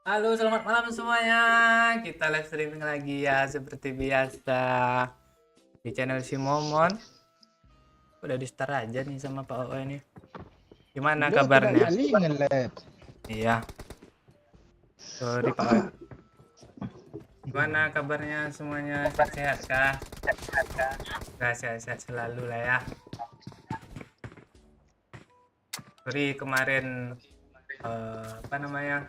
Halo, selamat malam semuanya. Kita live streaming lagi ya seperti biasa di channel si Momon. Udah di start aja nih sama Pak Oo ini. Gimana Lu tidak kabarnya? kali nge-lab. Iya, sorry Pak Oo. Gimana kabarnya semuanya? Sehat kah? Nah, sehat-sehat selalu lah ya. Sorry kemarin apa namanya?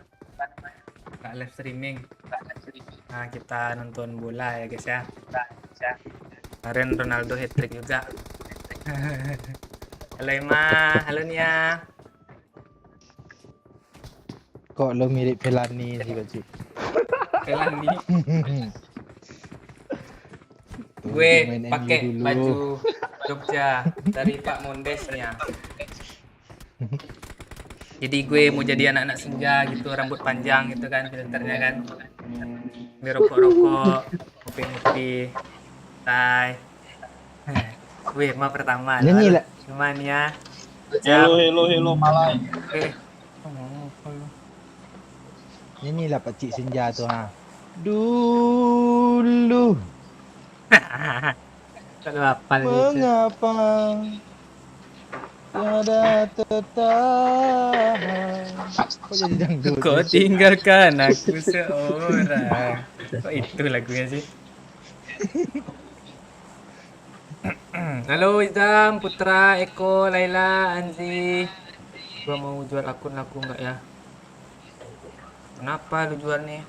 Nggak live streaming. Nah, kita nonton bola ya guys ya. Kemarin Ronaldo hat-trick juga. Halo Ima, halo Nia. Kok lo mirip Felani sih, Pak? Kalian nih, Tuh, gue main MU pakai dulu. baju Jogja dari Pak Mondes nih ya. Jadi gue mau jadi anak-anak senja gitu, rambut panjang gitu kan, filternya kan. Biar rokok-rokok, ngopi-ngopi, tai. Gue mah pertama loh. Nyanyi Halo, lah. gimana ya? Hello, Siap. hello, hello, Malay. Eh. Oh, halo. Nyanyi lah Pak Cik Senja tuh, ha. Dulu Kalau apa itu? mengapa tiada tertahan. Kok jadi dangdut? Kau tinggalkan aku seorang. Kok itu lagunya sih? Halo Izam, Putra, Eko, Laila, Anzi. Gua mau jual akun aku enggak ya? Kenapa lu jual nih?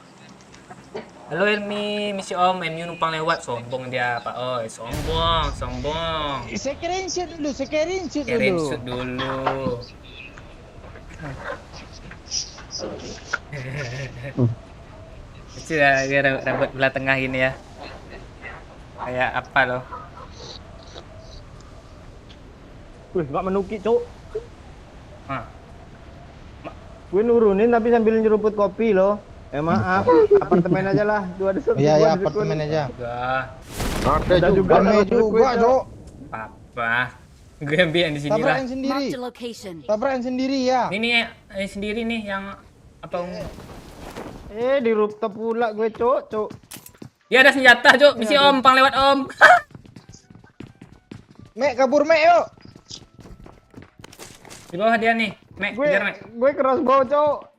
Halo Elmi, misi Om, MU numpang lewat, sombong dia Pak. Oh, sombong, sombong. Screenshot dulu, screenshot Screenshot dulu. dulu. Lucu ya, dia rambut belah tengah gini ya. Kayak apa loh? Wih, nggak menukik, Cuk. Ah, Gue nurunin tapi sambil nyeruput kopi loh. Maaf, apartemen aja lah. Tuh ada Iya, ya, di apartemen aja. enggak. Ada juga, Rame juga, Cok. Apa? Gue ambil yang di sini lah. Tabrakan sendiri. Marked a location. Tabrakan sendiri ya. Ini sendiri nih yang apa? Di rooftop pula gue, Cuk. Ya ada senjata, Cuk. Misi Om, pang lewat Om. Mek, kabur Mek, yuk. Di bawah dia nih. Mek, Gue, kejar Mek. gue crossbow, Cuk.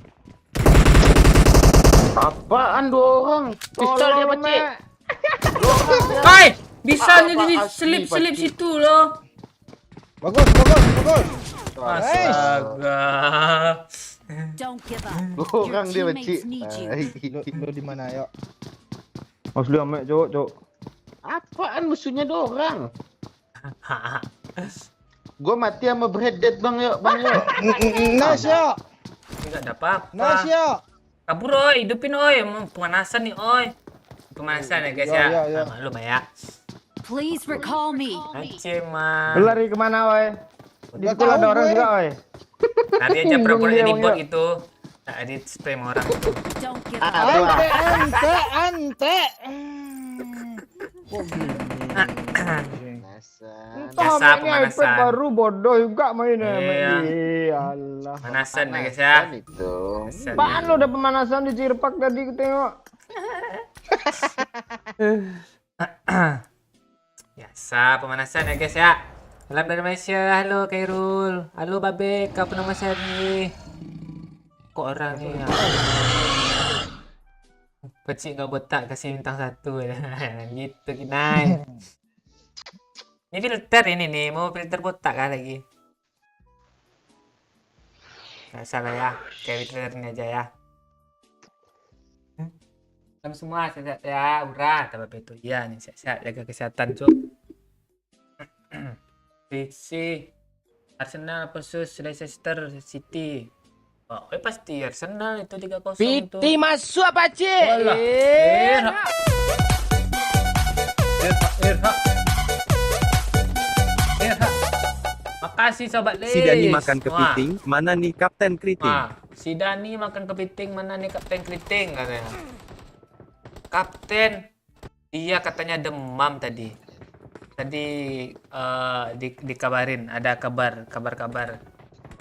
Apaan dua orang? Pistol dia Tolong, pacik. Mek. Hai, bisa nih di Apa asli, selip-selip Pakcik? situ loh. Bagus, bagus, bagus. Astaga. Don't give up. Dua Your orang dia teammates pacik. need you. Lu di mana, yuk? Asli Mek, Cuk. Apaan musuhnya dua orang? Gua mati sama Brad Dead bang yuk. Nice, yuk. Enggak ada apa-apa. Nice, yuk. Kabur oi, hidupin oi. Emang pemanasan nih oi. Pemanasan ya guys ya. Ya. Maklum ya. Please recall me. Aceh mah. Lu lari kemana, woi? Di Nggak situ tahu ada orang gue. juga, woi. Tadi aja pura-pura Dia, jadi Bang, bot ya. gitu. Tak di spray sama orang itu. Don't give up. Ante. Kok gini? Entah, Biasa Mek, ini iPad pemanasan. baru bodoh juga mainnya, Mek. Iya. Allah. Pemanasan ya guys ya. Itu. Pemanasan Apaan ya. lo udah pemanasan di Cirpak tadi ku tengok. Biasa pemanasan ya guys ya. Salam dari Malaysia. Halo Kairul. Halo Babe, kau pernah Mas Hadi. Kok orang nih ya? Pecik kau botak kasih bintang 1. Gitu Kinai. Ini filter ini nih, mau filter botak kah lagi? Nggak salah ya, kayak filter ini aja ya. Salam semua sehat ya, ura, apa itu ya nih sehat, jaga kesehatan cuk. Fiksi Arsenal versus Leicester City. Oh, pasti Arsenal itu 3-0 itu. Piti masuk apa cik? Walah. Erha. Makasih sobat Lis. Si Dani makan Wah. kepiting, mana nih Kapten Kriting? Si Dani makan kepiting, mana nih Kapten Kriting katanya. Kapten, iya katanya demam tadi. Tadi dikabarin ada kabar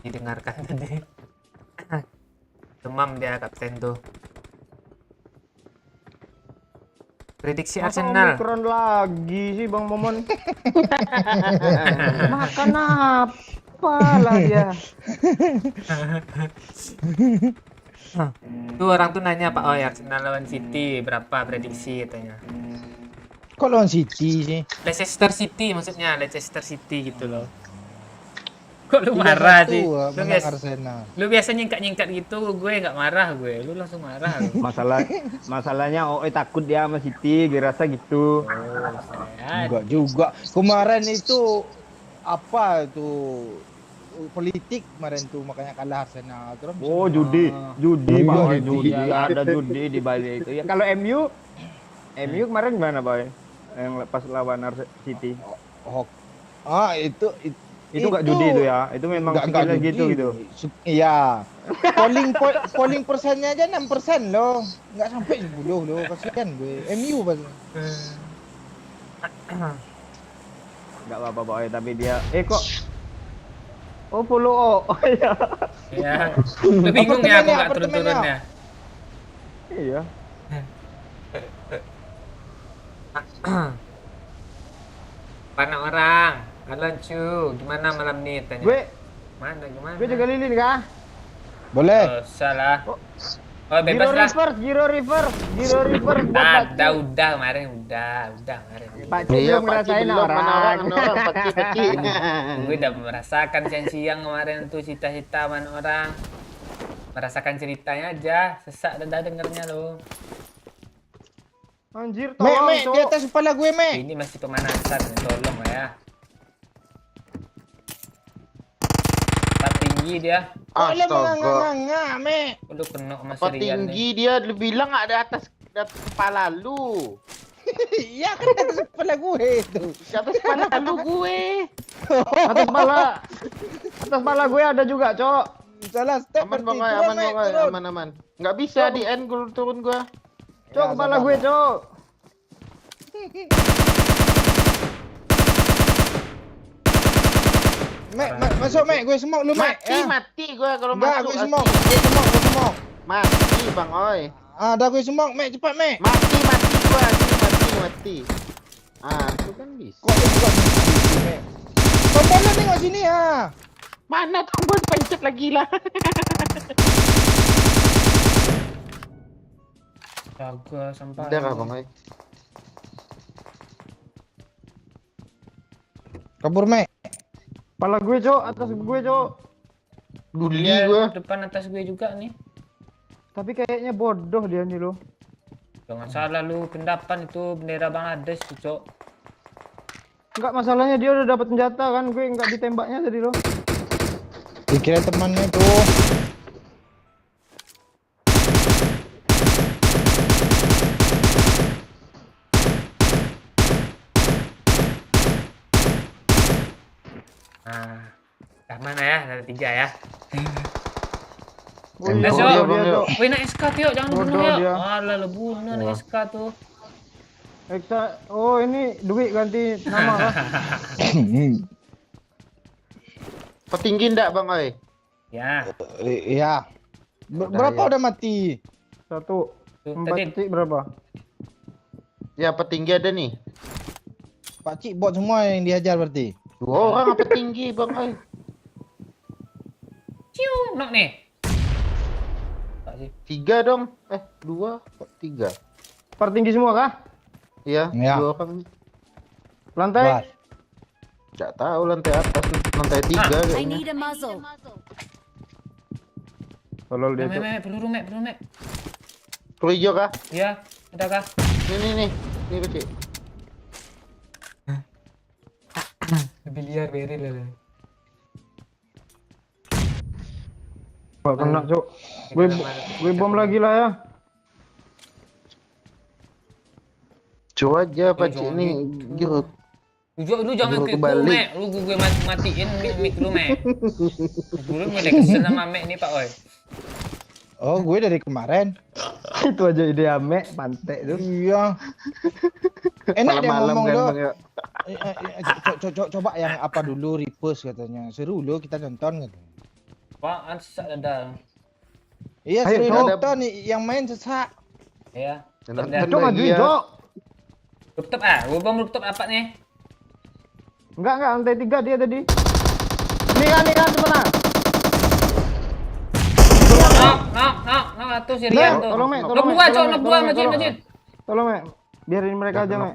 didengarkan tadi. Demam dia Kapten tuh. Prediksi Masa Arsenal. Omikron lagi sih Bang Momon. Makan apa lah dia? Tuh orang tuh nanya Pak Oi, Arsenal lawan City berapa prediksi katanya. Kok lawan City sih? Leicester City maksudnya, Leicester City gitu loh. Kok lu marah 3-1, sih? menang Arsenal. Lu biasa nyingkat-nyingkat gitu, gue nggak marah gue. Lu langsung marah lu. Masalahnya takut dia sama Siti, dia rasa gitu. Enggak juga. Kemarin itu apa itu politik kemarin tuh makanya kalah Arsenal. Terus Oh, judi Iya, Bang, judi. ada judi di balik itu. Ya kalau MU kemarin gimana, Boy? Yang pas lawan City. Oh, Itu enggak judi itu ya. Itu memang enggak skillnya judi. gitu. Iya. Polling persennya aja 6% loh. Enggak sampai 10 loh. Kasihan gue. MU pas. Enggak apa-apa, Boy, tapi dia kok follow. Oh iya. Iya. Lu bingung ya aku nggak Apartemennya. turun-turunnya. Iya. Mana orang? Halo cu, gimana malam nih tanya? Mana gimana? Gue juga lilin kah? Boleh. Oh, salah. Oh, bebas lah. Giro reverse buat Pak Ci. Udah kemarin udah kemarin. Pak Ci belum ngerasain orang. Paki. Gue udah merasakan siang-siang kemarin tuh cita-cita mana orang. Merasakan ceritanya aja, sesak dada dengernya loh. Anjir, Me, tolong, di atas kepala gue, Me. Ini masih pemanasan, tolong ya. Tempat tinggi dia. Kok lu Astaga. menganga-nganga, Me? Udah penuh sama Apa serian nih. tinggi dia? Lu bilang ada atas kepala lu. Iya kan di atas kepala gue itu. Di atas kepala lu gue. Atas pala gue ada juga, Cok. Salah step Aman berarti. bang, Turun, aman Me, bang, turun. aman. Nggak bisa di end turun gua. Cok, Ya, kepala sabar. gue, Cok. Masuk, Me. Gue semok lu, Me. Mati gua kalau Enggak, masuk. gue semok. Gue semok. Mati bang, oi. Dah gue semok, Me. Cepat, Me. Mati gua, mati. Itu kan bisa. Kok lu buka Me? Tombolnya tengok sini, ha. Mana tombol pencet lagi lah. Astaga, sampai. Udah kah bang, oi? Kabur, Me. Pala gue, Cok. Atas gue, Cok. Duli Dia gua. depan atas gue juga nih. Tapi kayaknya bodoh dia nih, loh. Jangan salah lu, pendapan itu bendera Bangladesh tuh, Cok. Enggak, masalahnya dia udah dapat senjata kan. Gue enggak ditembaknya tadi, loh. Dikira temannya tuh. Nah, mana ya? Ada 3 ya. Wih, Nah, bodoh Cok. dia, Cok. Wih, naik SK tuh, yuk. Jangan Bodoh dibunuh, dia. yuk. Alah, lu bunuh naik SK tuh. Oh, ini duit ganti nama kah? Petinggi ndak bang, oi? Ya, Iya. Berapa udah mati? 1. tuh, 4 tadi cik berapa? Ya petinggi ada nih. Pak Cik bot semua yang dihajar berarti. 2 orang apa tinggi bang, oi? cium, nok nih. Tak sih. 3 dong. 2 kok 3? Pertinggi semua kah? Iya, Ya. 2 orang. Lantai? Bas. Nggak tahu lantai atas, lantai 3 I kayaknya. need a muzzle. Tolol dia, Cok. Peluru, Mek. Peluru hijau kah? Ya, ada kah? Nih kecil. Lebih liar, beri lah. Gak kena, Cok. Gue bom lagi lah ya. Coba aja Pak Cik jangan nih gitu. Lu jangan Jurut ke balik. Mek. Lu gue matiin mic lu, Mek. Dulu mulai kesel sama Mek nih, Pak Oi. Oh, gue dari kemarin. Itu aja ide ame, pantai itu. Iya. Enak dia Malam-malam ngomong kan tuh. bang ya. Coba yang apa dulu repost katanya. Seru loh kita nonton gitu. Apaan sesak dada? Iya Ayo, seru Cok. nonton yang main sesak. Ya. Nonton Cok, lagi majuin, ya. Cok. Rooftop ah, gua bom rooftop apa nih? Enggak, lantai 3 dia tadi. Nih kan di mana? Nok, tuh si Rian tuh. Tolong, Mek, Nok tolong, dua, Mek, cok, tolong, nok dua, Mek, Majid, tolong. Majid. Tolong, Mek. Biarin mereka aja, Mek.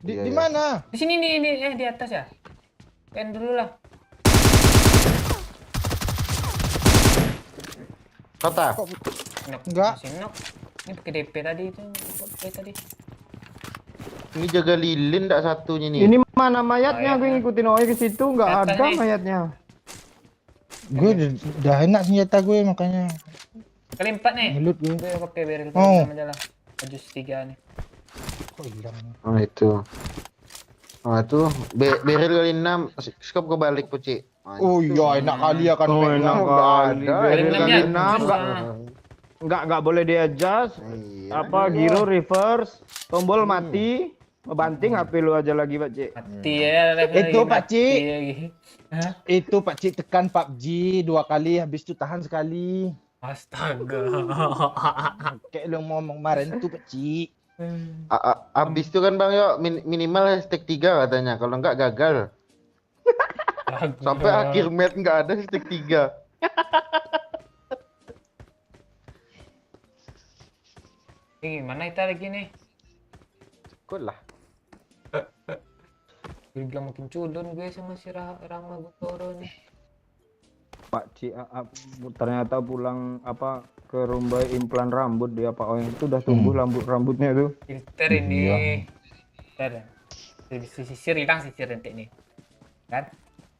Di mana? Di sini nih, di atas ya. Pen dulu lah. Kota. Nok, Enggak. masih nok. Ini pakai DP tadi itu, DP tadi. Ini jaga lilin enggak satunya nih. Ini mana mayatnya? Oh, Gue iya. ngikutin Oi ke situ, nggak Kelihatan ada nih. mayatnya. Gue udah enak senjata gue makanya Kali 4 nih. ngelut gue. Gue pakai barrel Oh. sama aja lah. Ajus 3 nih. Kok hilang? Oh itu. Oh itu beril kali 6. Skop kebalik Puci. Oh iya enak kali ya kan. Oh, Mek. enak Nggak kali. ada. Beril Kali kali 6 enam, nggak boleh di adjust. Iya. Apa giro reverse, tombol mati, banting HP lu aja lagi, Pak Cik. Mati ya. Itu, Pak Cik. Lagi. Hah? Itu Pak Cik tekan PUBG 2 kali habis itu tahan sekali. Astaga. Kayak lu ngomong kemarin tuh Pak Cik. Abis itu kan Bang Yo minimal hashtag 3 katanya. Kalau enggak gagal. Sampai akhir match enggak ada hashtag 3. Ini gimana kita lagi nih? Kok lah. Juga makin culun gue sama si Rama Gutoro nih. Pak Cik ternyata pulang apa ke rumah implan rambut dia Pak Oi itu udah tumbuh rambutnya tuh. Filter ini. Filter. Sisir hilang sisir nanti nih. Kan?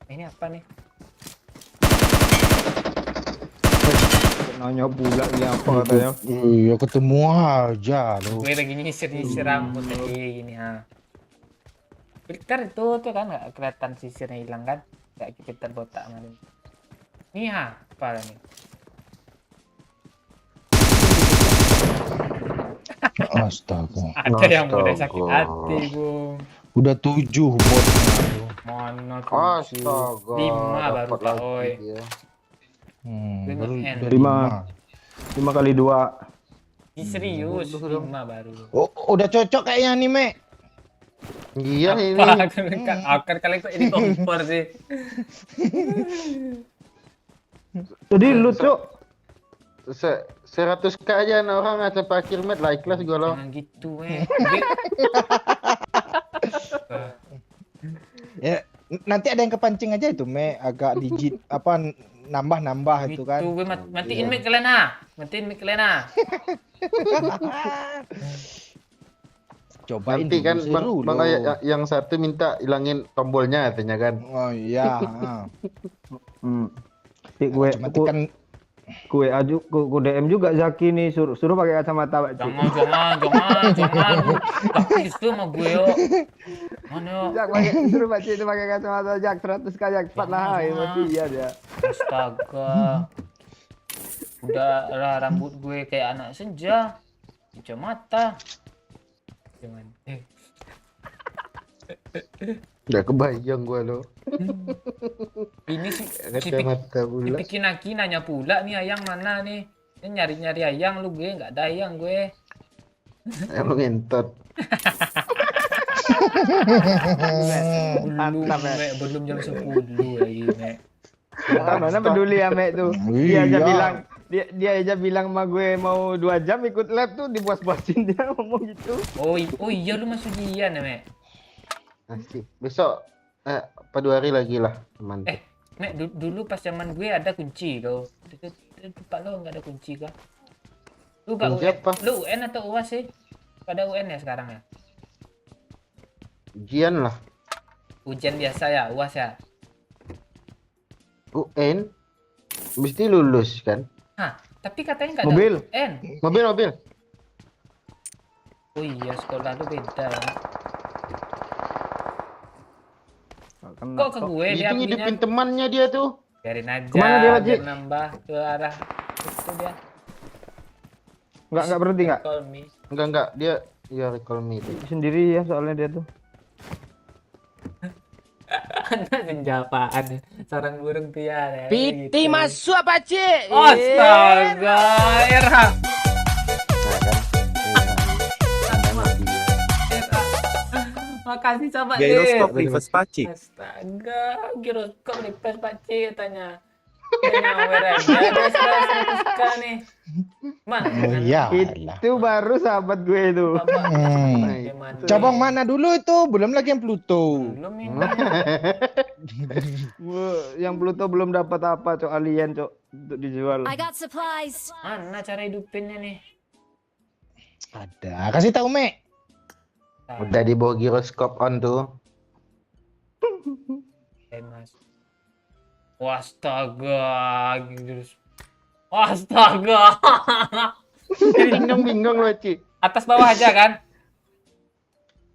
Ini apa nih? Nanya pula dia apa katanya. Iya ketemu aja lu. Gue lagi nyisir rambut lagi gini ha. Filter itu tuh kan nggak kelihatan sisirnya hilang kan? Kayak filter botak kemarin. Ini ha, apa nih? Astaga. Ada yang udah sakit hati, Bung. Udah 7 botnya lu. Mana Astaga. 5 baru dapat Pak lagi Oi. dia. Baru N. dari 5 kali 2. Ih, serius 5 baru. Oh, udah cocok kayaknya nih, Mek. Iya ini. Apa akan kalian kok ini kompor sih? Jadi lu Cuk, 100k aja orang sampai akhir match lah ikhlas gue loh. Jangan gitu, Ya, nanti ada yang kepancing aja itu, Mek. Agak digit apa nambah-nambah itu kan. Itu gue matiin mic kalian ah. Matiin mic kalian ah. Cobain Nanti dulu, kan seru bang loh. yang satu minta hilangin tombolnya katanya kan. Oh iya. gue Cuma tekan gue aju ku DM juga Zaki nih suruh pakai kacamata Pak Cik. Jangan. Tapi itu sama gue yo. Mana yo? Jak suruh Pak Cik itu pakai kacamata Jak 100 kali cepat lah Jangan. mati iya dia. Astaga. Udah lah rambut gue kayak anak senja. Kacamata. Jangan. Udah kebayang gue loh. Ini si Kacamata pula. Kinaki nanya pula nih ayang mana nih? Dia nyari-nyari ayang lu gue nggak ada ayang gue. Emang ngentot. Belum, Mek. Belum jam 10 lagi, Mek. Mana peduli ya Mek tuh. Iya. Dia aja bilang dia aja bilang sama gue mau 2 jam ikut lab tuh dipuas-puasin dia ngomong gitu. Oh iya lu masuk Jian ya, Mek? Asik. Besok apa 2 hari lagi lah mantap. Mek, dulu pas zaman gue ada kunci kau. Tempat lo nggak ada kunci kah? Lu gak Kunci UN? apa? Lu UN atau UAS sih? Pada UN ya sekarang ya? Ujian lah. Ujian biasa ya, UAS ya? UN mesti lulus kan. Hah, tapi katanya nggak ada Mobil. UN. Mobil. Oh iya, sekolah lu beda ya. Kok ke gue dia Itu punya? ngidupin temannya dia tuh. Biarin aja, Kemana dia, Pak Ji? biar nambah ke arah itu dia. Enggak berhenti enggak? Call me. Enggak dia ya recall me itu. Sendiri ya soalnya dia tuh. Anda senjapaan sarang burung tiara. Piti masuk apa cik? Astaga, Erha. Nah kan. Iya. Anda mati ya. Erha. Makasih sahabat Gyroscope Lis. reverse pacik. Astaga, gyroskop request Pak Cik katanya. Nyawer aja ada 100k nih. Mang, Oh iya lah. Itu baru sahabat gue itu. Cabang mana dulu itu? Belum lagi yang Pluto. Belum ini. Wah, yang Pluto belum dapat apa, Cok, alien, Cok, untuk dijual. I got supplies. Mana cara hidupinnya nih? Ada. Kasih tahu, Mek. Udah dibawa giroskop on tuh. Mas. Astaga, astaga. Bingung loh, Ci. Atas bawah aja kan?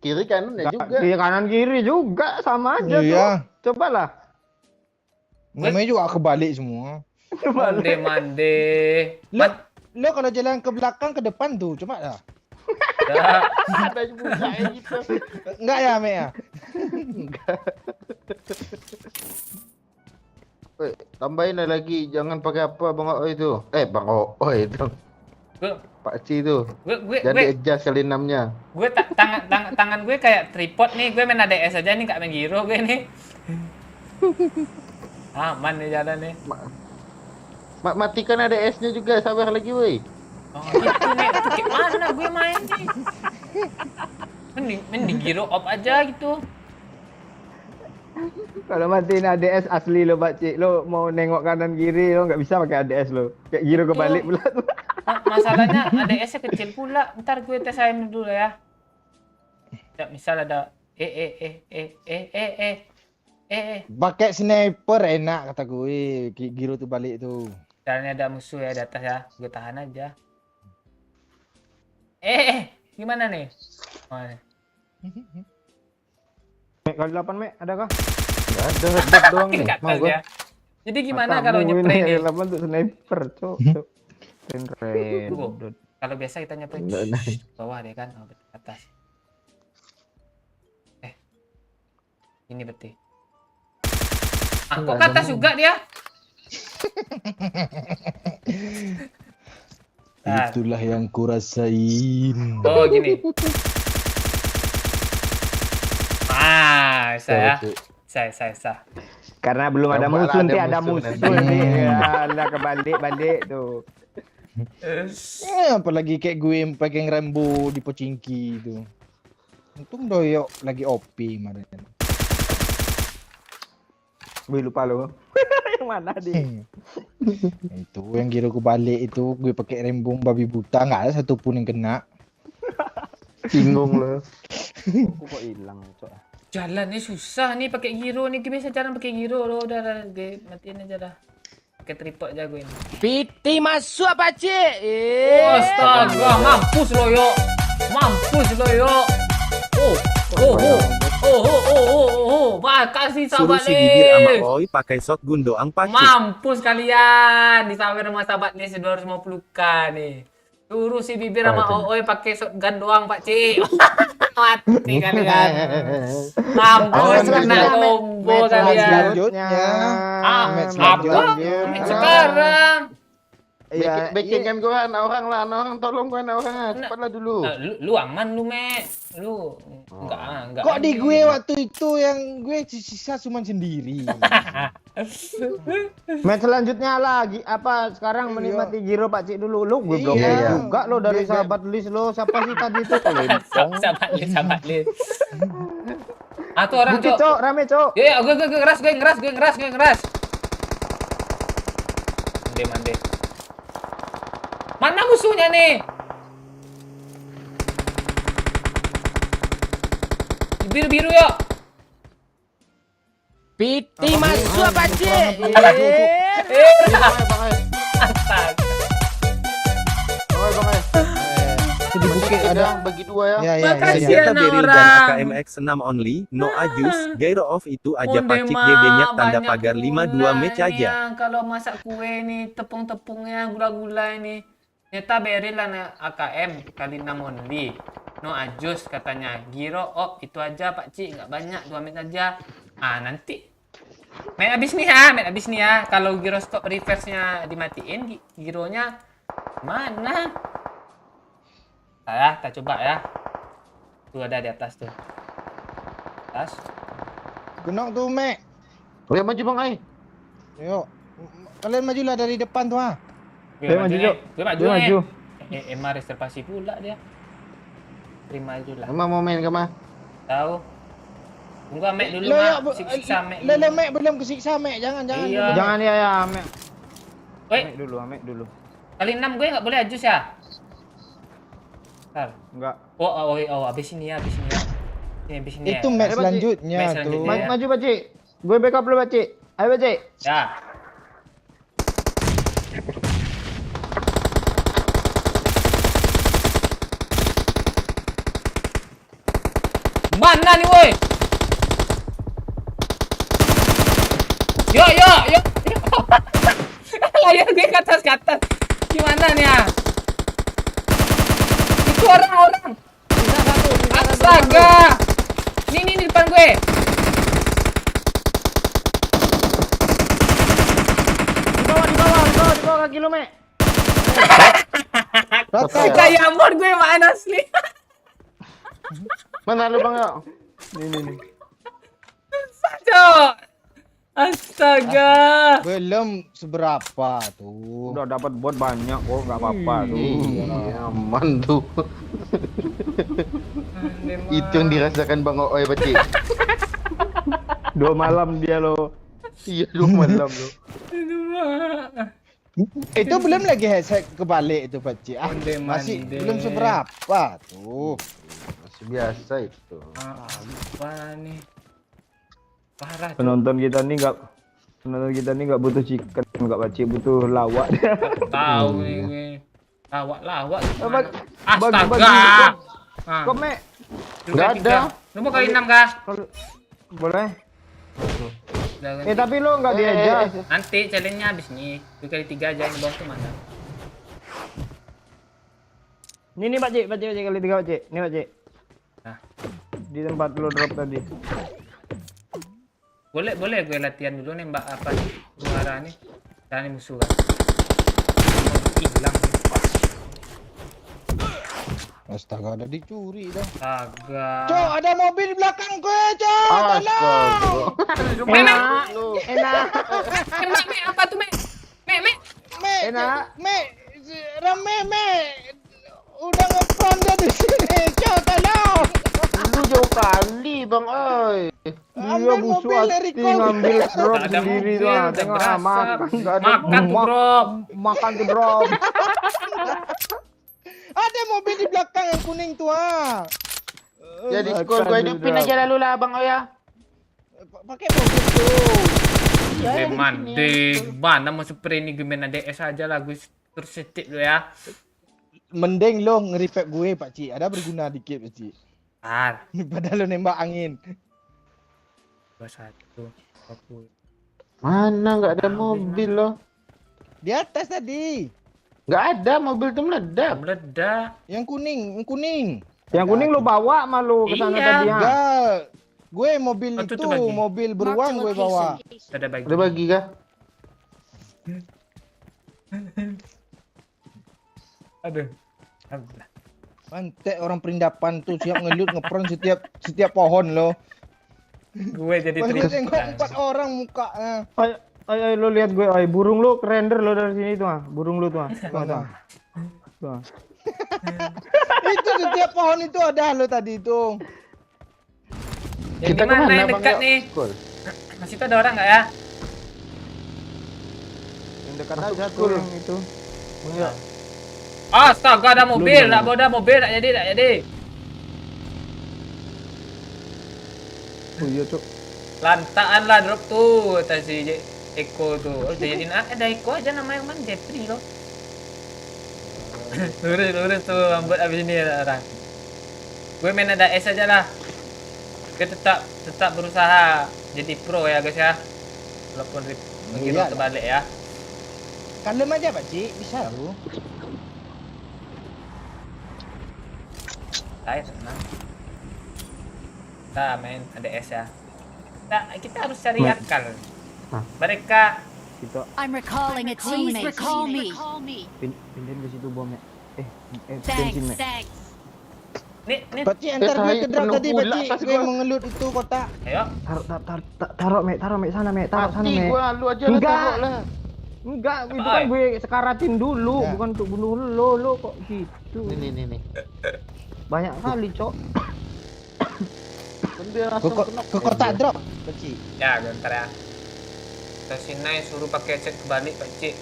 Kiri kanan ya juga. Di kanan kiri juga sama aja Iya. tuh. Cobalah. Namanya juga kebalik semua. Mande mande. Lo kalau jalan ke belakang ke depan tuh, coba lah. Ada juga kayak gitu. Enggak ya, Mek ya? Weh, tambahin lagi, jangan pakai apa Bang O itu. Bang O itu. Gue Pak Ci itu. gue Jadi adjust kali 6-nya. gue tangan gue kayak tripod nih, gue main ADS aja nih, gak main giro gue nih. Aman nih jalan nih. Matikan ADS-nya juga, sabar lagi woi. Oh gitu nih, tuh kayak mana gue main nih? Main di giro off aja gitu. Kalau matiin ADS asli lo, Pak Cik, lo mau nengok kanan kiri lo nggak bisa pakai ADS lo. Kayak giro kebalik pula tuh. Masalahnya ADS-nya kecil pula. Ntar gue tes aim dulu ya. Ya, misal ada Pakai sniper enak kata gue. Giro tuh balik tuh. Caranya ada musuh ya di atas ya. Gue tahan aja. Gimana nih? Oh, nih. Mek, kali 8, Mek, adakah? Enggak ada, hebat doang nih. Tingkat Mau gua. aja. Jadi gimana kalau nyepray nih? Kali 8 untuk sniper, Cok. Keren. Tunggu. Kalau biasa kita nyepray Enggak, nah. bawah deh kan, atas. Ini berarti. Kok ke atas juga dia? Itulah yang kurasain. Oh gini. Saya. Karena belum ada Coba lah, musuh, nanti ada ada musuh musuh nanti. nih. Ya, lah kebalik-balik tuh. Apalagi kayak gue yang pegang Rambo di Pochinki itu. Untung doyok lagi OP kemarin. Gue lupa lo. Yang mana dia? Itu yang giro ke balik itu gue pakai Rambo babi buta, nggak ada satupun yang kena. Bingung loh. Kok hilang, Cok? Jalannya susah nih pakai giro nih. Gue biasa jalan pakai giro loh. Udah gue matiin aja dah. Pakai tripod aja gue ini. Piti masuk Pak Cik. Astaga, mampus lo yo. Mampus lo yo. Makasih Suruh sahabat si bibir sama Lis. Oi pakai shotgun doang pacik. Mampus kalian. Disawer sama sahabat Lis 250k nih. Suruh si bibir sama Oi pakai shotgun doang Pak Cik. Mati kalian. Mampus kena combo kalian. Selanjutnya. Apa? Match selanjutnya. Sekarang. Iya, Backingan gua anak orang lah, anak orang tolong gua anak orang, cepatlah dulu. Lu aman lu, Mek. Lu enggak. Kok di gue waktu itu yang gue sisa cuman sendiri. match selanjutnya lagi apa sekarang menikmati giro Pak Cik dulu. Lu gue blok Iya. juga lo dari sahabat Lis lo. Siapa sih tadi tuh? Sahabat Lis. Tuh orang, Bukit, Cok, rame, Cok. Ya, gue ngeras. Mande. Mana musuhnya nih? Biru yuk. Piti masuk Pak Cik. Astaga. Bang. Di bukit ada. Bagi dua ya. Ya. Makasih. Senjata Kasihan beri orang. dan AKMX 6 only, no ajus, gyro off itu aja pacik GB-nya tanda pagar 52 match aja. Kalau masak kue nih, tepung-tepungnya, gula-gula ini. Ternyata beri lah AKM kali 6 only. No ajus katanya. Giro off itu aja Pak Cik, nggak banyak, 2 menit aja. Nanti main abis nih ya. Kalau giroskop reverse-nya dimatiin, gironya mana? Kita coba ya. Tuh ada di atas tuh. Atas. Kenok tuh, Mek. Oh ya maju bang, ay. Yuk. Kalian majulah dari depan tuh, ha. Gue Saya maju, nih. Cok. Gue maju. Gue maju. Emang reservasi pula dia. Terima aja lah. Emang mau main ke mah? Tahu. Tunggu Mek dulu, Lah, Mak. Siksa Mek. Lah, Mek belum kesiksa, Mek. Jangan. Iya. dulu. Jangan ya, Mek. Woi, Mek dulu. kali 6 gue nggak boleh ajus ya? Ntar. Enggak. Oh, habis ini ya. Ini habis ini ya. Itu match Ayo, Pak Cik. selanjutnya Match tuh. selanjutnya. Maju, maju, Pak Cik. Gue backup dulu, Pak Cik. Ayo, Pak Cik. Ya. Mana nih, woi? Yo. Ayo gue ke atas. Gimana nih ya? Itu orang. Astaga. Nih di depan gue. Di bawah kaki lu, Mek. Rata. Kayak amor gue mana asli. Mana lu bang yo? Nih. Cok. Astaga. Belum seberapa tuh. Udah dapat bot banyak kok, enggak apa-apa tuh. Iya, aman tuh. Itu yang dirasakan bang Ooi Pacik. 2 malam dia lo. Iya 2 malam lo. Itu belum lagi headset kebalik itu, Pak Cik. Masih Mande. belum seberapa tuh. Masih biasa itu. Apa nih? Parah. Cok. Penonton kita nih enggak butuh chicken, enggak Pak Cik, butuh lawak. Tahu nih gue. Lawak. Bagi- Astaga. Ah, Kok, Mek? Nggak ada. Lu mau kali 6 kah? Boleh. Udah ganti. Tapi lo enggak diajak. Nanti challenge-nya habis nih. 2 kali 3 aja yang bawah tuh mana? Ini Pak Cik, kali 3 Pak Cik. Ini Pak Cik. Nah. Di tempat lo drop tadi. Boleh gue latihan dulu nembak apa nih? Suara nih. Dan musuh kan. Hilang. Astaga, ada dicuri dah. Astaga. Cok, ada mobil di belakang gue, Cok. Tolong. Astaga. Enak. Mek, apa tuh, Mek? Mek, Enak. Mek, rame, Mek. Udah nge-front dia di sini, Cok, tolong. Lu jauh kali bang Ooi. Dia Ambil busuk mobil dari hati kau. ngambil drop Nggak ada sendiri mobil, tuh. udah Tengok berasap. makan, nggak ada Makan tuh, bro. Makan tuh drop. Ada mobil di belakang yang kuning tuh, ha. Jadi skor gue hidupin aja lalu lah bang Ooi ya. Pakai mobil tuh. Mana mau spray ini gue main ADS aja lah. Gue terus setik dulu ya. Mending lo nge-repack gue, Pak Cik. Ada berguna dikit, Pak Cik. Padahal lo nembak angin. 21 20. Mana nggak ada mobil loh. Di atas tadi. Nggak ada mobil tuh meledak. Meledak. Yang kuning. Yang kuning lo bawa malu ke sana Iya. tadi ya. Enggak. Gue mobil Oh, itu itu, tuh bagi. mobil Mark beruang the gue bawa. location. Ada bagi. Udah bagi kah? Aduh. Alhamdulillah. Mantek orang perindapan tuh siap ngelut ngepron setiap pohon lo. Gue jadi Pas dia terus. tengok 4 orang mukanya. Ayo lo lihat gue, burung lo render lo dari sini tuh ah. Burung lo tuh ah. Tuh. Tuh. Itu setiap pohon itu ada lo tadi itu. Yang di mana yang dekat Yo? nih? Skor. Masih itu ada orang nggak ya? Yang dekat aja tuh yang itu. Yo. Astaga, ada mobil. Tak ada mobil, tak jadi. Oh iya cok. Lantaan lah drop tuh atas si Eko tuh. Oh, jadiin ada Eko aja namanya man Jeffrey loh. lurus tuh rambut abis ini orang. Gue main ada S aja lah. Gue tetap berusaha jadi pro ya guys ya. Walaupun begitu Iya. terbalik ya. Kalem aja Pak Cik, bisa lo. Saya tenang. Kita main ADS ya. Kita harus cari akal. Mereka Kita I'm recalling a teammate. Please recall me. pindahin ke situ bomnya. Bensin Thanks, Mek. thanks. Nih, Pakcik antar gue saya ke drop penuh tadi pula pakcik. tas Gue gua. mengelut itu kotak. ayo. Taruh Mek sana Mek, taruh sana Mati Mek. gua, lu aja lah Enggak. taruh lah. Enggak, itu Apa, kan Ay? gue sekaratin dulu, Ya. bukan untuk bunuh lo kok gitu. Nih. Banyak kali, Cok. Kan dia Ke, langsung ko- knock. ke kotak drop pakcik. Ya, bentar ya. Sinai suruh pakai headset kebalik, Pak Cik.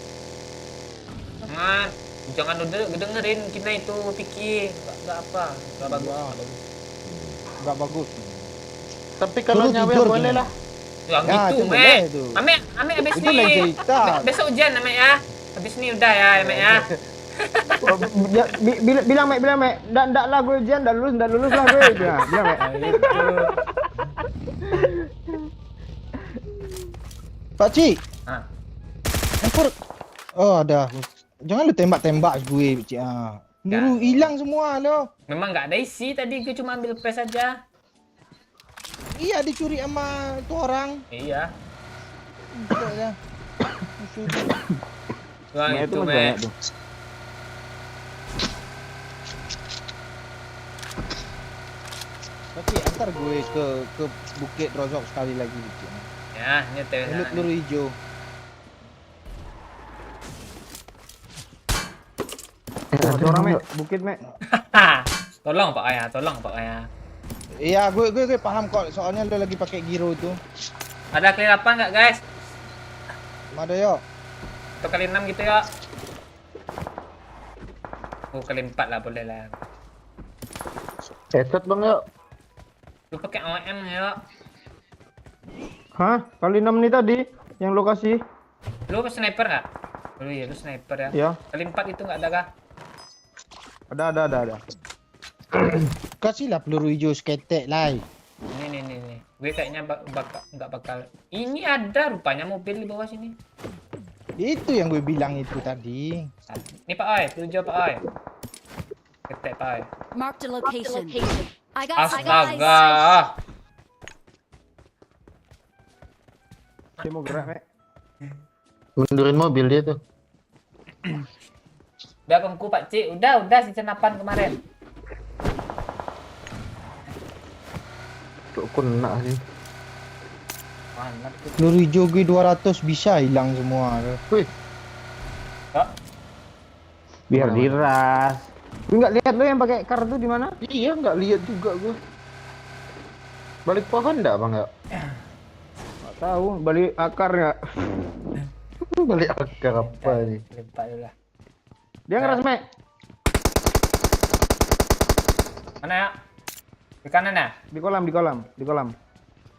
Jangan dengerin kita itu pikir. Enggak apa. Enggak bagus. Enggak bagus. Tapi kalau Suruh nyawer tidur boleh gini. lah. Ya, Ya, gitu, itu Mek. boleh tuh. Ame habis Itu lain nih. cerita. Besok hujan, Ame ya. Habis ini udah ya, Ame ya. Bilang Mek, ndak lah gue ujian, ndak lulus lah gue. Bilang Mek. Pakcik, Ah, empur. Oh, ada. Jangan lu tembak-tembak gue, pakcik. Dulu hilang semua lo. memang nggak ada isi tadi, gue cuma ambil press aja. Iya dicuri sama tu orang. Iya. Tidak ya. Dicuri. Wah, Mek itu, masih Mek. banyak tuh. Pakcik, antar gue ke Bukit Rozok sekali lagi, pakcik. Ya, ini TV Peluk sana. peluru hijau. Ada orang Mek, bukit Mek. Tolong Pak Ayah, tolong Pak Ayah. Iya, gue paham kok. Soalnya lo lagi pakai giro itu. Ada kali 8 nggak guys? Ada yo. Atau kali 6 gitu ya? Oh, kali 4 lah boleh lah. Headset bang yuk. Lu pakai OM ya? Hah? Kali 6 nih tadi yang lo kasih. Lu sniper nggak? Oh iya, lu sniper ya. Ya, Kali 4 itu nggak ada kah? ada. Kasihlah peluru hijau seketek lah. Nih. Gue kayaknya nggak bakal. Ini ada rupanya mobil di bawah sini. Itu yang gue bilang itu tadi. Ini Pak Ay, tujuh Pak Ay. Ketek Pak Ay. Marked a location. I got Astaga. Dia mau gerak Mek. Mundurin mobil dia tuh. Udah kongku Pak Cik, udah season 8 kemarin. Tuh kena sih. Mana tuh? Peluru hijau gue 200 bisa hilang semua. Wih, Kok? Biar diras. Gue nggak lihat lo yang pakai kartu di mana? iya nggak lihat juga gua. Balik pohon nggak bang ya? Nggak tahu. Balik akar nggak? Balik akar apa nih? Limpa dulu lah. Dia ngeras Mek. Mana ya? Di kanan ya? Di kolam.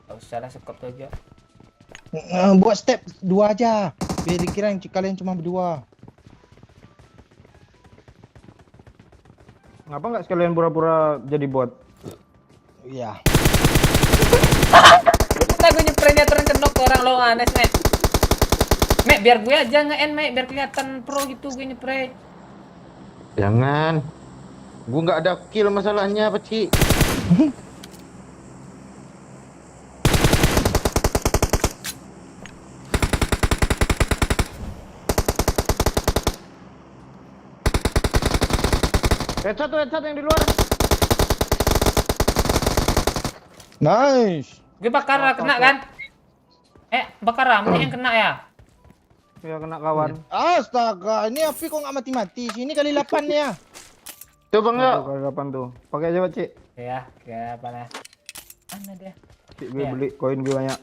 Gak usah lah, sekop tuh aja. Buat step 2 aja. Biar dikira kalian cuma berdua. Ngapa nggak sekalian pura-pura jadi bot? Iya. Udah gue nyeprennya turun kenok ke orang lo aneh, Mek. Mek, biar gue aja nge-end, Mek. Biar kelihatan pro gitu gue nyepre. Jangan. Gua nggak ada kill masalahnya, Peci. Headshot yang di luar. Nice. Gue bakar kena kan? Bakar Ramli yang kena ya? Ya kena kawan. Astaga, ini api kok nggak mati-mati. Sini kali 8 ya. Tuh bang yuk. Kali 8 tuh. Pakai aja Pak Cik. Ya, kayak apa lah? Mana dia? Cik, gue Ya. beli koin gue banyak.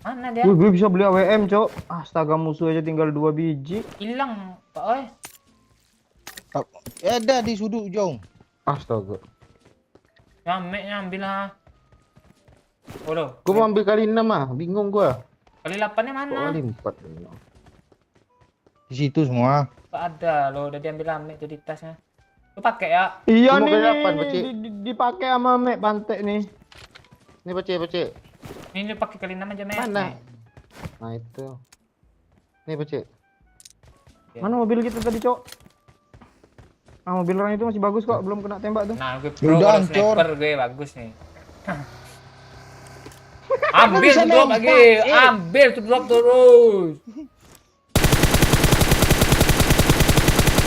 Mana dia? Gue bisa beli AWM, Cok. Astaga, musuh aja tinggal 2 biji. Hilang, Pak Oi. Ada di sudut ujung. Astaga. Mek ambil lah. Waduh, Gua mau ambil kali 6 ah, bingung gua. kali 8-nya Kok mana? kali 4? Di situ semua. Pak ada lo, udah diambil Mek tuh di tasnya. Lu pakai ya? Iya Gua mau nih, kali 8, Pak Cik. dipakai sama Mek Pantek nih. Ini Peci. Ini lu pakai kali 6 aja, Mek. Mana? Nah itu. Nih Peci. Ya. Mana mobil kita tadi, Cok? Mobil orang itu masih bagus kok, belum kena tembak tuh. Nah, gue pro Udah kalau hancur. sniper gue bagus nih. Ambil bisa tuh drop nembak, lagi, ambil tuh drop terus.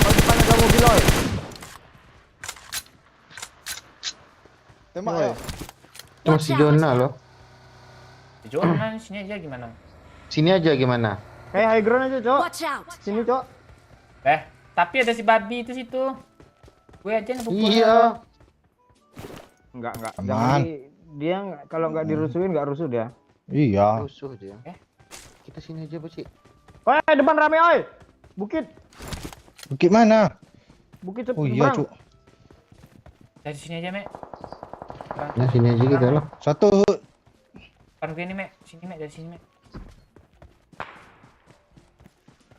Oh, depan ada mobil, oi. Tembak Woi. yuk. Cuma Watch si out. Jona loh. Jonan sini aja gimana? Sini aja gimana? High ground aja, Cok. Watch out. Sini, Cok. Tapi ada si babi itu situ. Gue aja yang pukul. Iya. Enggak. Aman. Jangan dia kalau nggak dirusuhin nggak rusuh dia. Iya. Rusuh dia. Kita sini aja, Bocik. Oi, depan rame, oi. Bukit. Bukit mana? Bukit Oh iya, seberang. Cuk. Dari sini aja, Mek. Nah, sini aja kita loh. Satu. Depan gue ini, Mek. Sini, Mek. Dari sini, Mek.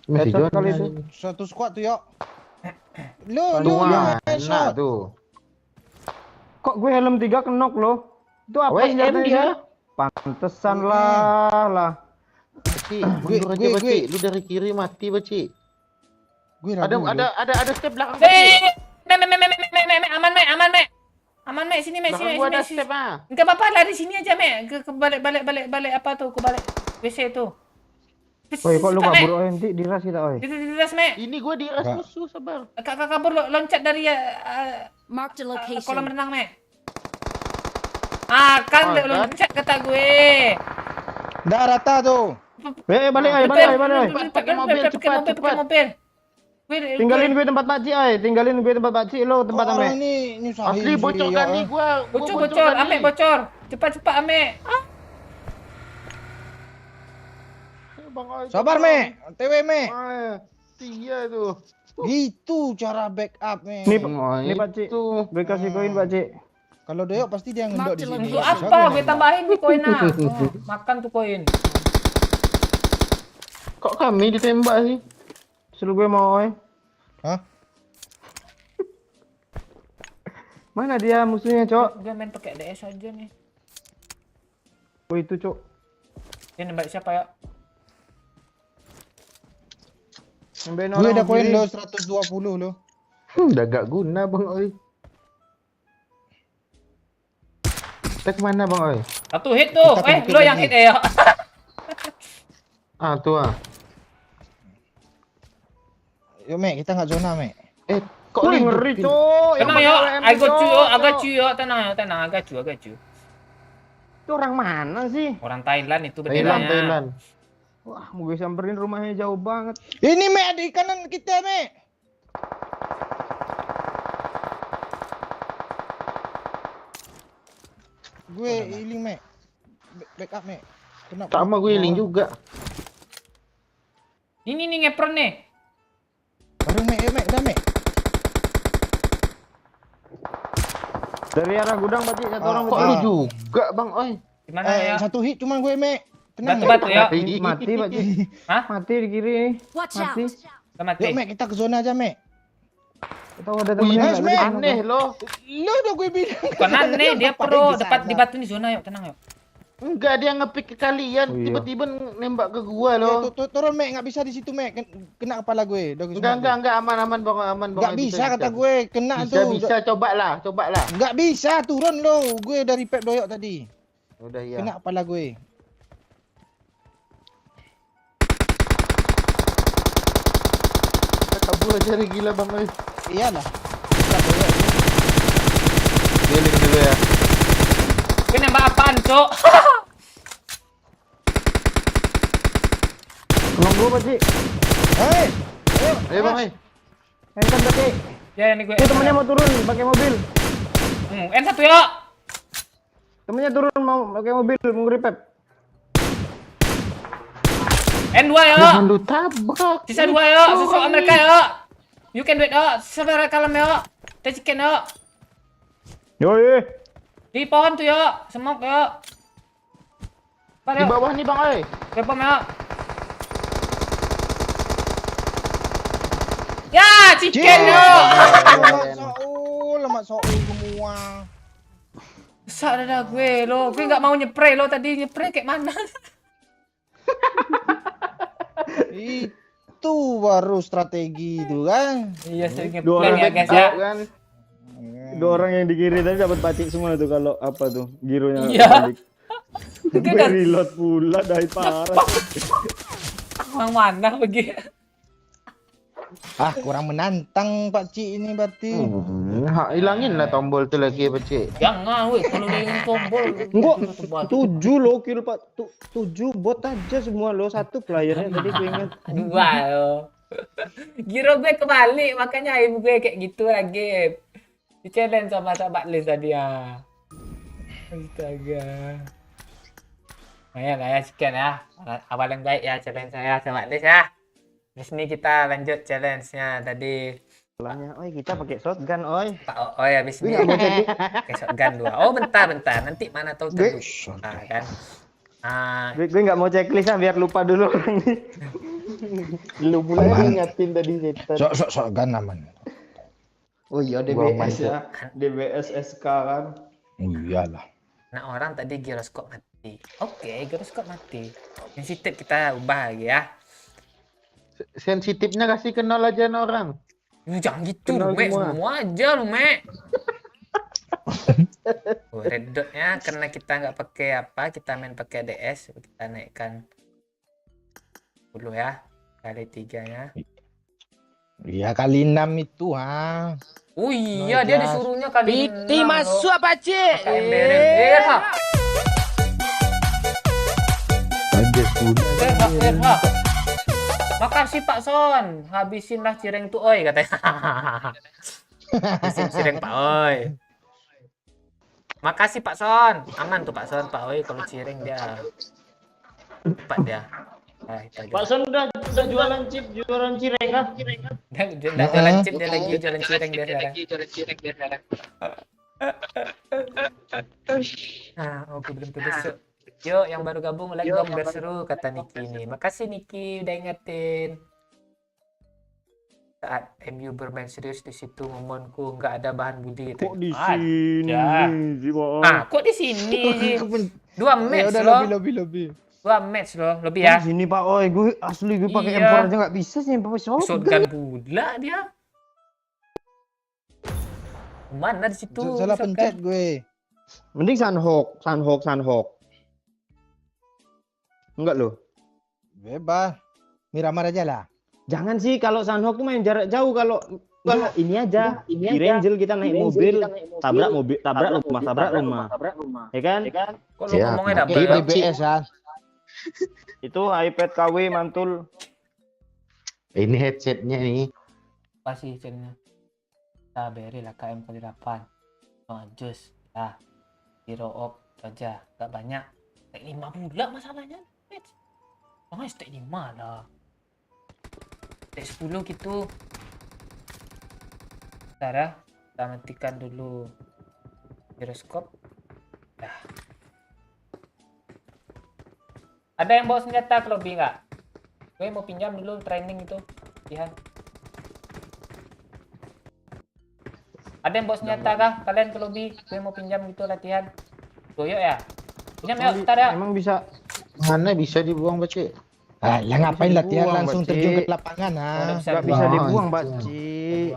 Masih Headshot Jona. kali itu. Satu squad tuh, yuk. Lu Dua, yang headshot. enak tuh. Kok gue helm 3 kenok loh? Itu apa WM senjatanya dia. Pantesan lah. Bocik, mundur aja, gue. Bocik. Lu dari kiri mati, Bocik. Gue Ada ragu. ada step belakang, Bocik. Mek, aman, Mek. Aman, Mek. Sini, Mek. Belakang gua ada step ah. Enggak apa-apa, lari sini aja, Mek. Ke balik apa tuh? Ke balik WC tuh. Oi, kok lu Kak, Mek. kabur, oi? Nanti diras kita, oi. Di atas, Mek. Ini gua diras Kak. musuh, sabar. Kakak kabur loncat dari Marked a kolam location. renang, Mek. Ah, kan Oh, kan? loncat kata gue. Dah rata tuh. Balik, oi. Pakai mobil, cepat. Pakai mobil. Tinggalin gue tempat pakcik, oi. Tinggalin gue tempat pakcik, lo tempat Orang ame. ini nyusahin Asli sih, bocor ya. kan nih gua. Bocor, Ame bocor. Cepat, Ame. Bang Oi. Sabar, Me. TW, Me. Tiga tuh. Gitu cara backup, Me. Nih pakcik. Gue kasih koin pakcik. Kalau doyok pasti dia ngendok di sini. Untuk apa? Gue tambahin nih koinnya. Oh, makan tuh koin. Kok kami ditembak sih? Suruh gue mau, oi. Hah? Mana dia musuhnya, Cok? Gue main pakai DS aja nih. Oh, itu, Cok. Dia nembak siapa ya? Nembakin Gue orang ada koin kiri. lo 120 lo. Udah gak guna Bang Oi. Kita kemana Bang Oi? Satu hit tuh. Kita Lo lagi. yang hit ya. Ah tuh ah. Yuk, Me, kita nggak zona, Me. Kok Wih, ribut? ngeri, Cok. Tenang yo, I got you yo, tenang, I got you. Itu orang mana sih? Orang Thailand itu Thailand, benderanya. Thailand. Wah, mau gue samperin rumahnya jauh banget. Ini, Me, ada di kanan kita, Me. Gue healing, Me. Backup, Me. Kenapa? Sama gue healing juga. Ini nih ngepron nih. Bareng, Me, Me, udah, Me. Dari arah gudang pakcik satu orang Kok pakcik. lu juga Bang Oi? Gimana ya? Satu hit cuman gue, Me. Tenang, Me. Batu ya. Mati pakcik. Hah? Mati di kiri. Watch out. Mati. Udah mati. Yuk, Me, kita ke zona aja, Me. Tahu ada Wih, temennya nice, nggak tadi? aneh loh. Lo udah gue bilang. Bukan aneh, dia Ngapain pro. di Dekat sana? di batu nih zona yuk, tenang yuk. Enggak, dia ngepick ke kalian, Oh, iya. tiba-tiba nembak ke gua Ya, loh. turun, Me, nggak bisa di situ, Me. Kena kepala gue. Udah gue Enggak, aman Bang Oi, aman Bang Nggak Oi, bisa kata gue, kena Bisa, tuh. bisa, cobalah. Nggak bisa, turun lo. Gue dari pep doyok tadi. Udah ya. Kena kepala gue. Kita kabur aja nih, gila Bang Oi. Iyalah. Healing dulu ya. Gue nembak apaan, Cok? Tolong gue pakcik. Hei, Ayo Bang Oi. Handkan pakcik. Ya ini gue. Itu temennya mau turun pakai mobil. N1 ya. Temennya turun mau pakai mobil mau repep. N2 ya. Jangan lu tabrak. Sisa 2 ya. Susu Amerika ya. You can do it ya. Sisa berapa kalem ya. Kita chicken ya. Yoi. Di pohon tuh ya. Semok ya. Di bawah nih Bang Oi. Bebom ya. Ya, chicken ya. lemak soul semua. Besar dah gue lo. Gue nggak mau nyepray lo tadi nyepray kayak mana? Itu baru strategi itu kan. Iya, sering Dua ngeplan orang ya guys ya. Kan. Dua orang yang di kiri tadi dapat pakcik semua tuh kalau apa tuh gironya Iya. balik. Gue Gue kan reload pula dari parah. orang mana pergi. Kurang menantang Pak Cik ini berarti. Hilangin lah tombol tuh lagi Pak Cik. Jangan, weh, kalau dia ingin tombol. Enggak, tebal. 7 loh kill Pak. 7 bot aja semua lo, 1 playernya tadi gue ingat. Dua loh. Giro gue kebalik, makanya aim gue kayak gitu lagi. Di challenge sama sahabat Liz tadi ya. Astaga. Nah ya, sekian ya. Awal yang baik ya challenge saya sama Liz ya. Di sini kita lanjut challenge-nya tadi. Salahnya, oi kita pakai shotgun, oi. Pak Oi habis ini pakai shotgun 2. Oh bentar. Nanti mana tahu Gue- terlupa kan. Gue nggak mau checklist biar lupa dulu orang ini. Lu mulai ingatin tadi setan. Sok gan aman. Oh iya DBS ya. DBS SK kan. Iyalah. Nah orang tadi giroskop mati. Oke, giroskop mati. Sensitif kita ubah lagi ya. Sensitifnya kasih kenal aja orang. Jangan gitu, Kenal Mek. semua. Semua aja lu, Mek. Red dotnya karena kita nggak pakai apa, kita main pakai DS, kita naikkan dulu ya, kali 3-nya. Iya kali 6 itu Oh iya, dia disuruhnya kali Piti 6 masuk loh. apa cik? Pakai emberen. Erha. Makasih Pak Son, habisinlah cireng tuh oi katanya. Habisin cireng Pak Oi. Makasih Pak Son, aman tuh Pak Son, Pak Oi kalau cireng dia. Cepat dia. Nah, itu aja. Pak Son udah jualan cireng kan? Udah jualan chip, dia lagi jualan cireng dia sekarang. Nah, oke belum tuh besok. Yuk, yang baru gabung like dong biar seru kata Niki ini. Makasih Niki udah ingetin. Saat MU bermain serius di situ momenku nggak ada bahan budi. Kok di Ada. sini sih, Pak? Kok di sini sih? 2 match udah loh. lebih. 2 match loh, lebih ya. Di sini Pak, oi gue asli gue pakai Iya. M4 aja nggak bisa sih pakai shotgun. Shotgun pula dia. Mana di situ? Salah shotgun? pencet gue. Mending Sunhawk. Enggak loh. Bebas. Miramar aja lah. Jangan sih kalau Sunhawk tuh main jarak jauh kalau ini aja. Di Ranger kita naik mobil, tabrak rumah. Ya kan? Kok lu ngomongnya Oke, double? BBS Itu iPad KW mantul. Ini headsetnya nih. Pasti channelnya. Nah, beri lah KM kali 8. Oh, jus. Nah, hero op aja. Gak banyak. Stek 5 pula masalahnya. Jangan stek 5 lah. Stek 10 gitu. Bentar ya. Kita matikan dulu giroskop. Dah. Ada yang bawa senjata ke lobby nggak? Gue mau pinjam dulu training itu. Lihat. Ada yang bawa senjata kah? Kalian ke lobby? Gue mau pinjam gitu latihan. Goyok ya? Pinjam ya, bentar ya. Emang bisa Mana bisa dibuang Pak Cik? Ya ngapain Bisa latihan dibuang, langsung Pak terjun Cik. ke lapangan Udah bisa nggak bisa dibuang. dibuang, Pak Ci.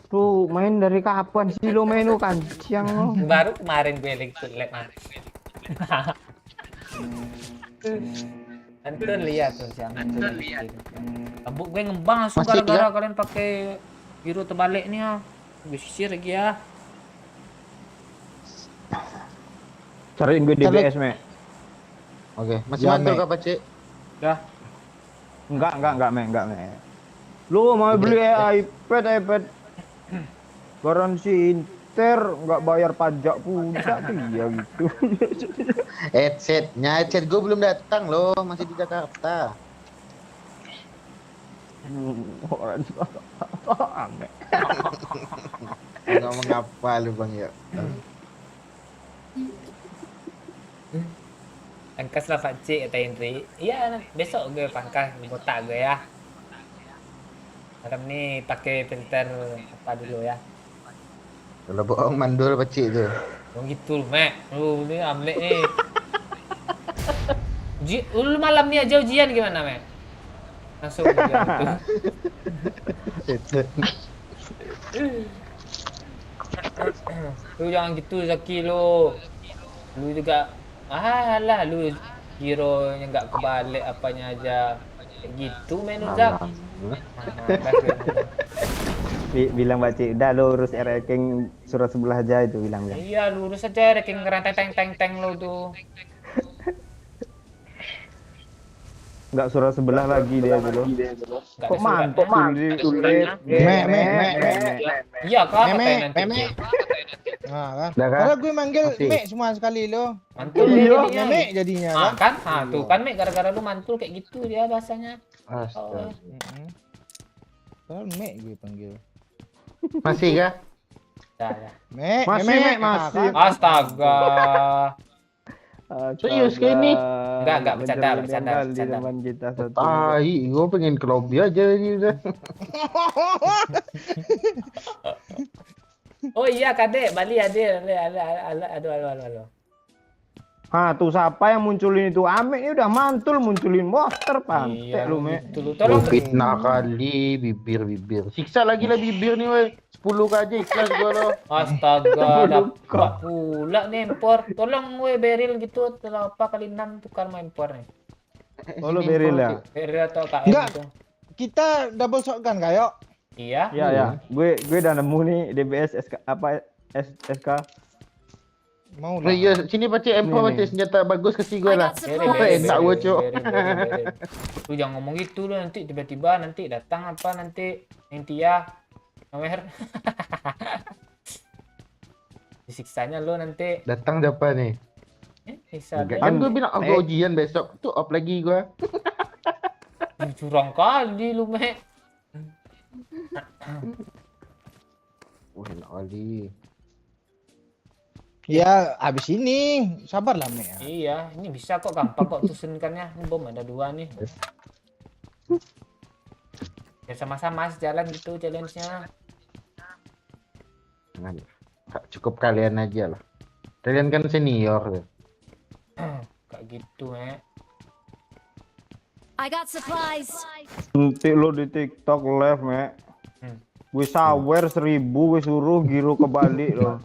Tuh main dari kapan sih lo main lo kancing lo? Baru kemarin gue lagi lab Maris. Anton lihat tuh si Anton lihat. Rambut gue ngembang langsung Masih gara-gara kalian pakai biru terbalik nih ya. Gue sisir lagi ya. Cariin gue DBS, Mek. Oke, masih Ya, mantul Mek. kah Pak Cik? Udah. Enggak, Mek. Lu mau beli iPad garansi Inter, nggak bayar pajak punya iya gitu. Headset gue belum datang loh, masih di Jakarta. Orang aneh. Ngomong apa lu Bang ya? Pangkas lah Pak Cik kata Indri. Iya, besok gue pangkas botak gue ya. Malam nih pakai filter apa dulu ya. Kalau bohong mandul Pak Cik tuh. Oh gitu loh, Mek. Lu ini ambek nih. Lu malam nih aja ujian gimana, Mek? Langsung ujian gitu. Lu jangan gitu Zaki lu. Lu juga alah lu hero yang enggak kebalik apanya aja. Gitu main Zak. Bilang Pakcik, udah lo urus ranking surat sebelah aja itu bilang. Iya, lurus aja ranking ngerantai teng lo tuh. Enggak surat sebelah lagi dia dulu. Nggak Kok ada surat. mantul ditulis. Me. Iya kak, Meme, katanya nanti. meme. Nah kan. Dah kan? Padahal gue manggil Masih. Me semua sekali lo. Mantul Iya. dia jadinya. Meme jadinya Ah, kan. kan? Tuh kan Mek, gara-gara lu mantul kayak gitu dia bahasanya. Astaga. Padahal Me gue panggil. Masih kah? Dah, dah. Me, Masih, Me, Me, Nah, masih. kan? Astaga. Serius kayak ini? Enggak, bercanda. Di teman kita satu. Tai, gue pengen ke lobby aja ini udah. Oh iya Kade, Bali ada. Aduh. Ah, tuh siapa yang munculin itu? Ame ini udah mantul munculin monster pantek lu, Me. Gitu lu. Tolong. Fitnah kali bibir. Siksa lagi lah bibir nih weh. 10 aja ikhlas gua lo. Astaga, dapat pula nih impor. Tolong gue beril gitu, tolong apa kali 6 tukar main impor nih. Oh, lu beril ya? Beril atau KM Enggak. gitu. Kita double shotgun kayak. Iya. Iya, ya. Gue udah nemu nih DBS SK apa SK. Mau Oh lah. iya, sini Pakcik M4 Nih, Pakcik senjata bagus kasih gua I lah. got Beril, supplies. Enak gua, Cok. beril. Lu jangan ngomong gitu lu nanti tiba-tiba nanti datang apa nanti Intia Nomer. Disiksanya lu nanti. Datang siapa nih? Bisa Enggak, deh. kan gua bilang aku ujian besok tuh off lagi gua. Curang kali lu, Mek. Wah, enak kali. Ya, habis ini sabarlah Me. Iya, ini bisa kok gampang kok tusunkannya. Ini bom ada 2 nih. Ya sama-sama sejalan gitu challenge-nya. Jangan. Cukup kalian aja lah. Kalian kan senior. Kayak gitu, Mek. I got supplies. Nanti lo di TikTok live, Me. Gue sawer 1000 gue suruh giro kebalik lo.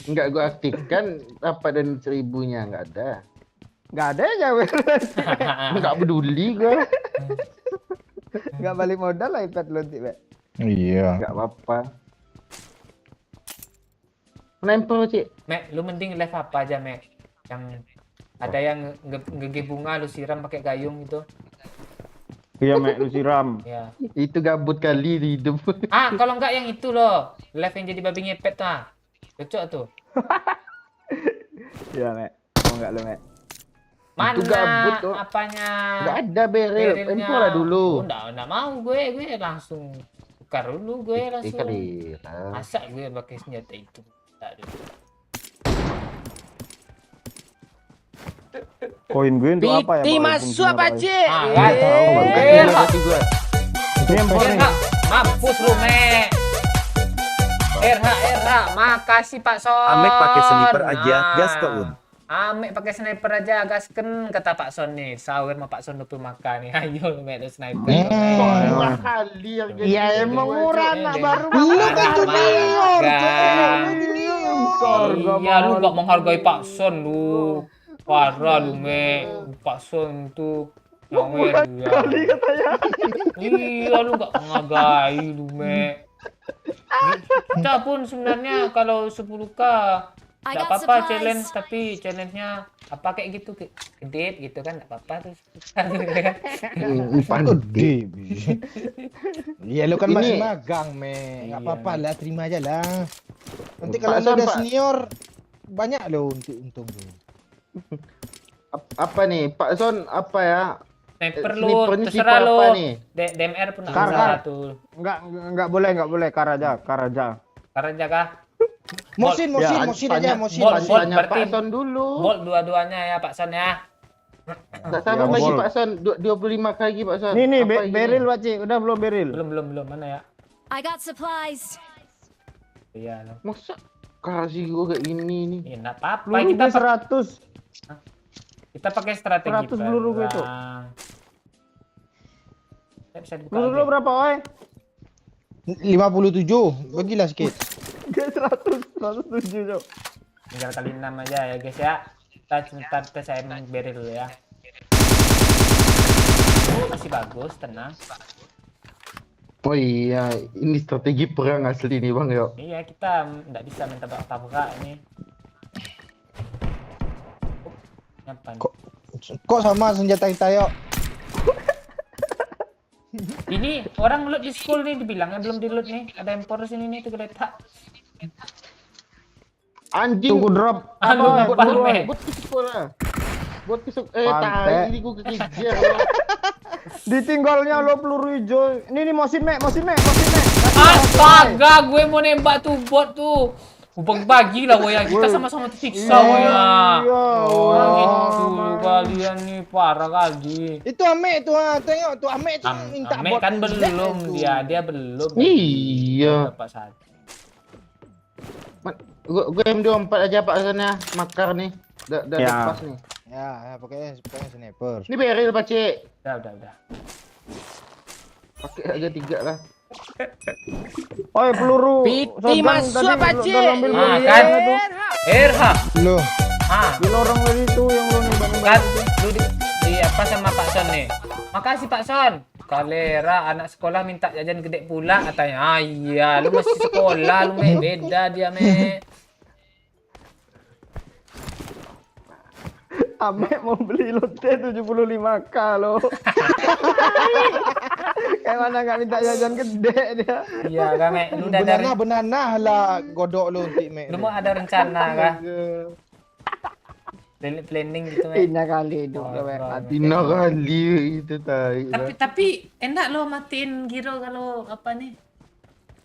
Enggak gua aktifkan apa dan 1000-nya enggak ada. Enggak ada ya, We. Enggak peduli gua. Enggak balik modal lah iPad lo, Me. Iya. Enggak apa-apa. Nempel, Cik. Mek, lu mending live apa aja, Mek? Yang ada yang ngege bunga lu siram pakai gayung gitu. Iya, Me, lu siram. Ya. Itu gabut kali di hidup. Ah, kalau enggak yang itu loh. Live yang jadi babi ngepet tuh. Ah. Cocok tuh. Iya, Me. Mau enggak lo, Me? Mana Itu gabut tuh. apanya? Enggak ada beril. Berilnya. Info lah dulu. Oh, enggak mau gue langsung tukar dulu gue langsung. Kali. Masa gue pakai senjata itu? Tak dulu. Koin gue untuk apa ya? Piti Bang? masuk Fungsinya apa ya? Pakcik. Ah, kan? Gua. Ini yang RH, paling mampus lu, Mek. RH, makasih Pak Son. Amek pakai sniper aja, gas ke Un. Amek pakai sniper aja, gasken kata Pak Son nih. Sahur sama Pak Son lupa makan nih. Ayo, Mek, lu sniper. Murah kali yang jadi. Iya emang murah nak baru. Lu kan junior, Iya, lu gak menghargai Pak Son lu. Parah lu, Mek. Pak Son tuh nyawer ya. Iya, lu gak menghargai lu, Mek. Kita pun sebenarnya kalau 10k I nggak got apa-apa supplies. challenge, tapi challenge-nya apa kayak gitu edit gitu kan nggak apa-apa terus. Gede. Iya lu kan Ini- masih magang Me. Enggak Iya. apa-apa lah, terima aja lah. Nanti Pak kalau lu Son, udah Pak. senior banyak lo untuk untung lu. Apa nih? Pak Son apa ya? Sniper lu Snipernya terserah tipe lu. apa nih? DMR pun Kar, bisa Kar. tuh. enggak boleh kar aja. Karena jaga Mosin Ya, aja tanya- mosin. Bol, mosin. bol. Tanya berarti- Pak Son dulu. bolt dua-duanya ya Pak Son ya. Enggak sabar Ya, lagi bol. Pak Son. 25 kali Pak Son. Nih, Apa ini? beril Pakcik. Udah belum beril? Belum mana ya? I got supplies. Iya lo. Masa kasih gua kayak ini nih. Ya enggak apa-apa Peluru kita gue 100. kita pakai strategi 100 peluru gue tuh. perang. Saya bisa dibuka Peluru aja. lo berapa, oi? 57. Bagilah sikit. Gue 107, Cok. Tinggal kali 6 aja ya guys ya. Kita sebentar tes saya beril dulu ya. masih bagus, tenang. Oh iya, ini strategi perang asli nih Bang Yo. Iya, kita nggak bisa minta tabrak ini. Nyapa nih? Kok sama senjata kita yuk? Ini orang loot di school nih, dibilangnya belum di loot nih. Ada empor sini nih, tuh geletak. Anjing. Tunggu drop. Halo, Apa? ngempar, Buruan. meh. Buat ke sekolah. Buat ke sekolah. Pantai. Tai ini gua kekejar. Ditinggalnya lo peluru hijau. Ini mesin mek. Astaga, gue mau nembak tuh bot tuh. Bagi lah woy, kita sama-sama tersiksa woy. Iya. Oh, gitu kalian nih parah kali. Itu Ame itu tengok tuh Ame itu minta Ame bot kan jelek belum itu. dia belum. Iya. Dapat satu. Gue M24 aja Pak sana, makar nih. Udah Ya. lepas nih. Ya, pokoknya sniper. Ini beril Pak Cik. Udah. Pakai aja 3 lah. Oi, peluru. Piti shotgun masuk tadi apa, lo Cik? udah ambil Ah, peluru kan? yang itu. Erha. Loh, Ah, Di lorong tadi itu yang lo nembak-nembak. kan lu di apa sama Pak Son nih? Makasih Pak Son. Kalera anak sekolah minta jajan gede pula katanya. Ah iya, lu masih sekolah lu me beda dia me. Ame mau beli lote 75k lo. Kayak mana nggak minta jajan gede dia. Iya kan me, lu udah ada benana lah godok lu untuk Ame. lu mau ada rencana kah? Planning gitu me. Indah kali itu. Dina kali itu tai. Tapi enak lo matiin giro kalau apa nih?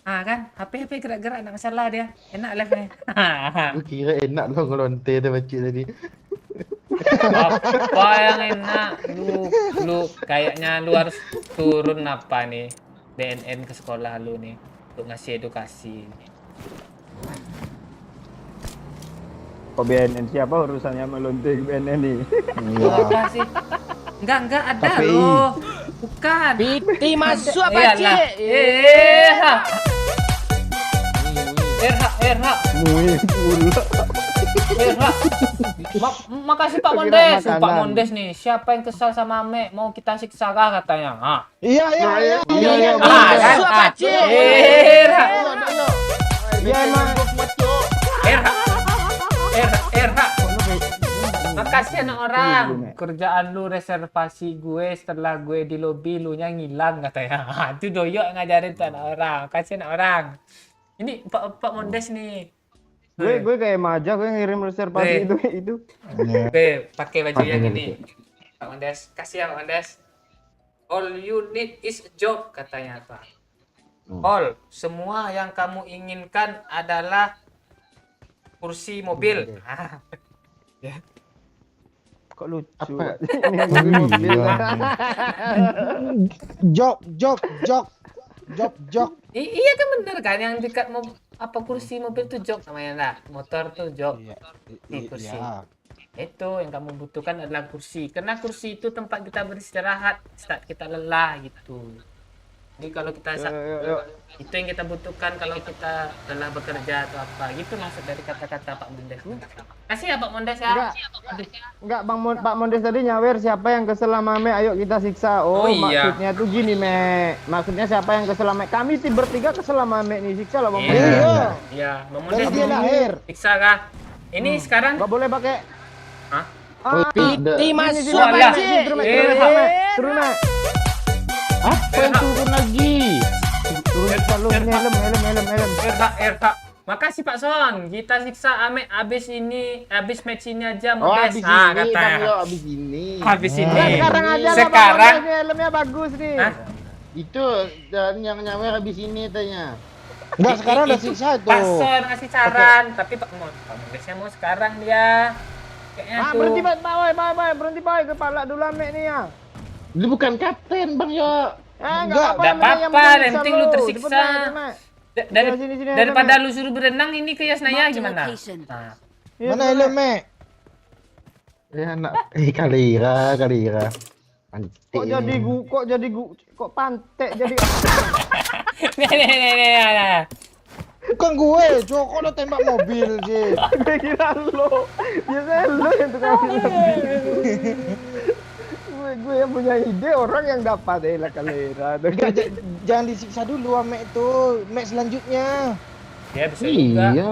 Ah kan, HP gerak-gerak enggak masalah dia. Enak live-nya. Gue kira enak lo ngelonte dah Pak Cik tadi. Apa yang enak? Lu kayaknya lu harus turun apa nih? BNN ke sekolah lu nih untuk ngasih edukasi. Kok BNN siapa urusannya melonte ke BNN nih? Apa sih? Enggak ada KPI. loh. Bukan. Piti masuk apa, Iyalah. Cik? RH. Mui pula. Makasih Pak Kira Mondes. makanan. Pak Mondes nih, siapa yang kesal sama Ame mau kita siksa kah katanya. Ah. Iya. Iya, Ah, kan? Masuk apa, Cik? RH. Ya emang. RH. Makasih anak orang. Kerjaan lu reservasi gue setelah gue di lobi lu nya ngilang katanya. Itu doyok ngajarin tuh anak orang. Makasih anak orang. Ini Pak Mondes nih. Gue kayak maja gue ngirim reservasi itu. Oke, pakai baju yang ini. Pak Mondes, kasih ya Pak Mondes. All you need is a job katanya Pak. All, semua yang kamu inginkan adalah kursi mobil. Kok lucu. Apa? Ini yang mobil. Jok. Iya kan bener kan yang dekat apa kursi mobil tuh jok namanya enggak? Motor tuh jok. Di kursi. Iya. Itu yang kamu butuhkan adalah kursi. Karena kursi itu tempat kita beristirahat saat kita lelah gitu. Jadi kalau kita itu yang kita butuhkan kalau kita lelah bekerja atau apa. Gitu maksud dari kata-kata Pak Mondes. Kasih ya Pak Mondes ya. Enggak Pak Mondes tadi nyawer siapa yang kesel sama Me ayo kita siksa. Oh, iya. Maksudnya tuh gini Me. Maksudnya siapa yang kesel sama Me? Kami bertiga kesel sama Me nih siksa lah Bang Mondes. Iya. Iya, Bang Dari Mondes dia lahir. siksa kah? Ini sekarang Enggak boleh pakai. Hah? Piti masuk Walah. apa, Cik? Turun Me. Apa yang turun lagi? Turun helm. RH. Makasih Pak Son. Kita siksa Ame abis match ini aja Oh, Mondes. abis ini Bang Yo, katanya. abis ini. Habis ini. Nah, sekarang aja Pak Sekarang. Mondes, helmnya bagus nih. Hah? Itu dan yang nyawer abis ini tanya. Enggak, sekarang udah siksa Pak tuh. Son ngasih saran, tapi Pak Mondesnya mau sekarang dia. Kayaknya tuh. Berhenti berhenti kepala dulu Ame nih ya. Lu bukan kapten Bang Yo. Enggak, Nggak apa-apa, yang penting lu tersiksa. Sini, Daripada lu suruh berenang ini ke Yasnaya Marked a gimana? location. Nah, Mana helmnya? Ya anak. Kalira. Kok pantek jadi nih. Bukan gue, Joko lo tembak mobil sih. gue kira lo. Biasanya lo yang tukang mobil. Gue gue yang punya ide, orang yang dapat lah kalera. Enggak, jangan disiksa dulu Amek itu. Match selanjutnya. Ya bisa juga. Iya.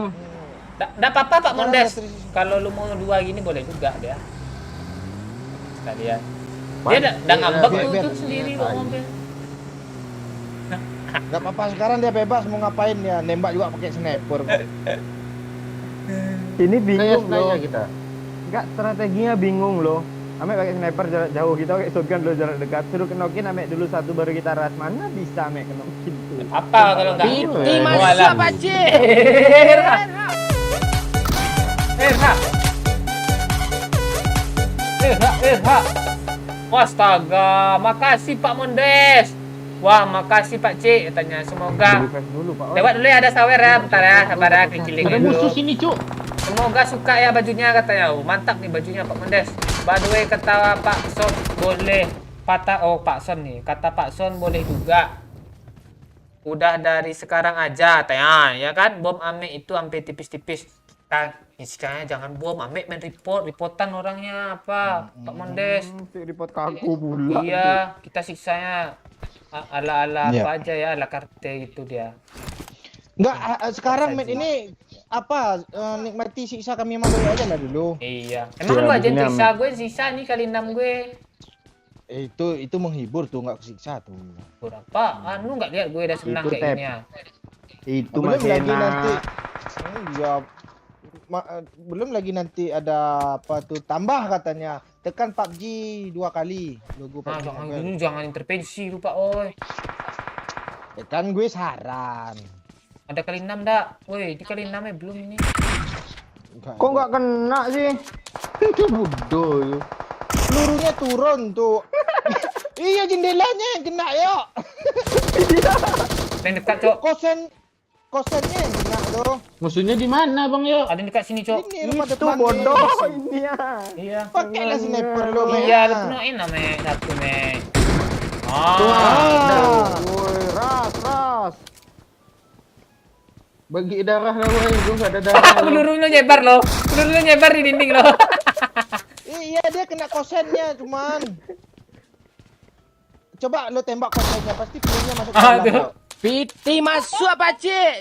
Nggak apa-apa Pak Jangan Mondes. terus- Kalau lu mau 2 gini boleh juga dia. Sekalian. Dia udah ngambek biar- tuh sendiri kok mobil. Enggak apa-apa, sekarang dia bebas mau ngapain dia. Nembak juga pakai sniper kok. Ini Kayak bingung loh. senaya kita. Enggak, strateginya bingung loh. Amek pakai sniper jarak jauh, kita pakai shotgun lo jarak dekat. Suruh kenokin Amek dulu satu baru kita rush. Mana bisa Amek kenokin tuh. Apa kalau enggak? Piti Walah. masuk Pakcik. Erha. Astaga, makasih Pak Mondes. Wah, makasih Pak Cik katanya. Semoga Beli flash dulu Pak. lewat dulu ya, ada sawer ya, bentar ya, sabar ya, kecilin Ada dulu. musuh sini, Cuk. Semoga suka ya bajunya katanya. Oh, mantap nih bajunya Pak Mondes. By the way, kata Pak Son boleh patah. Oh, Pak Son nih. Kata Pak Son boleh juga. Udah dari sekarang aja katanya. Ya kan, bom Amek itu sampai tipis-tipis. Kan, istilahnya jangan bom Amek main reportan orangnya apa, Pak Mondes. Report kaku pula. Iya, kita siksanya ala-ala Iya. apa aja ya, ala karte gitu dia. Enggak, sekarang Met ini apa nikmati siksa kami sama Boy aja lah dulu. Iya. Emang Iya, lu aja yang begini, siksa gue, sisa nih kali 6 gue. Itu menghibur tuh, enggak kesiksa tuh. Berapa? Lu nggak lihat gue udah senang Itu, kayak Tep. gini ya? Itu belum masih lagi nanti enak. ya belum lagi nanti ada apa tuh tambah katanya tekan PUBG 2 kali logo Ah, PUBG jangan Mobile. gini, jangan intervensi lu Pak Oi. Kan gue saran. Ada kali 6 dak? Woi, di kali 6 belum ini. Kok nggak kena sih? Itu bodoh. pelurunya turun tuh. Iya jendelanya yang kena yuk. Yang dekat, Cok. Kosennya yang kena tuh. Musuhnya di mana, Bang Yo? Ada yang dekat sini, Cok. Ini rumah Itu depan bodoh nih. ini ya. Iya. Pakailah sniper lo. Iya, lu penuhin namanya satu, Mek. Ah. Woi, ras. Bagi darah lah, woy. Gue nggak ada darah. Pelurunya nyebar loh. Pelurunya nyebar di dinding loh. Iya dia kena kosennya cuman. Coba lo tembak kosennya pasti pelurunya masuk ke dalam. Aduh. Yuk. Piti masuk Pakcik.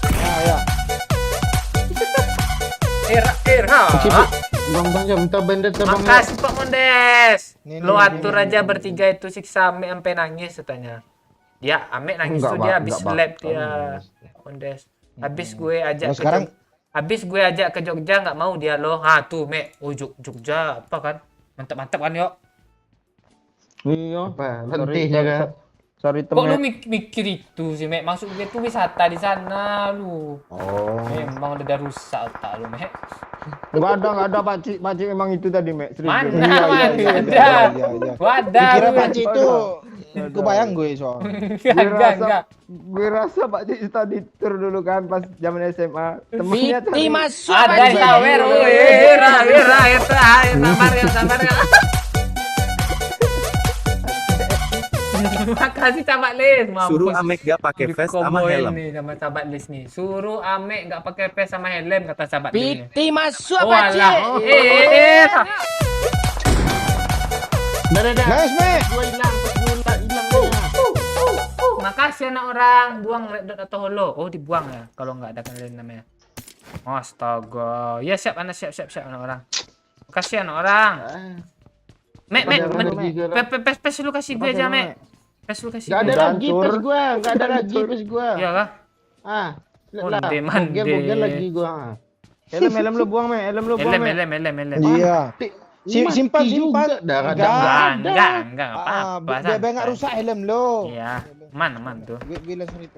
Nah, ya. Irha. Bang Yo, minta bandit ke Bang Yo. Makasih Pak Mondes. Nih, Lo nih, atur nih, aja nih. bertiga itu siksa Amek sampai nangis katanya. Dia Amek nangis Enggak, tuh Pak. dia habis Enggak, Pak. slap dia. Mondes. Habis gue ajak Lo ke sekarang habis gue ajak ke Jogja nggak mau dia loh. Ha tuh Mek. Oh Jogja apa kan? Mantap-mantap kan yuk. Iya. Apa? Lentihnya kan? Sorry Kok lu temen. mikir itu sih Mek? Maksud gue tuh wisata di sana lu. Oh. Memang udah rusak otak lu Mek. Enggak ada Pakcik memang itu tadi, Mek. Serius. Mana Iya, iya, mana iya, ada. iya. Wadah. Dikira lu. Pak Cik itu kebayang gue soal. Enggak. Gue rasa Pakcik tadi tur dulu kan pas zaman SMA. Temennya Piti tadi. masuk Ada yang Pakcik. sawer, sabar ya. Makasih Cabat Lis. Mampus. Suruh Amek gak pakai vest sama Dikoboin helm. nih sama Cabat Lis nih. Suruh Amek gak pakai vest sama helm kata Cabat Lis. nih. Piti masuk Oh alah. Pakcik. Nice, Mek. Gue hilang, Makasih anak orang. Buang red dot atau holo. Oh dibuang ya kalau nggak ada kalian namanya. Astaga. Ya siap anak siap anak orang. Makasih anak orang. Mek, pes lu kasih gue aja, Mek. Pes lu kasih Gak ada gue. lagi pes gue, gak ada lagi pes gue. Iya kah? Ah, Mande, mande. bugel lagi gue. Helm lu buang, Mek. Helm lu buang, Mek. Elem. Iya. Simpan. Darah Enggak Ah, apa-apa. biar nggak rusak helm lo. Iya, aman tuh. Gue langsung itu.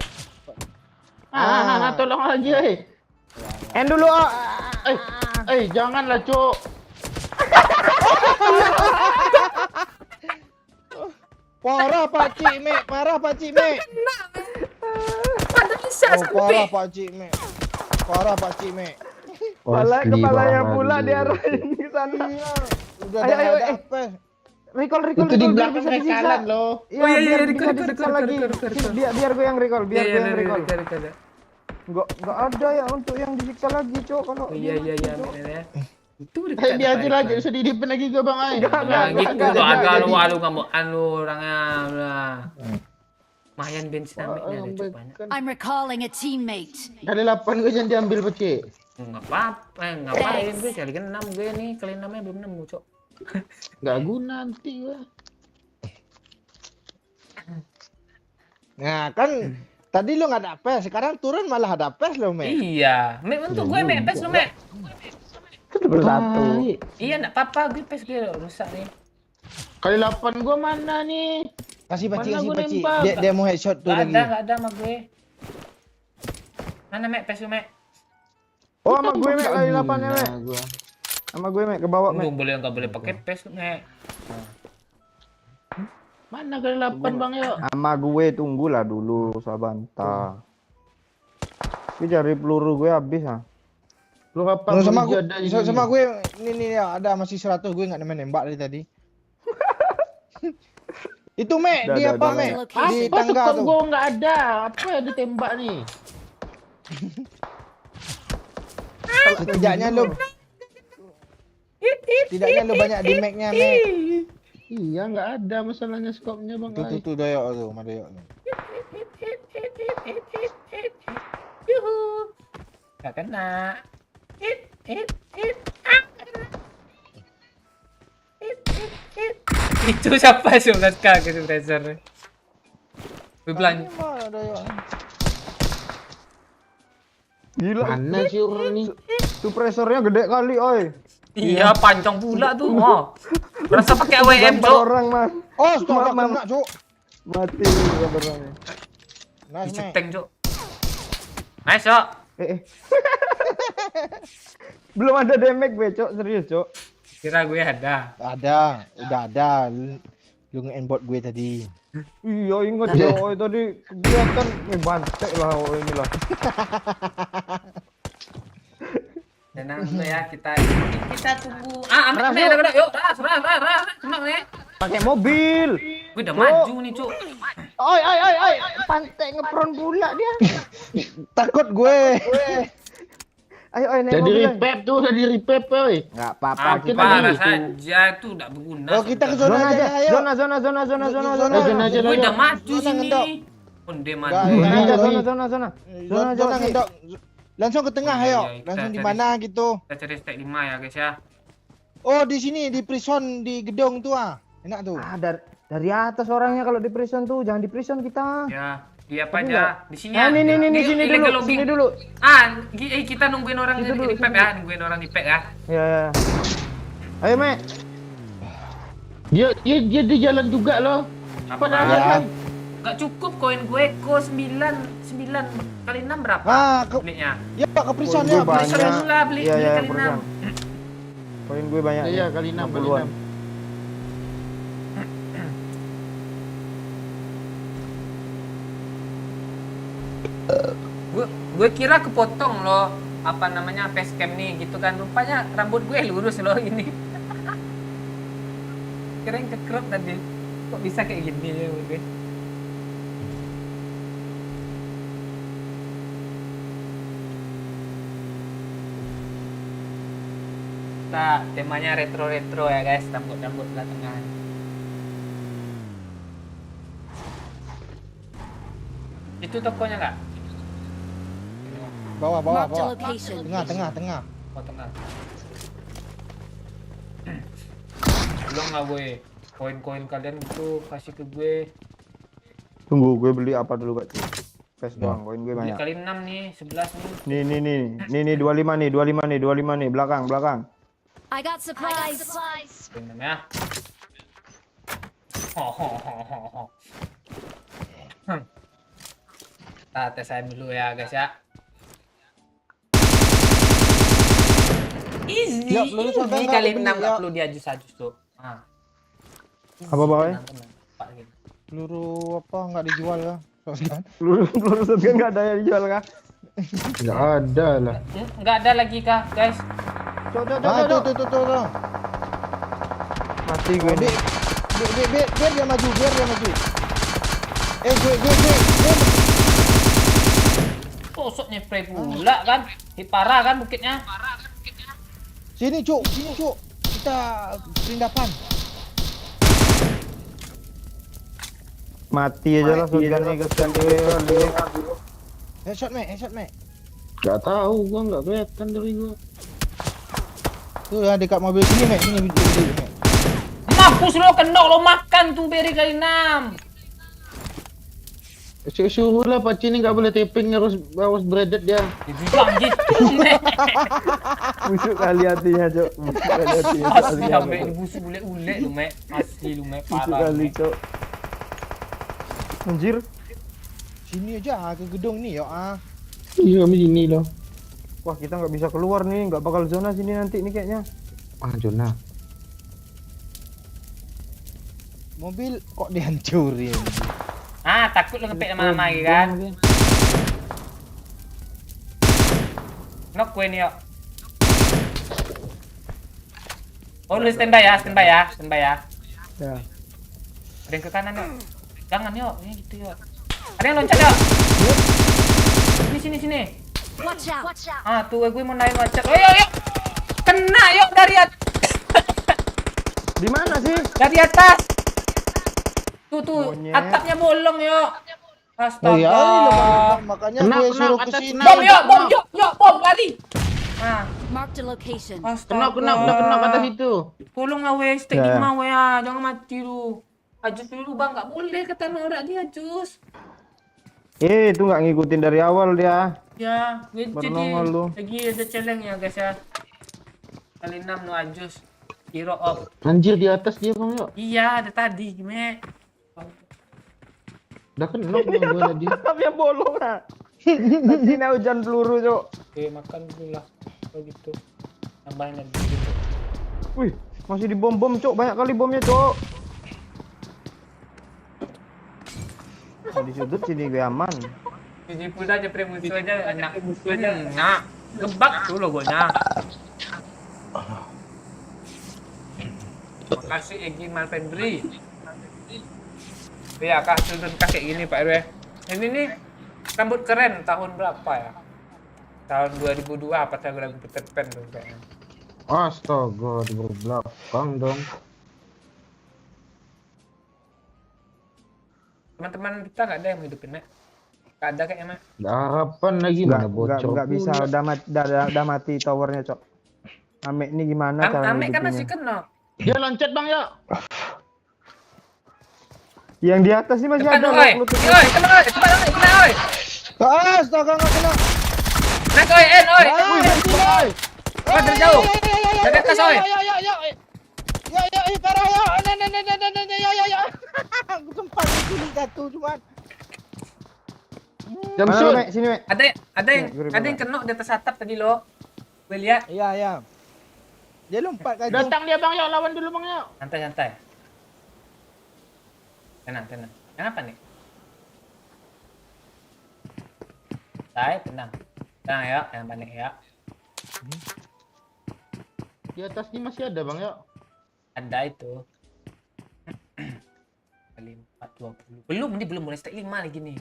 tolong aja. End dulu. Janganlah, Cuk. Parah Pak Cik, Mek. Parah Pak Cik, Mek. Ada bisa Oh, parah Pak Cik, Mek. Parah Pak Cik, Mek. Kepalanya pula diarahin ke sana. Udah Ayo, ada ayo, apa? Recall Itu di biar belakang bisa disiksa. kanan loh. Iya, Oh, iya, biar recall, bisa recall, disiksa recall, lagi. recall. Biar gue yang recall, biar gue yang recall. Iya. Enggak ada ya untuk yang disiksa lagi, Cok. Kalau Iya, dia mati, iya. Cok. Ya. Itu Eh, dia aja lagi, Tarikan. sedih lagi ke bang Ai. Nah, gitu enggak, tuh enggak, agak lu nggak mau anu orangnya lah. Mayan bensin ambilnya ada cukup banyak. I'm recalling a teammate. Kali 8 gue jangan diambil Pacik. Nggak apa-apa, ngapain gue kali 6 gue nih, kali 6 belum nemu, Cok. Nggak guna nanti gue. Nah kan tadi lu nggak ada pes, sekarang turun malah ada pes lo, Mek. Iya, Mek untuk gue Mek pes lu Mek. Bersatu. Iya enggak apa-apa, gue pes gue rusak nih. Kali 8 gue mana nih? Kasih Pacik, Mana kasih gua Pacik. nembak? Dia mau headshot tuh lagi. Enggak ada sama gue. Mana Mek pes lu Mek? Oh, sama gue Mek kali 8 ya Guna Mek. gua. Sama gue Mek ke bawah Mek. Enggak boleh pakai pes lu Mek. Mana kali 8 bang yuk? Sama gue tunggulah dulu Sabanta. Gue cari peluru gue habis ah. Lu apa? Lu sama Bang, gue, ada di sama sini. gue nih ya, ada masih 100 gue nggak nembak dari tadi. Itu Mek, Dah, di dah, apa dah, Mek? dah. Di Apa tangga tuh tuh. gue nggak ada? Apa yang ditembak nih? Setidaknya lu banyak di Mek-nya, Mek. Iya nggak ada masalahnya skopnya bang Ai. Tuh doyok tuh, sama doyok tuh. Yuhu. Gak kena. Itu siapa 11k ke suppressor? Gue bilang, Mana doyok? Gila. Mana sih orang nih? Suppressornya gede kali oi. iya panjang pula tuh. Oh. Berasa pakai AWM, Gambar Cok. orang mas. Oh, stop Mama. kena, Cuk. Mati gambar orangnya. Nice, Mek. Diceteng, Cok. Nice, Cok. Eh. Belum ada damage gue, Cok. Serius, Cok. Kira gue ada. Ada, udah ada. Lu nge-inbot gue tadi. Iya, ingat ya, oi tadi kelihatan bantek lah oi ini lah. Tenang dulu ya, kita tunggu. Amin, ada. Yuk, ras, senang nih. Pakai mobil. Gue udah maju nih, Cuk. Oi, pantek ngepron pula dia. Takut gue. Ayo, naik Udah di mobil. repep tuh, udah di repep oi. Enggak apa-apa kita Parah di saja, itu udah berguna. Oh, kita ke zona zona aja, aja. ayo. Zona. Zona aja Gue udah lah. maju Zona sini. ngendok. Onde Enggak, maju. enggak. Zona, Ayo, zona. Zona Zona aja. ngendok. Langsung ke tengah, Iya, ayo. iya, Langsung kita di cari. mana gitu. Kita cari stack 5 ya, guys ya. Oh, di sini di prison di gedung tuh ah. Enak tuh. Ah, dari atas orangnya kalau di prison tuh, jangan di prison kita. Ya, di apa Tapi aja? enggak. Di sini Nah, ya. ini Di sini illegal dulu, logging. sini dulu. Kita nungguin orang Situ dulu, di pep situ ya, nungguin orang di pep ya. Ya. Ayo, Mek. Dia di jalan juga loh. Apa Padahal Ya. kan Gak cukup koin gue ko 9 kali 6 berapa? Ah, Belinya. ya ke prison Koin gue ya. banyak. Prison dulu lah, beli Iya, kali prison. 6. Poin gue banyak. iya nih, kali 6 kali 60-an. 6. Gue kira kepotong loh apa namanya facecam nih gitu kan, rupanya rambut gue lurus loh ini. Kirain kekerut tadi, kok bisa kayak gini ya gue. Kita temanya retro ya guys, rambut belakangan. Itu tokonya nggak? Bawah. Marked a location. Tengah. Oh, tengah. Belum lah gue. Koin-koin kalian itu kasih ke gue. Tunggu, gue beli apa dulu, Pak? Pes doang, koin gue Beli banyak. kali 6 nih, 11 nih. Nih 25 nih, belakang. I got supplies. Koin 6 ya. Kita tes saya dulu ya guys ya. Easy, Ya, lurus sampai easy nggak kali beli, 6 nggak ya. perlu diajus-ajus tuh. Ah. Apa, Bang? Tenang. Pak, gitu. Peluru apa nggak dijual ya? Shotgun. Peluru shotgun nggak ada yang dijual kah? Enggak ada lah. Nggak ada lagi kah guys? Cok. Ah, tuh. Mati gue nih. Biar dia maju. Gue. Sosok nyepray pula kan. Parah kan bukitnya. Sini cuk, kita perindapan. Mati aja lah shotgunnya kesian dia. Headshot Mek. Gak tahu, gua nggak kelihatan dari gua. Tuh ya dekat mobil sini Mek, sini berdiri Mek. Mampus lo kendok lo makan tuh beri kali 6. Suruh lah Pakcik ini nggak boleh taping, harus breaded dia. Dibilang gitu. Busuk kali hatinya, Cok. Busuk kali hatinya. Cok. Asli sampai busuk ule-ule lu Mek. Asli lu Mek Busuk parah. kali, Mek. Cok. Anjir. Sini aja ke gedung nih ya ah. Iya, kami sini loh. Wah, kita nggak bisa keluar nih, nggak bakal zona sini nanti nih kayaknya. Ah, Jona. Mobil kok dihancurin. Ah, takut lu ngepek lama-lama lagi kan. Nok gue nih yuk. Oh lu standby ya. Ya. Ada yang ke kanan yuk. Jangan yuk, ini gitu yuk. Ada yang loncat yuk. Sini. Watch out! Ah tuh gue mau naik loncat. Oh yuk. Kena yuk dari atas. Di mana sih? Dari atas. Tuh, Monyet. atapnya bolong yuk. Oh ya, Astaga. makanya Kena, gue kena, suruh ke atas sini. kena. Bom yuk, bom lari. Ah, Marked a location. astaga. Udah kena kata situ. Tolonglah weh, stake Ya, ya. 5 weh ah, jangan mati lu. Ajus dulu bang, nggak boleh kata norak dia Ajus. Itu nggak ngikutin dari awal dia. Ya, gue Baru jadi nongol lu. lagi ada challenge ya guys ya. Kali 6 no Ajus. Hero up. Anjir di atas dia bang yuk. Iya, ada tadi gimana? Udah kena bang gua tadi. Atapnya bolong ah. Nanti na hujan peluru, Cok. Oke, makan dulu lah. Kalau gitu. Tambahin lagi gitu. Wih, masih dibom-bom, Cok. Banyak kali bomnya, Cok. Nah, di sudut sini gue aman. Jadi pula aja musuh aja anak musuhnya. Nah, gebak tuh logonya. Makasih Egi Malpendri. Iya, kah sudut kayak gini Pak RW. Ini nih rambut keren tahun berapa ya? Tahun 2002 apa saya lagu Peter Pan tuh kayaknya. Astaga, di belakang dong. Teman-teman kita nggak ada yang hidupin Mek? Nggak ada kayaknya Mek. Ada harapan lagi mana bocor. Nggak bisa, pula. udah mati towernya, Cok. Ame ini gimana cara Ame kan masih hidupinnya? kena. Dia loncat bang yuk. Yang di atas sih masih Depan ada. oi. lutut. Oi, kena oi, kena oi. Astaga nggak kena. Naik oi, oi. Wih, Oi, dari jauh. Dari atas oi. Ya, parah ya. Ya. Aku sempat itu jatuh cuman. Jam Mana lu, shoot. Mek? Sini, Mek. Ada yang kena di atas atap tadi lo. Gue lihat. Iya. Dia lompat ke Datang dia bang yuk, lawan dulu bang yuk. Santai. Tenang. Jangan panik. Tenang ya, jangan panik ya. Di atas ini masih ada bang yuk. Ada itu. Kali 420. Belum mulai stake 5 lagi nih.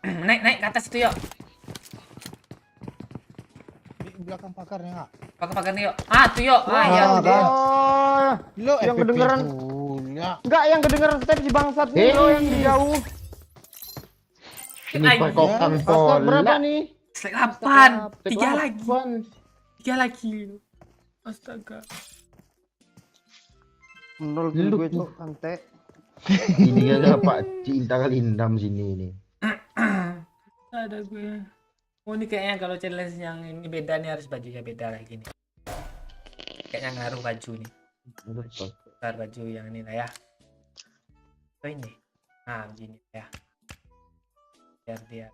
Naik ke atas itu yuk. di belakang pakarnya nggak? Pakai nih yuk. Tuh yuk. Ya Ah, udah. Oh, Lo Yang FPP kedengeran. punya. enggak yang kedengeran step si bangsat nih lo yang di jauh. Ini perkokan Pasal berapa pola. nih? Stake 8. 3 Stake lagi. 8. 3 lagi. Astaga. Menol Lu. gue, Cok, santai. Ini gak Pak Cinta Kalindam sini ini. Ada gue. Oh ini kayaknya kalau challenge yang ini beda nih, harus bajunya beda lagi nih. Kayaknya ngaruh baju nih. Ntar baju yang ini lah ya. Oh ini. Nah begini ya. Biar dia.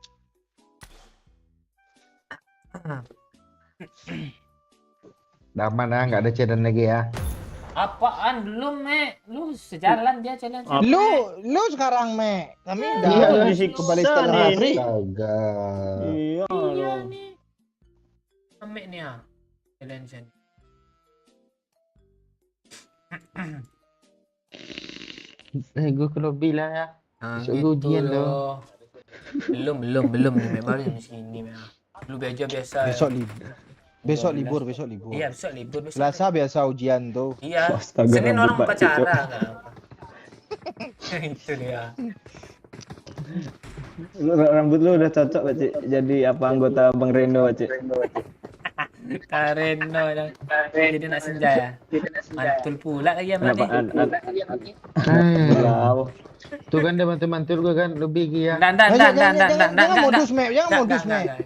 Daman ah, nggak ada challenge lagi ya. Apaan belum Mek? Lu sejalan dia challenge. Lu sekarang Me. Kami udah Iya, kembali bisa setelah nih. free. Astaga. Iya. Iya nih. Mek nih ya. Challenge nya. Gue ke lobby lah ya. Besok gue ujian loh. Belum nih Mek, baru jam segini Mek. Lu aja biasa. Besok libur. Besok libur, besok libur. Iya, besok libur besok. Selasa biasa ujian tuh. Iya. Astaga, Senin rambut orang Pak Cik, upacara. Itu dia. Rambut lu udah cocok Pak Cik jadi apa anggota Bang Reno Pak Cik. Kareno dong. Jadi nak senja ya. Mantul pula lagi sama Kenapa nih. Wow. Tuh kan dia mantul-mantul gue kan lebih ya. Dan Jangan modus, Mek. Jangan modus, Mek.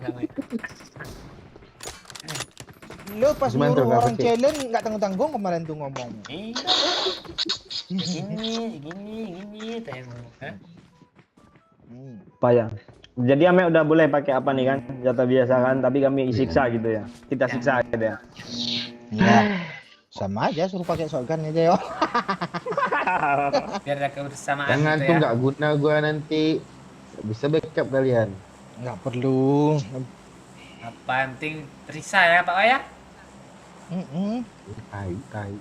Lo pas Gimana tuh, nyuruh Kak orang Peci? challenge nggak tanggung-tanggung kemarin tuh ngomong. Gini, tengok. Hah? Payah. Jadi Ame udah boleh pakai apa nih kan? Jatah biasa kan, tapi kami siksa gitu ya. Kita siksa gitu ya. Ya. Sama aja suruh pakai shotgun aja yo. Biar ada kebersamaan Jangan gitu tuh ya. nggak guna gua nanti. Bisa backup kalian. Nggak perlu. Apa yang penting Risa ya Pak ya? Tai.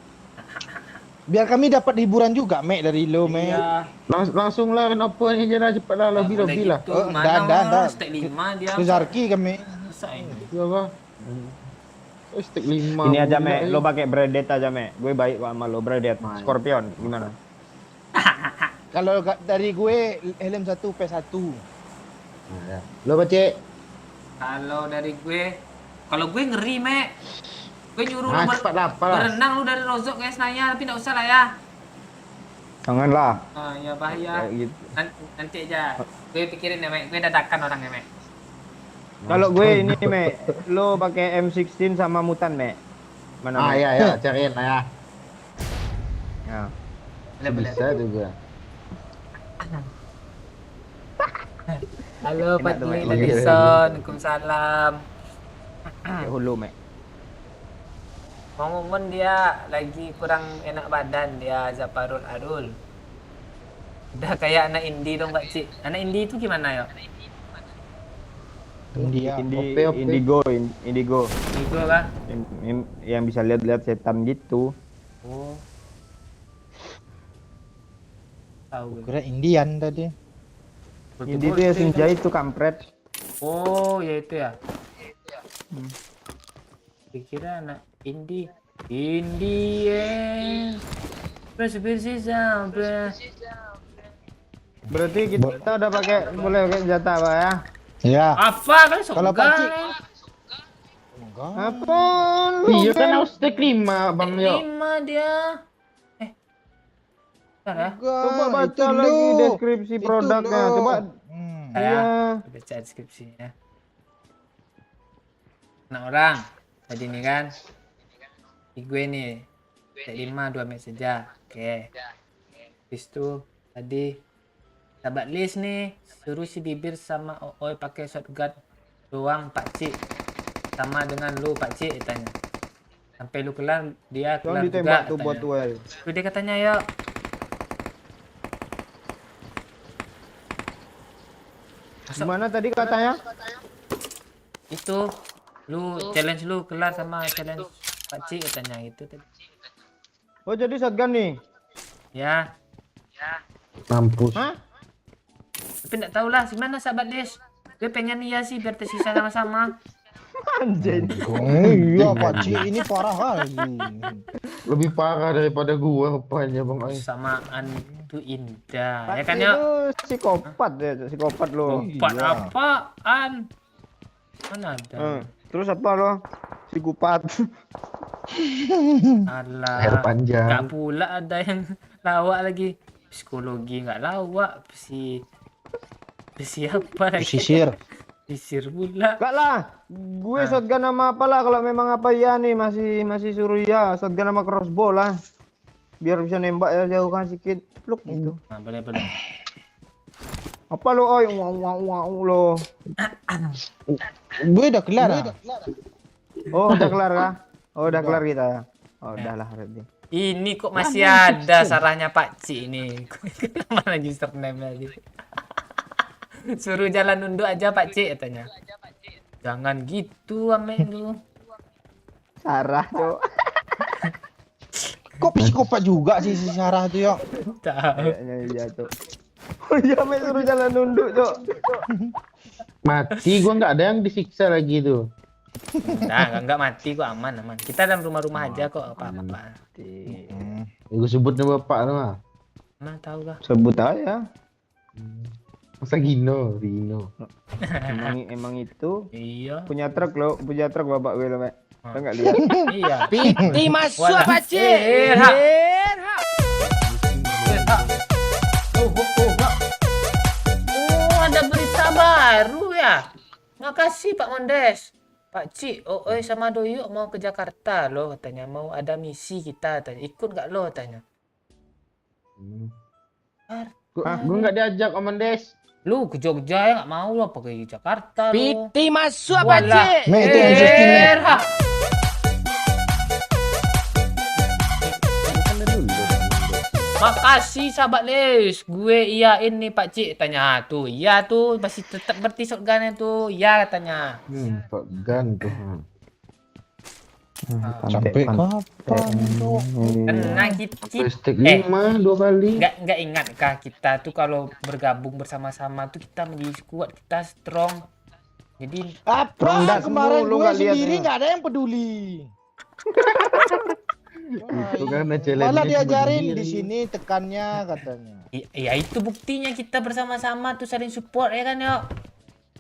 Biar kami dapat hiburan juga, Mek, dari lo, Mek. Iya. Langsung lah kenapa ini je lah cepatlah lebih lah. Gitu. Mana dah. Stek 5 dia. Ke Zarki kami. Bisa ini. Ya apa? Stick 5. Ini aja Me, lo pakai Bradet aja Me. Gue baik kok sama lo Bradet. Scorpion gimana? Kalau dari gue helm 1 P1. Lo baca. Kalau dari gue, kalau gue ngeri, Mek. Gue nyuruh Nah, lu cepat lah, apa lah. berenang lu dari Rozok guys nanya, tapi enggak usah lah ya. Janganlah. Ah, ya bahaya. Kayak gitu. Nanti aja. Gue pikirin ya, Mek. Gue dadakan orangnya, Mek. Kalau gue ini Me, lo pakai M16 sama mutan Me. Mana? Me? Ya, cariin lah ya. Ya. Boleh. Bisa juga. Halo Enak Pak tuh, Dwi, Mek. Ladison. Waalaikumsalam. Kayak hulu Me. Mau ngomong dia lagi kurang enak badan dia Zaparul Arul. Udah kayak anak indie dong Pak Cik. Anak indie itu gimana ya? India. Ope. Indigo. Itu kah? Yang bisa lihat-lihat setan gitu. Oh. Tahu gue. Kira Indian tadi. Indi itu ya senja itu kampret. Oh, ya itu ya. Dikira anak indie. Indie. Bersih sampai. Berarti kita udah pakai boleh pakai senjata Pak ya? Ya. Apa kan Kalau Pak Cik. shotgun? Enggak. Apa? Iya kan harus stick 5 Bang Yo. 5 dia. Bentar ya. Coba Enggak, baca itu lagi lo. deskripsi Itu produknya. lo. Coba Ya. iya. Baca deskripsinya. Nah orang tadi nih kan di gue nih Tek 5 2 match saja. Oke. Habis itu tadi sahabat list nih suruh si bibir sama Oi pakai shotgun doang Pak Cik. Sama dengan lu Pak Cik tanya. Sampai lu kelar dia Jangan kelar juga ditembak tuh katanya. bot well. Terus dia katanya ya Gimana tadi katanya? itu lu challenge lu kelar sama challenge Pak Cik katanya itu tadi. Oh jadi shotgun nih? Ya, Mampus. Hah? tapi enggak tahu lah gimana sahabat Des. Gue pengen iya sih biar tersisa sama-sama. Anjing. Iya, Pak Cik ini parah kali. Lebih parah daripada gua rupanya Bang Ai. Samaan itu indah. Pak Ya kan Cik ya? lu psikopat ya, psikopat lo. Empat Iya. apaan? Mana ada? Terus apa lo? Psikopat. Air Alah. panjang. Enggak pula ada yang lawak lagi. Psikologi enggak lawak. Siapa lagi? Sisir. Sisir pula. Enggak lah. Gue shotgun sama apalah kalau memang apa ya nih masih suruh ya shotgun sama crossbow lah. Biar bisa nembak ya jauhkan sedikit. Pluk gitu. Nah, boleh. Apa lo oi wow lo. Gue udah kelar. Oh udah kelar kah? Oh udah kelar kita ya. Oh udahlah berarti. Ini kok masih ada sarahnya Pak Cik ini. Mana username lagi? Suruh jalan nunduk aja Pak Cik katanya. Jangan gitu ame lu. Sarah cok. Kok psikopat juga sih si Sarah tuh ya? Tahu. Kayaknya iya cok. Oh iya me suruh jalan nunduk cok. Mati gua nggak ada yang disiksa lagi tuh. Enggak mati kok, aman. Kita dalam rumah-rumah aja kok, apa-apa. Gue sebut nama bapak tu mah. Mana tahu kah? Sebut aja. Masa Rino. Emang itu Iya. punya truk bapak gue lo, Mek. Lo nggak lihat? Iya. Piti masuk Walah. pakcik. Hak. Hak. Oh, ada berita baru ya. Makasih Pak Mondes. Pak Cik, sama Doyok mau ke Jakarta loh katanya. Mau ada misi kita katanya. Ikut nggak lo katanya. Gue nggak diajak Om Mendes. Lu ke Jogja ya nggak mau lo pergi Jakarta lo. Piti masuk Walah. pakcik. Mek, itu M16, Mek. Hak. Makasih sahabat Les. Gue iyain nih Pak Cik tanya tuh. Iya tuh masih tetap berarti shotgunnya tuh. Iya katanya. Shotgun tuh. Sampai kapan tuh? Tenang kita. Plastik 5 2 kali. Nggak ingat kah kita tuh kalau bergabung bersama-sama tuh kita menjadi kuat, kita strong. Jadi Apa? Rendah Kemarin semua, lu gue nggak lihat sendiri nih. nggak ada yang peduli. Itu karena challenge. Malah diajarin di sini tekannya katanya. ya itu buktinya kita bersama-sama tuh saling support ya kan yuk.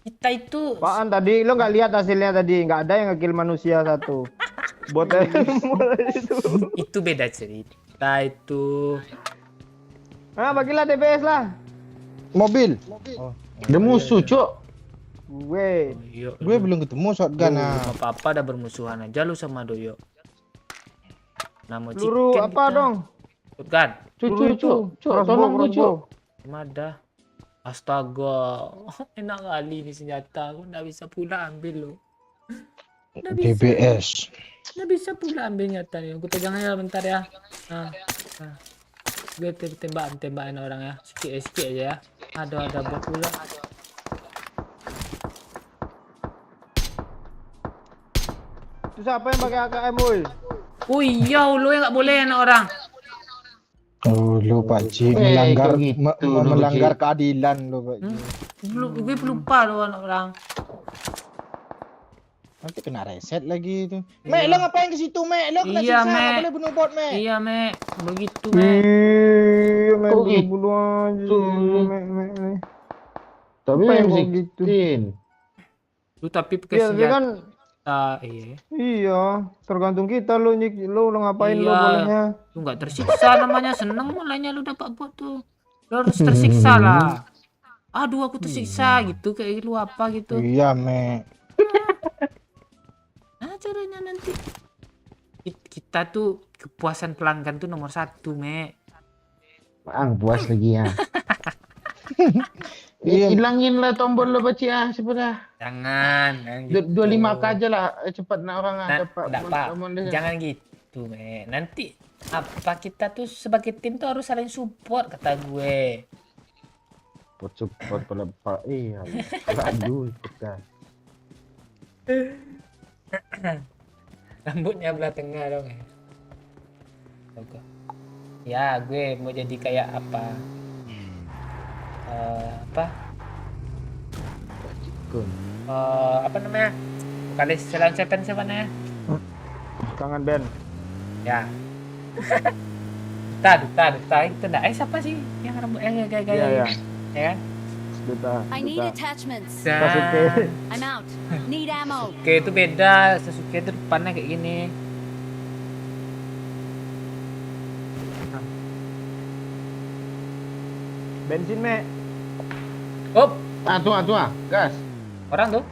Kita itu Apaan tadi? Lo nggak lihat hasilnya tadi? Nggak ada yang nge-kill manusia satu. Botnya semua itu. itu beda cerita itu. Ah, bagilah TPS lah. Mobil. Ada musuh, Cuk. Gue. Yuk, Gue belum ketemu shotgun. Nah. apa-apa ada bermusuhan aja lu sama Doyo. Nama Peluru chicken apa kita. dong? Shotgun. Cuk, tolong gue, Cuk. Ada. Astaga, enak kali ini senjata. Aku nggak bisa pula ambil lo. Nggak bisa. DBS. Nggak bisa pula ambil nyata nih. Aku pegang aja bentar ya. Gue tembakin orang ya. Sikit aja ya. Ada buat pula. Itu siapa yang pakai AKM, woi? Oh iya, lo yang nggak boleh anak orang. Oh, lu Pak Cik kok gitu, lu, melanggar Cik. keadilan lu Pak Cik. Gue lupa lo anak orang. Nanti kena reset lagi itu. Mek, lo ngapain ke situ, Mek? Lo kena Iya, siksa, Mek. nggak boleh bunuh bot, Mek. Iya, Mek. Begitu, Mek. Iya, main Kok gitu? bulu aja. Mek. Tapi Apa yang M16. kok gitu? Lu tapi pakai Iya, tapi senjata. kan Iya. iya, tergantung kita lo lo ngapain lo Iya. bolehnya. Lu nggak tersiksa namanya. Seneng mulanya lu dapat bot tuh. Lu harus tersiksa lah. Aduh, aku tersiksa gitu. Kayak lu apa gitu. Iya, Mek. Nah, caranya nanti. Kita tuh kepuasan pelanggan tuh nomor 1, Mek. Ang puas lagi ya. Iya. Hilangin lah tombol lo Pak Cik ah, cepat dah. Jangan gitu. 25k aja lah, cepat nak orang ah Nah, dapat. enggak, Pak. tombol dia. Jangan gitu, Mek. Nanti apa kita tuh sebagai tim tuh harus saling support kata gue. Support pula Pak. Iya. Aduh, kita. Rambutnya belah tengah dong ya. Oke. Ya, gue mau jadi kayak apa? Apa namanya? Kali Selan Seven siapa namanya? Kangen band. Ya. Duta itu enggak. Siapa sih yang rambutnya gaya-gaya? Iya, iya. Ya kan? Duta. I need Duta. attachments. Sasuke. I'm out. Need ammo. Oke, itu beda. Sasuke itu depannya kayak gini. Bensin, Mek. Oh, Tuh ah, gas. orang tuh.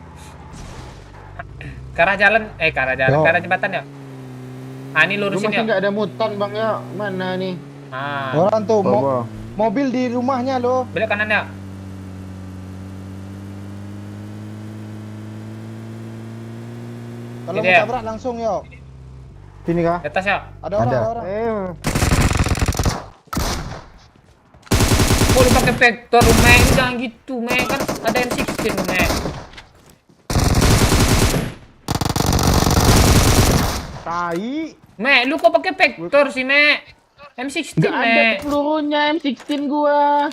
Ke arah jalan, ke arah jembatan ya. Ah, ini Lu lurusin masih ya. nggak ada mutan bang ya? Mana nih? Ah, Orang tuh Bawa. mobil di rumahnya lo. belok kanan ya. Kalau Ini mau dia. tabrak langsung yo. Sini kah? Di atas ya. Ada orang, Ada. ada orang. Oh, lu pakai vector, Mek. Jangan gitu, Mek. Kan ada M16, Mek. Tai. Mek, lu kok pakai vector sih, Mek? M16, Nggak ada Mek. pelurunya M16 gua.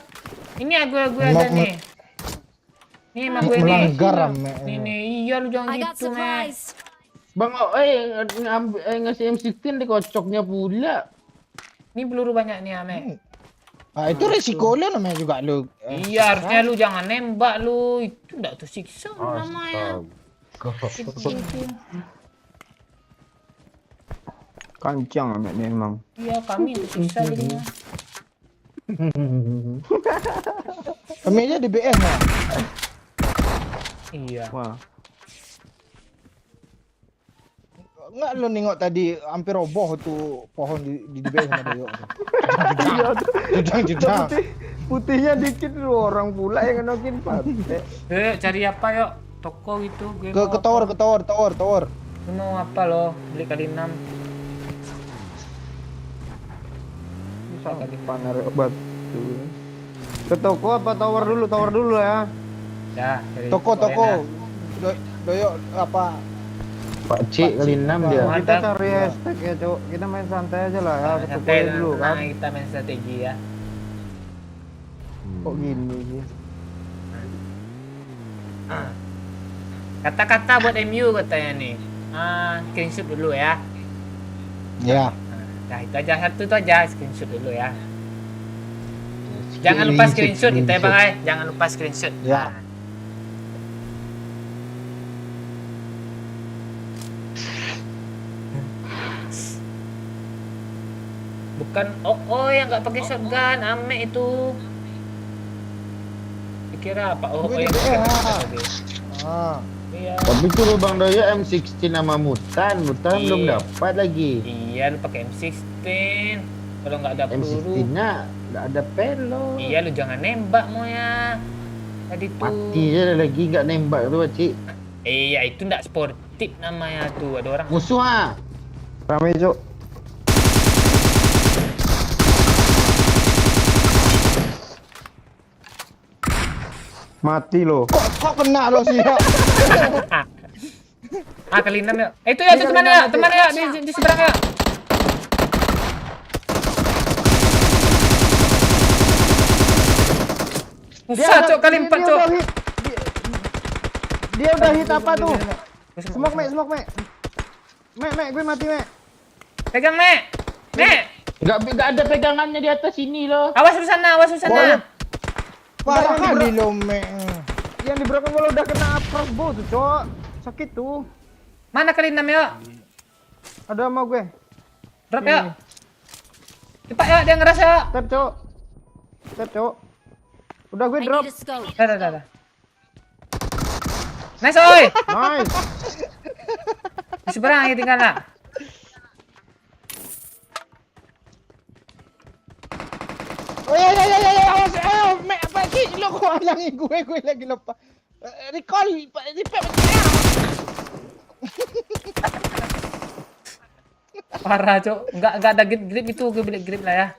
Ini gue ada Mau- nih. Nih mah gue nih. Melanggar ame. Nih, iya lu jangan I got gitu, Mek. supplies. Bang, ngasih M16 dikocoknya pula. Ini peluru banyak nih, Ame. Ah, itu resiko lu namanya juga lu. Iya, harusnya lu jangan nembak lu. Itu enggak tersiksa namanya. Astaga. Itu. Kancang amat ni emang. Iya, kami tersiksa jadinya. Kami aja di BS nah. Iya. Wah. Enggak lu nengok tadi hampir roboh tuh pohon di BS sama Doyo. Iya tuh. Jedang. Putihnya dikit lu orang pula yang ngenokin pate. Cari apa yuk? Toko gitu. Gue Ke mau tower, apa? ke tower. Lu mau apa lo? Beli kali 6. Bisa panar batu. Ke toko apa tower dulu? Tower dulu ya. Ya, cari Toko. enak. Doyo apa? Pak Cik kali 6 dia. Mantap. Kita cari hashtag ya, Cok. Kita main santai aja lah ya. Ke Santai toko dulu kan. kita main strategi ya. Kok gini sih? Kata-kata buat MU katanya nih. Screenshot dulu ya. Ya. Nah, itu aja satu itu aja screenshot dulu ya. Jangan lupa screenshot kita ya, Bang. Jangan lupa screenshot. Ya. Bukan yang nggak pakai shotgun, Ame itu. Dikira apa? Gue di Yang BS. pakai shotgun. Ah. Iya. Tapi tuh Bang Doyo M16 sama Mutan belum Iya. dapat lagi. Iya, lu pakai M16. Kalau nggak ada peluru. M16-nya nggak ada pelo. Iya, lu jangan nembak mau ya. Tadi tuh. Mati aja lagi nggak nembak tuh Pak Cik. Iya, itu nggak sportif namanya tuh. Ada orang. Musuh ah. Rame, Cok. Mati lo. Kok kena lo sih? Kali 6 ya. Itu ya, itu teman ya, di seberang ya. Usah, Cok, kali 4, Cok. Dia udah hit apa tuh? Smoke, Mek. Mek, gue mati, Mek. Pegang, Mek. Nggak ada pegangannya di atas sini loh. Awas di sana. Parah kali lo, Me. Yang di belakang gua udah kena crossbow tuh, Cok. Sakit tuh. Mana kali 6 ya? Ada sama gue. Drop ya. Cepat ya, dia ngerasa ya. Tap, Cok. Udah gue I drop. need a scope. Dah. Nice, oi. Nice. Di seberang ya tinggal nak. Oh ya, awas, Me, apa sih? Lo kok halangi gue lagi lupa. Recall, repair. Parah, Cok. Enggak ada grip itu, gue beli grip lah ya.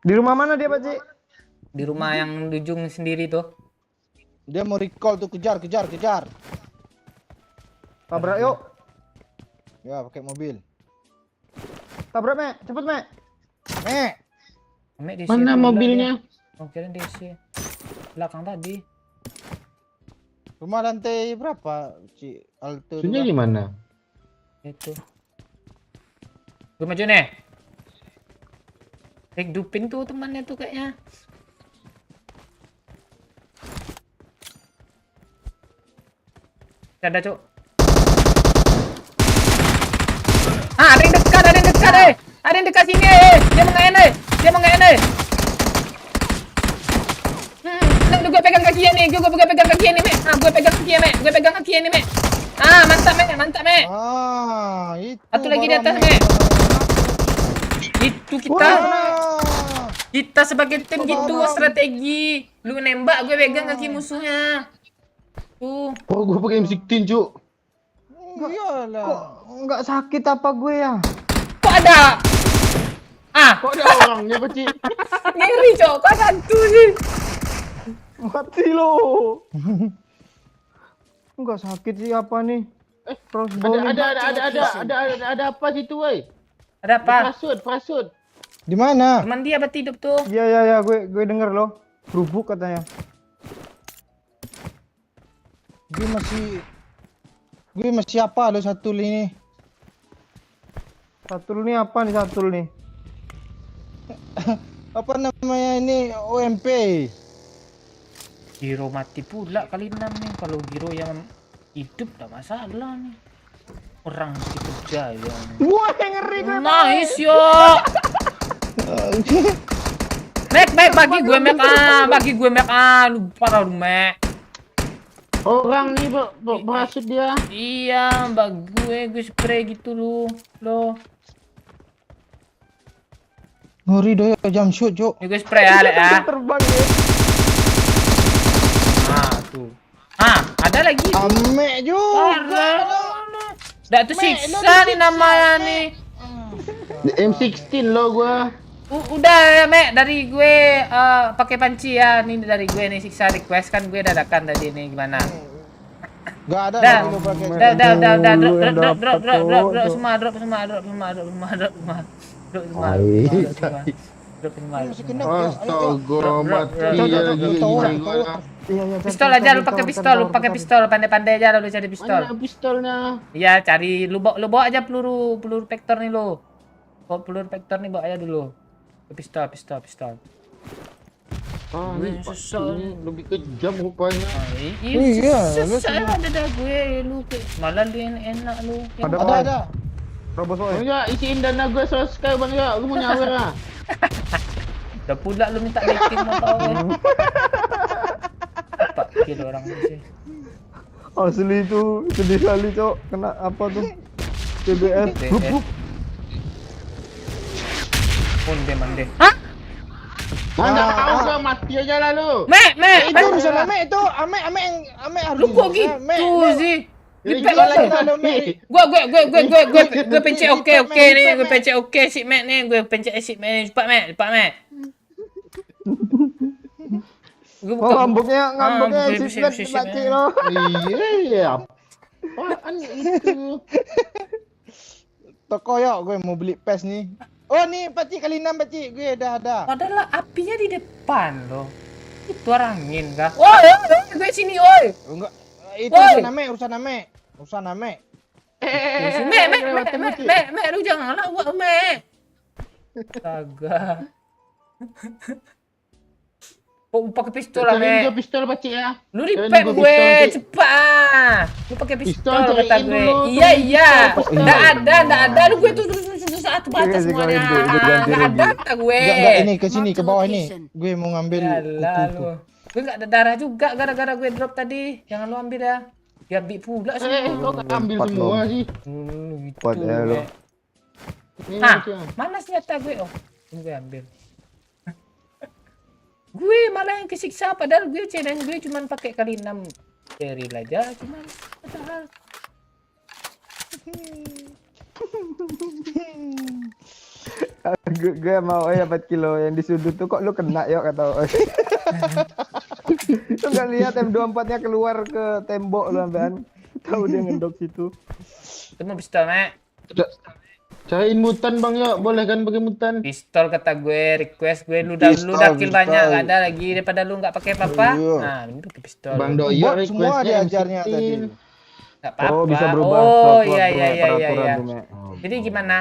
Di rumah mana dia, Pak Cik? Di rumah yang di ujung sendiri tuh. Dia mau recall tuh, kejar. Tabrak yuk. Ya, pakai mobil. Tabrak, Mek. Cepet, Mek. Me. Mek di Mana sini mobilnya? dia. Oh, kira di sini. Belakang tadi. Rumah lantai berapa, Ci? Alto Maksudnya di mana? Itu. Gue maju nih. Rick Dupin tuh temannya tuh kayaknya. Ada, Cuk. Ada yang dekat, Ada yang dekat sini, Dia mau nge-end, gue pegang kakinya nih, gue pegang kakinya nih, Mek. Gue pegang kakinya nih, Mek. Mantap, Mek. Itu. Satu lagi di baru atas, Ame. Mek. Itu kita. Wah. Kita sebagai tim gitu strategi. Lu nembak, gue pegang kaki musuhnya. Tuh. Oh, gue pakai M16, Cuk. Iyalah. Kok nggak sakit apa gue ya? Kok ada? Kok ada orangnya, Pak Cik? Ngeri, Cok. Kok satu sih? Mati lo. Nggak sakit sih apa nih? Crossbow nih. Ada apa situ, woi? Ada apa? Parasut. Di mana? Teman dia berarti hidup tuh. Iya, gue denger lo. Rubuk katanya. Gue masih apa lo satu ini? Satul nih apa nih Satul nih? Apa namanya ini OMP? Giro mati pula kali 6 nih. Kalau Giro yang hidup tak masalah nih. Orang kerja yang Wah, yang ngeri gue. nice yo. Mek bagi gue Mek lupa lu Mek. Orang nih berhasil dia. Iya, bagi gue spray gitu lo. Ngeri doy jam shoot cok. Ini gue spray ya, Lek ya. Terbang ya. Ah, tuh. Ah, ada lagi. Ame juga. Parah. Dah tuh siksa nih namanya nih. M16 lo gua. Udah ya, Mek, dari gue pakai panci ya. Ini dari gue nih siksa request kan gue dadakan tadi nih gimana? Gak ada Dah. lagi lo pakai. Udah, Dulu yang drop dapat semua. Masih kena. Astaga, mati Ayo, ya ayo, gini tawar, gua. tawar. Pistol aja lu pakai pistol, pandai-pandai aja lu cari pistol. Mana pistolnya? Iya, cari lu bawa aja peluru vektor nih lu. Bawa peluru vektor nih bawa aja dulu. Pistol. Ah, Gue ini susah. ini lebih kejam rupanya. Iya, lu susah ada gue lu malah lu yang enak lu. Yang Ada. Robos Bang oi. ya, isiin dana gue selesai Bang ya. Lu mau nyawer ah? udah pula lu minta backing mau tau gue. Apa kilo orang ini sih? Asli itu sedih kali, Cok. Kena apa tuh? TBS. Mande. Hah? Mana tahu gua mati aja lah lu. Mek. Itu urusan Ame itu. Ame harus. Lu kok gitu sih? Ini Dipek gimana lagi, kita Ame. nih? Gue pencet oke nih, gue pencet oke si Mek nih, gue pencet si Mek nih, cepat Mek. Gue Oh, ngambeknya sip, sipet baci lo. Iya. Apaan itu? Toko yuk gue mau beli PES nih. Oh nih Pakcik kali 6 Pakcik gue dah ada. Padahal apinya di depan loh. Itu angin kah? Woi, gue sini, oi. Enggak. Itu Woi. urusan Ame. Mek, lu jangan lawak, Mek. Astaga. Oh, pakai pistol lah, Cariin gua Mek. pistol Pakcik ya. Lu Cariin repek gua gue, pistol, Cik. cepat. Lu pakai pistol Pistol, kata cariin gue. dulu, Iya. pistol. Nggak ada. Lu gue tuh satu baca Iya, semuanya. ganti Nggak ada kata gue. Enggak ini ke sini Mark ke the bawah ini. location. Gue mau ngambil Yalah kuku. lu. Gue nggak ada darah juga gara-gara gue drop tadi. Jangan lu ambil ya. Diambil pula semua. Kau tak ambil Empat semua lo. sih. Gitu, Empat ya, lu. Mek. Ini Hah? Pakcik. Mana senjata gue? Oh, ini gue ambil. Gue malah yang kesiksa padahal gue challenge gue cuman pakai kali 6 barrel aja cuman padahal Gue mau dapat kilo yang di sudut tuh kok lu kena yuk kata oi. Lu enggak lihat M24-nya keluar ke tembok lu ambean. Tahu dia ngendok situ. itu mau pistol, Mek. Cariin mutan Bang ya. Boleh kan pakai mutan? Pistol kata gue, request gue lu udah kill Pistol. banyak gak ada lagi daripada lu nggak pakai apa-apa. Iya. Nah, ini pakai pistol. Bang Doyo Bot semua requestnya diajarnya M16. tadi. Nggak apa-apa. Oh, bisa berubah. Oh, Suatu iya. peraturan tuh, Mek. Jadi gimana?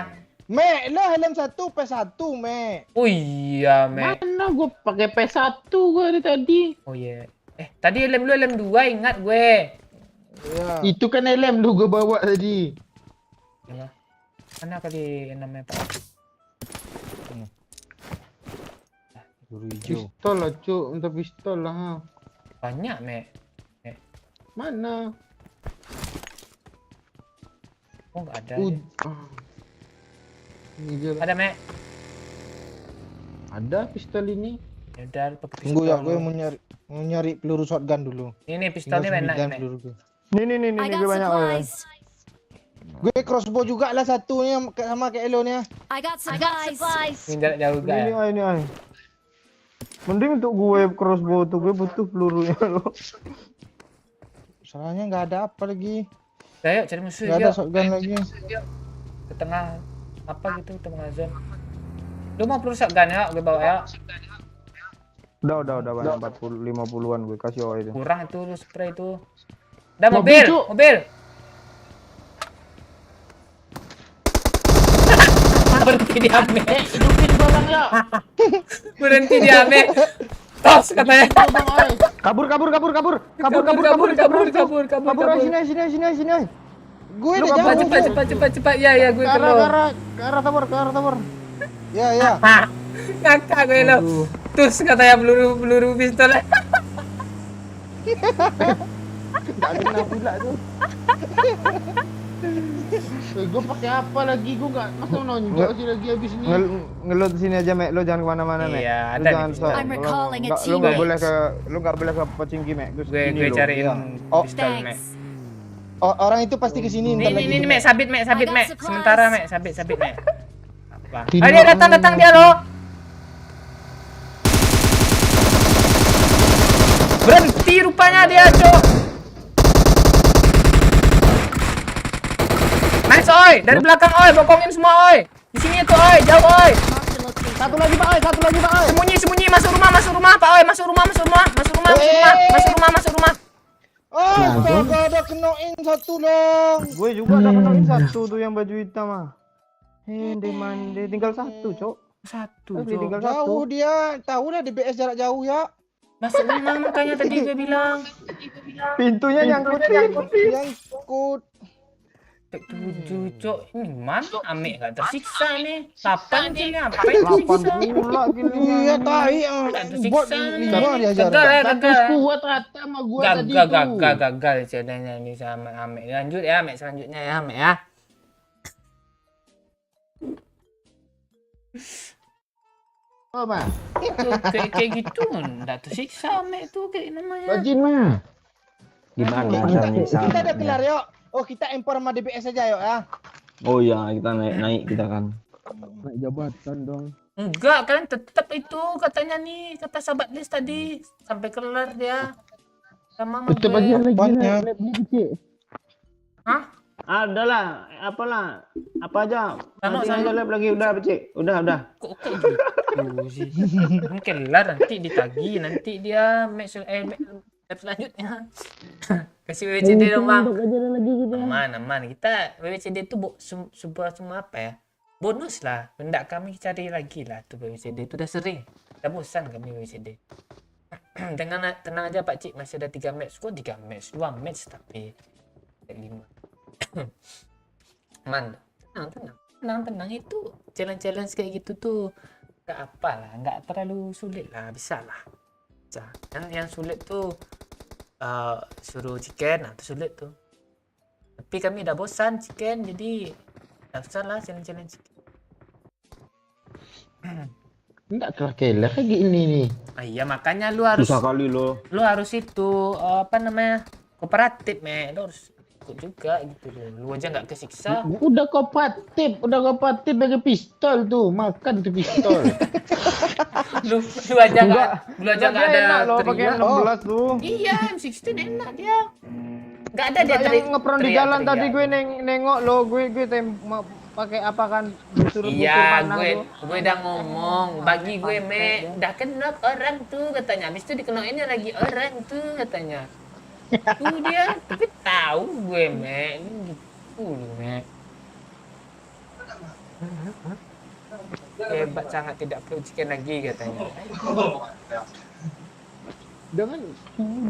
Me, lah helm 1 PS1 me. Oh iya, Mek. Mana gua pakai P1 gua dari tadi. Oh iya. Tadi lem 2 ingat gue. Iya. Itu kan helm lu gua bawa tadi. Ya. Mana kali namanya Pak? Biru hijau. Pistol lah cuk. Minta pistol lah. Ha. Banyak, Mek. Mana? Oh, nggak ada. Ini dia lah. Ada, Mek. Ada pistol ini. Ya udah, lu pakai pistol. Tunggu ya, gue lu. mau nyari peluru shotgun dulu. Ini pistolnya Tinggal enak, 9 Mek. peluru gue. Nih I gue got banyak oi. supplies. Gue crossbow juga lah satunya sama kayak Elo-nya. I got supplies. Ini jarak jauh juga Ini ya. ai ini ai. Mending untuk gue crossbow tuh gue butuh pelurunya lo. Soalnya nggak ada apa lagi. Ayo cari musuh Nggak ada yuk. shotgun lagi. Ke tengah apa gitu, tengah zone. Lu mau peluru shotgun ya, gue bawa ya. Udah banyak 40 50-an gue kasih oi itu. Kurang itu lu spray itu. Dah Mobil, mobil, Cuk. mobil. Berhenti di ame. Hidupin gua bang yo. Berhenti di ame. Tos katanya. Bang oi. Kabur. Kabur. Sini. Gue Lu udah kabur, jauh. Cepat. Ya, gue Ke arah, terus. ke arah tabur. Ya. Ngakak gue lo. Tus katanya peluru pistol. Enggak kena pula tuh. Gue pakai apa lagi? Gue nggak masa nonjok sih lagi habis ini. Ngelut di sini aja, Mek. Lo jangan kemana-mana, Mek. Iya, Lu ada jangan di sini. sok- I'm recalling a lu nggak teammate. boleh ke Pocingki, Mek. Gue Sini lo. cariin Iya. Oh, pistol, Mek. Thanks. Orang itu pasti kesini ntar lagi. Ini, tuh, Mek, sabit, Mek. I got supplies. Sementara, Mek, sabit, Mek. Apa? Tidak. Ah, dia datang dia lo. Berhenti rupanya dia, Cok. Nice, oi. Dari belakang, oi. Bokongin semua, oi. Di sini tuh, oi. Jauh, oi. Marked a location. Satu lagi, Pak. Sembunyi. Masuk rumah, Pak, oi. Masuk rumah. Astaga, ada kenain satu dong. Gue juga ada kenain satu tuh yang baju hitam mah. Mande, tinggal satu, Cok. Satu, Tinggal Cok. Jauh satu. dia, tahu dah DBS jarak jauh ya. Masuk rumah makanya tadi gue bilang. Pintunya nyangkutin. Yang ikut. 7, Cok. Ini mana Ame gak tersiksa nih. 8 sih nih, apa yang 8 tersiksa? pula gini. Iya, tahi. Nggak Bot tersiksa nih. 5 diajar. Gagal. Kuat rata sama gua tadi tuh. Gagal ceritanya ini sama Ame. Lanjut ya, Ame, selanjutnya ya, Ame ya. Oh, Bang. Itu kayak gitu, nggak tersiksa Ame itu kayak namanya. Bajin mah. Gimana caranya Kita udah kelar yuk. Oh, kita impor sama DBS aja yuk ya. Oh iya, kita naik kita kan. Naik jabatan dong. Enggak, kalian tetap itu katanya nih, kata sahabat Lis tadi sampai kelar dia. Sama Tetep gue. aja lagi Banyak. nah, lab ni kecil. Hah? Adalah, apalah. Apa aja. Sama, Nanti sama. aja lab lagi udah, Pecik. Udah. Kok gitu sih? Mungkin kelar nanti ditagi, nanti dia match lap selanjutnya. Kasih WWCD dong, Bang. Aman. Kita WWCD itu sebuah semua apa ya? Bonus lah. Hendak kami cari lagi lah tuh WWCD itu udah sering. Udah bosan kami WWCD. Tenang aja Pak Cik, masih ada 3 match. Kok 3 match? 2 match tapi 5. Man, tenang itu challenge kayak gitu tuh nggak apa lah, nggak terlalu sulit lah, bisa lah. Yang sulit tuh suruh chicken, nah itu sulit tuh. Tapi kami udah bosan chicken, jadi nggak usah lah challenge chicken. Enggak kelar lagi ini nih. Iya makanya lu harus Susah kali lo. itu apa namanya kooperatif, lu harus ikut juga gitu loh. Lu aja nggak kesiksa. Udah kooperatif pakai pistol tuh, makan tuh pistol. lu aja nggak ada lo pakai teriak. 16 tuh. Iya, M16 enak dia. Nggak ada dia Yang teriak. ngepron di jalan tadi gue nengok lo, gue pakai apa kan disuruh Iya, gue udah ngomong. Bagi gue, udah kenok orang tuh katanya. Habis itu dikenainnya lagi orang tuh katanya. Tuh dia, tapi tahu gue, gitu loh, Hebat sangat, tidak perlu chicken lagi katanya. Jangan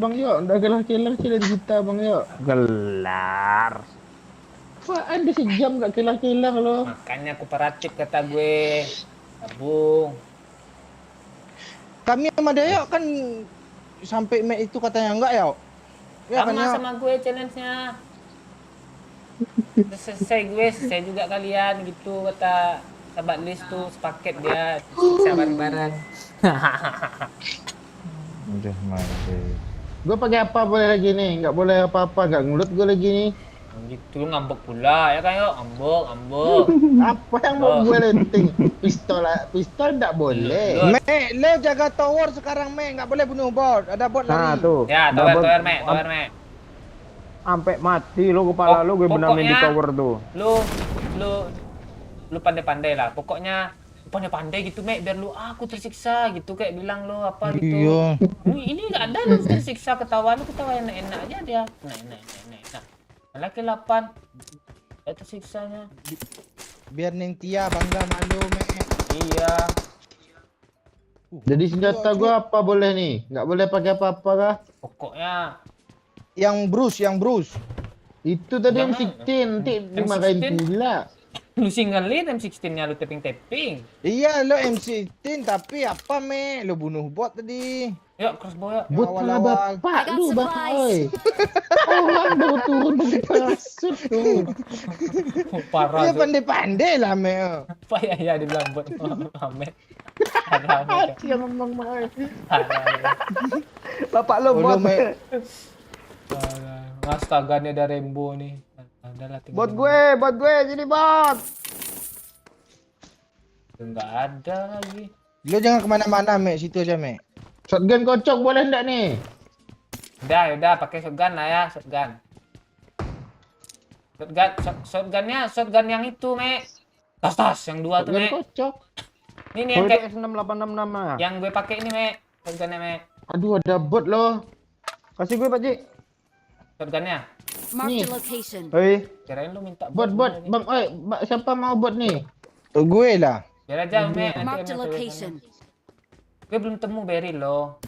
Bang Yo, udah kelar challenge kita Bang Yo. Gelar. Wah, ada sejam gak kelar lo. Makanya kooperatif kata gue. Tabung. Kami sama dia yuk kan sampai Mei itu katanya enggak ya. Ya kan ya. Sama gue challenge-nya. Selesai juga kalian gitu kata sahabat Lis tuh sepaket dia bareng-bareng. Udah mati. Gue pakai apa boleh lagi nih? Nggak boleh apa-apa, nggak ngelut gue lagi nih. Gitu lu ngambek pula ya kan yuk, ngambek. Apa yang mau gue lenting? Pistol nggak boleh. Mei, lo jaga tower sekarang Mei, nggak boleh bunuh bot. Ada bot Nah lari. tuh. Ya, tower me. Sampai mati lo kepala lo gue benamin di Pokoknya- tower tuh. Lu pandai-pandai lah. Pokoknya pandai-pandai gitu Mek, biar lu aku tersiksa gitu kayak bilang lo apa gitu. Iya. Ini nggak ada lu tersiksa ketawa lu ketawa enak-enak aja dia. Enak. Laki 8 ya tersiksanya. Biar Neng Tia bangga malu Mek. Iya. Jadi senjata gua apa boleh nih? Nggak boleh pakai apa-apa kah? Pokoknya Yang Bruce. Itu tadi Jangan. M16, nanti dimarahin M16? pula. lu singgalin M16-nya lu tapping-tapping. Iya lo M16 tapi apa Mek? Lo bunuh bot tadi. Yuk crossbow yuk. Buat sama Awal-awal. bapak I got lu, bapak supplies. oi. Orang baru turun pakai parasut tuh. Parah Dia tuh. pandai-pandai lah Mek. Apa ya dibilang buat Ahmed. Parah Ahmed. Dia ngomong mai. Parah. Bapak lo Oh, bot. lo, Mek. Astaga nih ada Rembo nih. Adalah Bot gue, sini bot. Enggak ada lagi. Lo jangan kemana-mana Mek, situ aja Mek. Shotgun kocok boleh enggak nih? Udah pakai shotgun lah ya, shotgun. Shotgun yang itu, Mek. Tas yang dua tuh, Shotgun Mek. kocok. Ini Oh, yang itu kayak S6866 ya. yang gue pakai ini, Mek. Shotgunnya, Mek. Aduh, ada bot loh. Kasih gue Pak Cik. Shotgunnya. Marked a location. Hei, Kirain lu minta Bot, lagi. bang, oi, siapa mau bot nih? Gue lah. Biar aja, Mek. Nanti Marked a Mek location. gue belum temu Berry lo.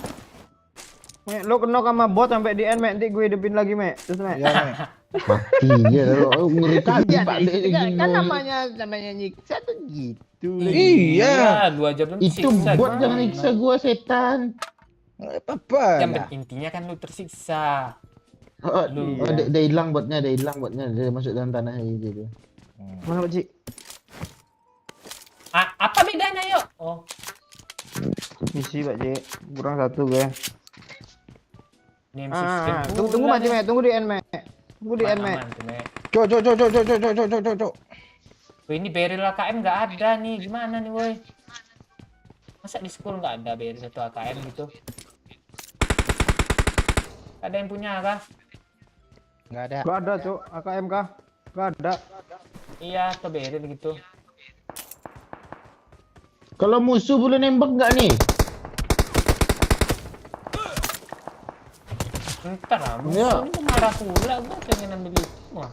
Mek, lo kena sama bot sampai di end, Mek. Nanti gue hidupin lagi, Mek. Terus, Mek. Ya Mek. Mati dia lo. Ngeri kali balik Kan gini. namanya nyiksa tuh gitu. Iya, 2 jam belum Itu tersiksa. bot gimana? jangan nyiksa gua setan. Nggak apa-apa Yang lah. intinya kan lu tersiksa. Dia hilang botnya, dia masuk dalam tanah gitu. Mana Pak Cik? Apa bedanya yuk? Oh, Misi Pak Cik. Kurang satu gue. ini M16. Tunggu Pak Cik, Mek. Tunggu di end, Mek. Tunggu di end, Mek. Aman tuh, Mek. Cok. Wih, ini barrel AKM nggak ada nih. Gimana nih, woi? Masa di school nggak ada barrel 1 AKM gitu? Ada yang punya kah? Nggak ada. Gak ada, Cuk. AKM kah? Gak ada. Iya, atau barrel gitu. Kalau musuh boleh nembak nggak nih? Ntar lah, Iya. musuh ini marah pula. Gue pengen ambil itu. Wah.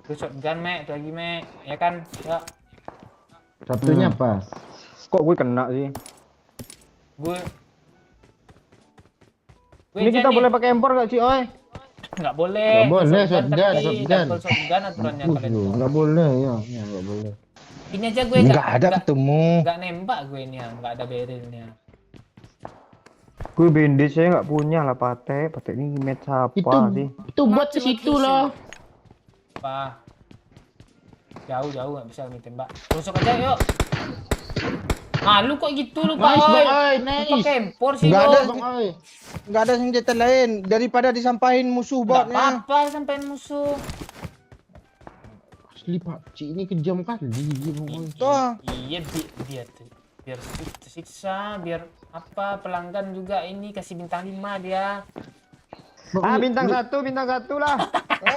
Tuh shotgun, Mek. Tuh lagi, Mek. Ya kan? Ya. Satunya apa? Kok gue kena sih? Gue Ini kita boleh pakai empor gak sih, oi? nggak boleh. Nggak boleh, Shotgun, shotgun, tapi shotgun. double shotgun aturannya kalian tahu. Nggak boleh ya, nggak boleh. Ini aja gue Nggak ada ketemu. nggak nembak gue ini ya, nggak ada barrelnya. Gue bandage saya nggak punya lah, Pate. Pate ini match apa sih? Itu buat ke situ loh. Apa? Jauh nggak bisa kami tembak. Rusuk aja yuk. Lu kok gitu lu Pak? Nice, Oi? Bang Oi, Lu nice. pakai empor sih Nggak lo. ada. Bang oi. Nggak ada senjata lain daripada disampahin musuh Nggak botnya. apa-apa sampai musuh. Asli Pak, Cik ini kejam kali Bang Oi. Toh. Iya dia tuh. Biar tersiksa, biar apa pelanggan juga ini kasih bintang 5 dia. Ah, bintang satu lah.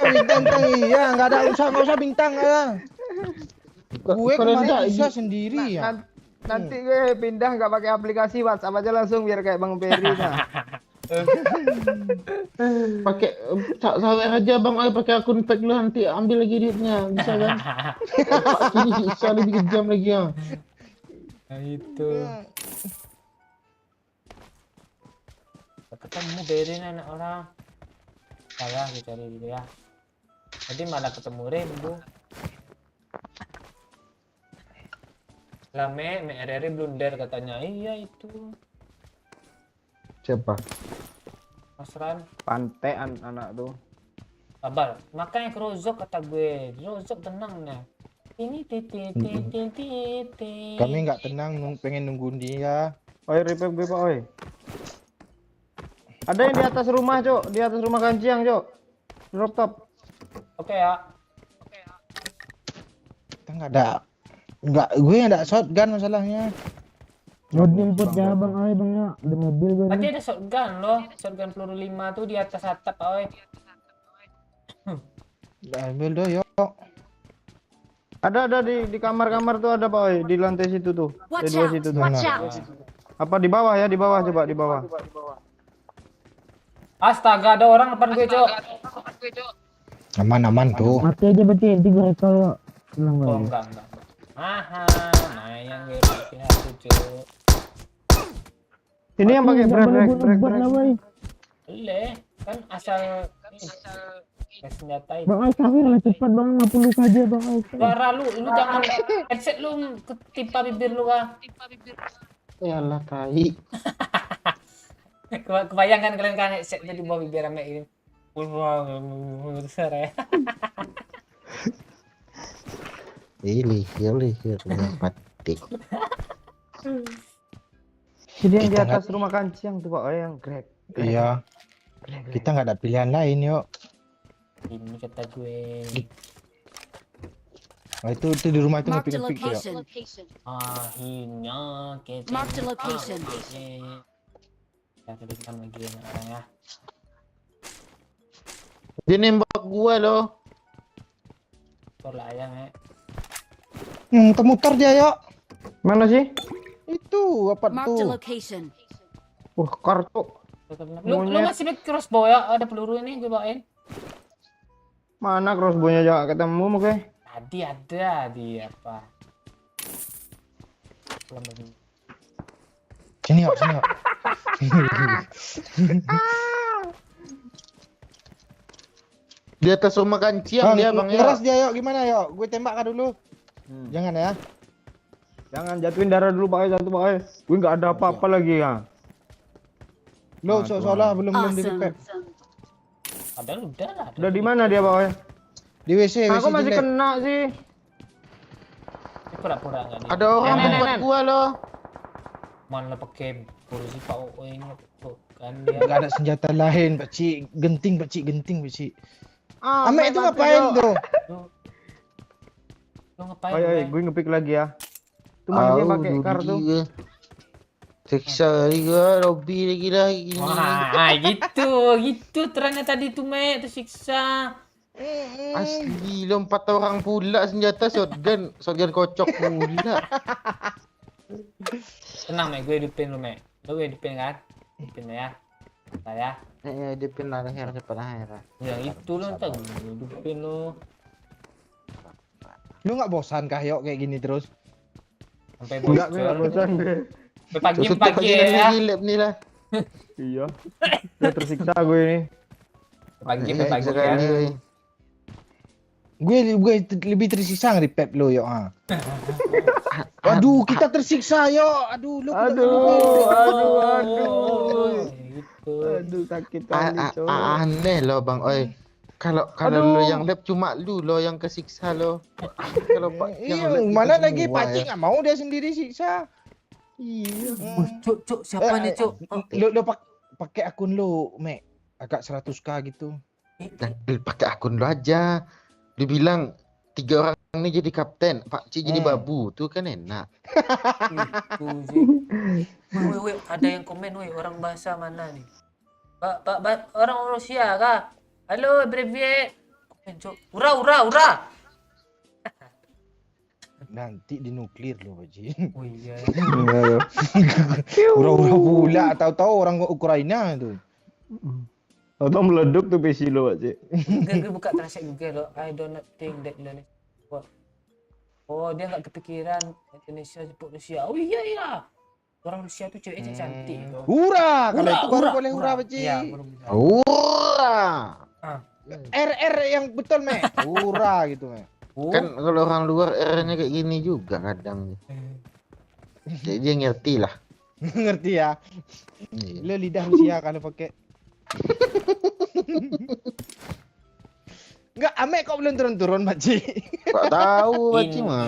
Bintang iya, nggak usah bintang lah. Gue Kalau kemarin enggak, bisa sendiri ya. Nanti gue pindah nggak pakai aplikasi WhatsApp aja langsung biar kayak Bang Peri nah. pakai sawer aja Bang Oi, pakai akun pack lu nanti ambil lagi duitnya, bisa kan? Pak ini bisa lebih kejam lagi ya. Nah itu. Ketemu berin anak orang. Salah dicari gitu ya. Tadi malah ketemu Rembo. Lah me RRI blunder katanya. Iya itu. Siapa? Mas Ran. Pantean anak tuh. Sabar. Makanya ke Rozok kata gue. Rozok tenang ya. Ini titit. Kami nggak tenang, pengen nungguin dia. Oi, revive gue Pak, oi. Ada yang di atas rumah, Cok. Di atas rumah kancing, Cok. Drop top. Oke ya. Kita nggak ada. Gue nggak ada shotgun masalahnya. Jemputnya Bang Oi, Bang ya. Ada mobil gue. Tadi ada shotgun loh. Shotgun peluru 5 tuh di atas atap, oi. Udah ambil dah yuk. Ada di kamar-kamar tuh ada Pak Oi, di lantai situ tuh. Watch Di dua out! situ tuh. Watch Mana? out! Apa di bawah ya? Di bawah coba di bawah. Astaga, ada orang depan gue, Cok. Aman tuh. Mati aja berarti nanti gue kalau pulang Oh, lagi. enggak. Aha, nah yang gue bikin aku, Cok. Ini yang pakai Nggak boleh brek. buat lah, boy. Boleh, kan asal senjata itu. Bang Ais kafir lah cepat bang 50 saja bang Ais. Suara lu jangan headset lu ketimpa bibir lu ah. Ya Allah, tai. Kebayangkan kalian kan headset di bawah bibir rame ini. Besar ya. Lihir patik. Jadi yang di Kita atas rumah kancing tuh Pak Oi yang Greg. Iya. Kita nggak ada pilihan lain yuk. Ini kata gue. Nah, itu di rumah itu Marked a ngepick ya. location. Akhirnya kita. Marked a location. Ya tadi kan lagi orang ya. Dia nembak gua loh. Tur lah ayam ya. Muter dia yuk. Mana sih? Itu apa Marked a tuh? location. Kartu. Lu masih pakai crossbow ya? Ada peluru ini gue bawain. Mana crossbow-nya jangan ketemu mungkin. Tadi ada di apa? Belum. Sini yuk. Di atas rumah kanciang dia bang ya. Keras dia yuk. Gimana yuk? Gue tembak kan dulu. Jangan ya. Jangan jatuhin darah dulu Pak Oi satu Pak Oi. Gue nggak ada apa-apa lagi ya. Lo seolah belum di Awesome. repair. Padahal udah lah. Udah di mana dia Pak Oi? Di WC. Aku WC masih jelek. kena sih. Pura-pura enggak nih. Ada orang tempat gua loh. Mana pakai polisi Pak O ini tuh kan dia. Gak ada senjata lain, Pakcik. Genting, Pakcik. Ah, Amek itu ngapain tuh? Lu ngapain? Oi, Bang? gue ngepick lagi ya. Itu masih pakai kartu. Siksa juga, lobby lagi gini. Wah, gitu terangnya tadi tuh Mek, tersiksa. Asli lompat orang pula senjata shotgun kocok pula. Tenang Mek, gue hidupin lu Mek. Lu gue hidupin kan? Hidupin ya. Saya. Ya hidupin lah leher cepat leher. Yang itu lu entar gue hidupin lu. Lu gak bosan kah yuk kayak gini terus? Sampai Enggak, gue bocor. nggak bosan gue. Sampai pagi ya. Gilip nih lah. Iya. Udah tersiksa gue ini. Pagi ya. Sekali. Gue lebih tersiksa nge-repap lo yuk ha. Aduh, kita tersiksa yuk. Aduh, lu Gitu. Aduh sakit kali coy. Aneh loh bang, oi. Kalau lu yang lab cuma lu lo yang kesiksa lo. Kalau Pak yang Iya, lab kita mana lagi semua Pakcik ya. nggak mau dia sendiri siksa. Iya. Cuk, siapa nih, Cuk? Lu pakai akun lu, Mek. Agak 100k gitu. Dan pakai akun lo aja. Dia bilang 3 orang ini jadi kapten, Pak Cik jadi babu, tuh kan enak. Itu sih. Woi, ada yang komen, woi, orang bahasa mana nih? Orang Rusia kah? Halo, brevet. Komen, Cuk. Ura. Nanti dinuklir lo, Baji. Oh iya. Ura-ura pula, tahu-tahu orang Ukraina itu. Atau meleduk tuh PC lo Pak Cik. Gue buka translate Google lo. I do not think that Indonesia. Oh, dia nggak kepikiran Indonesia jemput Rusia. Oh iya. Orang Rusia tuh ceweknya cantik. Hura, kalau Hura, itu baru hura, boleh hura, hura. Baji. Iya, baru bisa. RR yang betul, Mek. Hura gitu, Mek. Oh, Kan kalau orang luar R-nya kayak gini juga kadang. Jadi dia ngerti lah. Ngerti ya? Iya. Lo lidah Rusia kalau pakai. Enggak, Ame kok belum turun-turun, Baji. Kok tahu Pak Cik mah.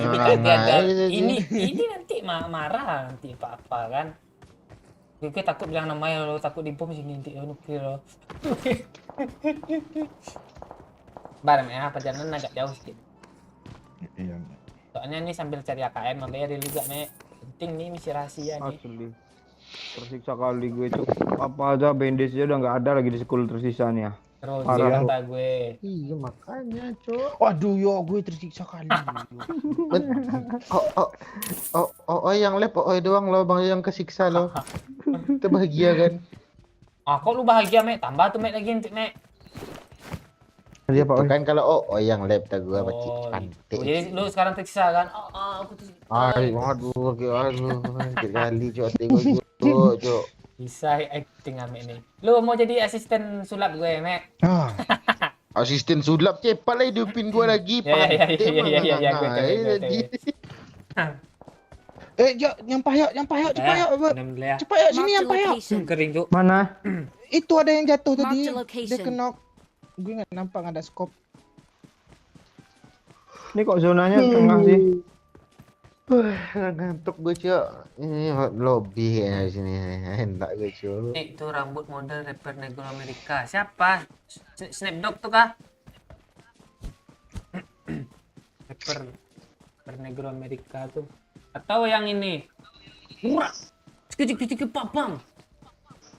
ini nanti marah nanti apa kan? Gue takut bilang namanya lo, takut dibom sini nanti nuklir lo. Barang ya, perjalanan agak jauh sedikit. Iya. Soalnya nih sambil cari AKM, makanya dia juga nih. Penting nih misi rahasia nih. Asli. Tersiksa kali gue itu. Apa aja bandage udah nggak ada lagi di sekolah tersisa nih ya. Terus Parah, kata gue. Iya makanya, Cok. Waduh, yo gue tersiksa kali. Yang lep, doang lo bang yang kesiksa lo. Kita bahagia kan? Ah, kok lu bahagia, Mek? Tambah tuh, Mek, lagi nanti, Mek. Dia Pak Itu oi. kan kalau yang lep tak gua pacik Oh, pantai. gitu. Jadi lu sekarang tersiksa kan? Aku tuh Aduh, kali Cok, tengok Cok. bisa acting Ame nih. Lu mau jadi asisten sulap gue, Mek? Ah, Asisten sulap cepat lah hidupin gua lagi. Ya, ya, ya, Pantai ya, ya, ya, gue tahu, gue tadi. tahu. nyampah yuk, cepat yuk. Minum dulu ya. Cepat yuk, sini Marked a nyampah yuk. location. Kering, Cuk. Mana? Itu ada yang jatuh tadi. Marked a location. Dia kena. Gue nggak nampak nggak ada scope. Ini kok zonanya tengah sih? Ngantuk gue Cok. Ini hot lobby kayaknya di sini. Enak gue Cok. Itu rambut model rapper Negro Amerika. Siapa? Snapdog tuh kah? rapper Negro Amerika tuh. Atau yang ini? Murah. Sedikit papam.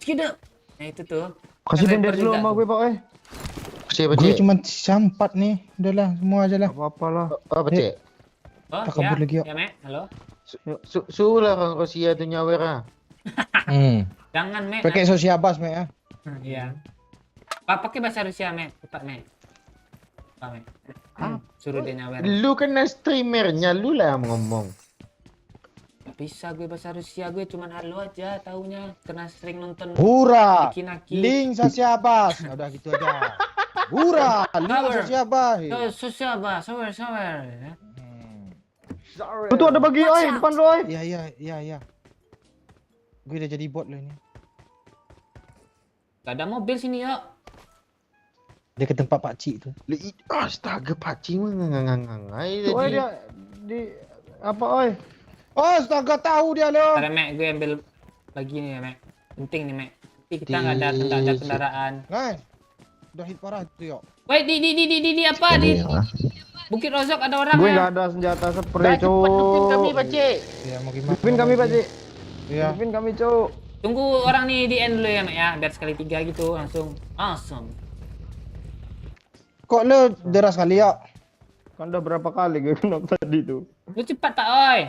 Sedikit. Nah itu tuh. Kasih Yang bender rapper dulu juga sama tuh. gue Pak oi. Siapa Gue Cik? cuma sampat nih. Udahlah, semua aja lah. Apa-apa lah. Apa Cik? Oh, Tak kabur ya, lagi, yuk. ya, Mek. Halo. Sulah kan Rosia tuh nyawer ah. Jangan, Mek. Pakai sosiabas, Mek ya. Iya. Pak, pakai bahasa Rusia, Mek. Cepat, Mek. Pak, Mek. Suruh dia nyawer. Lu kan streamernya, lu lah yang ngomong. Gak bisa gue bahasa Rusia, gue cuman halo aja taunya. Karena sering nonton Hura. Naki-naki. Link sosiabas. Udah gitu aja. Hura. Link Power. sosiabas. Oh, susah, Bah. Sawer. Itu ada bagi oi depan lu oi. Iya. Gue udah jadi bot loh ini. Gak ada mobil sini, yuk. Dia ke tempat Pak Cik tu. Astaga Pakcik mah ngangai Oi tadi. dia di apa oi? Oh, astaga tahu dia loh. Ntar, Mek, gue ambil lagi nih ya, Mek. Penting nih, Mek. Nanti kita nggak ada kendaraan. Ngai. Udah hit parah tu yuk. Wait, di apa? Di Bukit Rozok ada orang Gue ya? nggak ada senjata Dah spray cepat dupin kami cuk. Pakcik. Ya mau gimana? Dupin kami Pak Cik. Iya. Dupin kami cuk. Tunggu orang nih di end dulu ya, Mek ya. Biar sekali 3 gitu langsung. Awesome. Kok lo deras kali yuk? Kan udah berapa kali gue kena tadi tuh. Lu cepat, Pak Oi.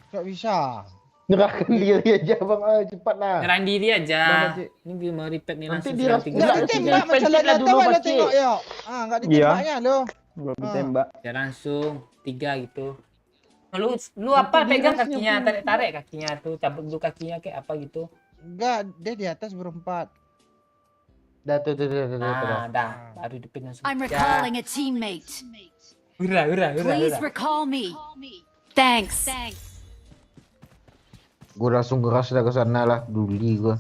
Gak bisa. Nyerahkan diri aja bang, cepat lah. Nyerahin diri Bang, aja. Pakcik. Ini gue mau repack nih Nanti langsung dia sekali Enggak, Nggak 3. ditembak tinggal macam pencet lah lah dulu, tahu Pak ada Cik. tengok yuk. Nggak ditembaknya lo. Gue ditembak. Ya langsung 3 gitu. Lu apa pegang kakinya, tarik kakinya tuh, cabut dulu kakinya kayak apa gitu. Enggak, dia di atas berempat. Dah tuh. Nah, dah, baru hidupin langsung. I'm recalling a teammate. Hurrah. Please recall me. Thanks. Gue langsung geras dah ke sana lah, duli gue.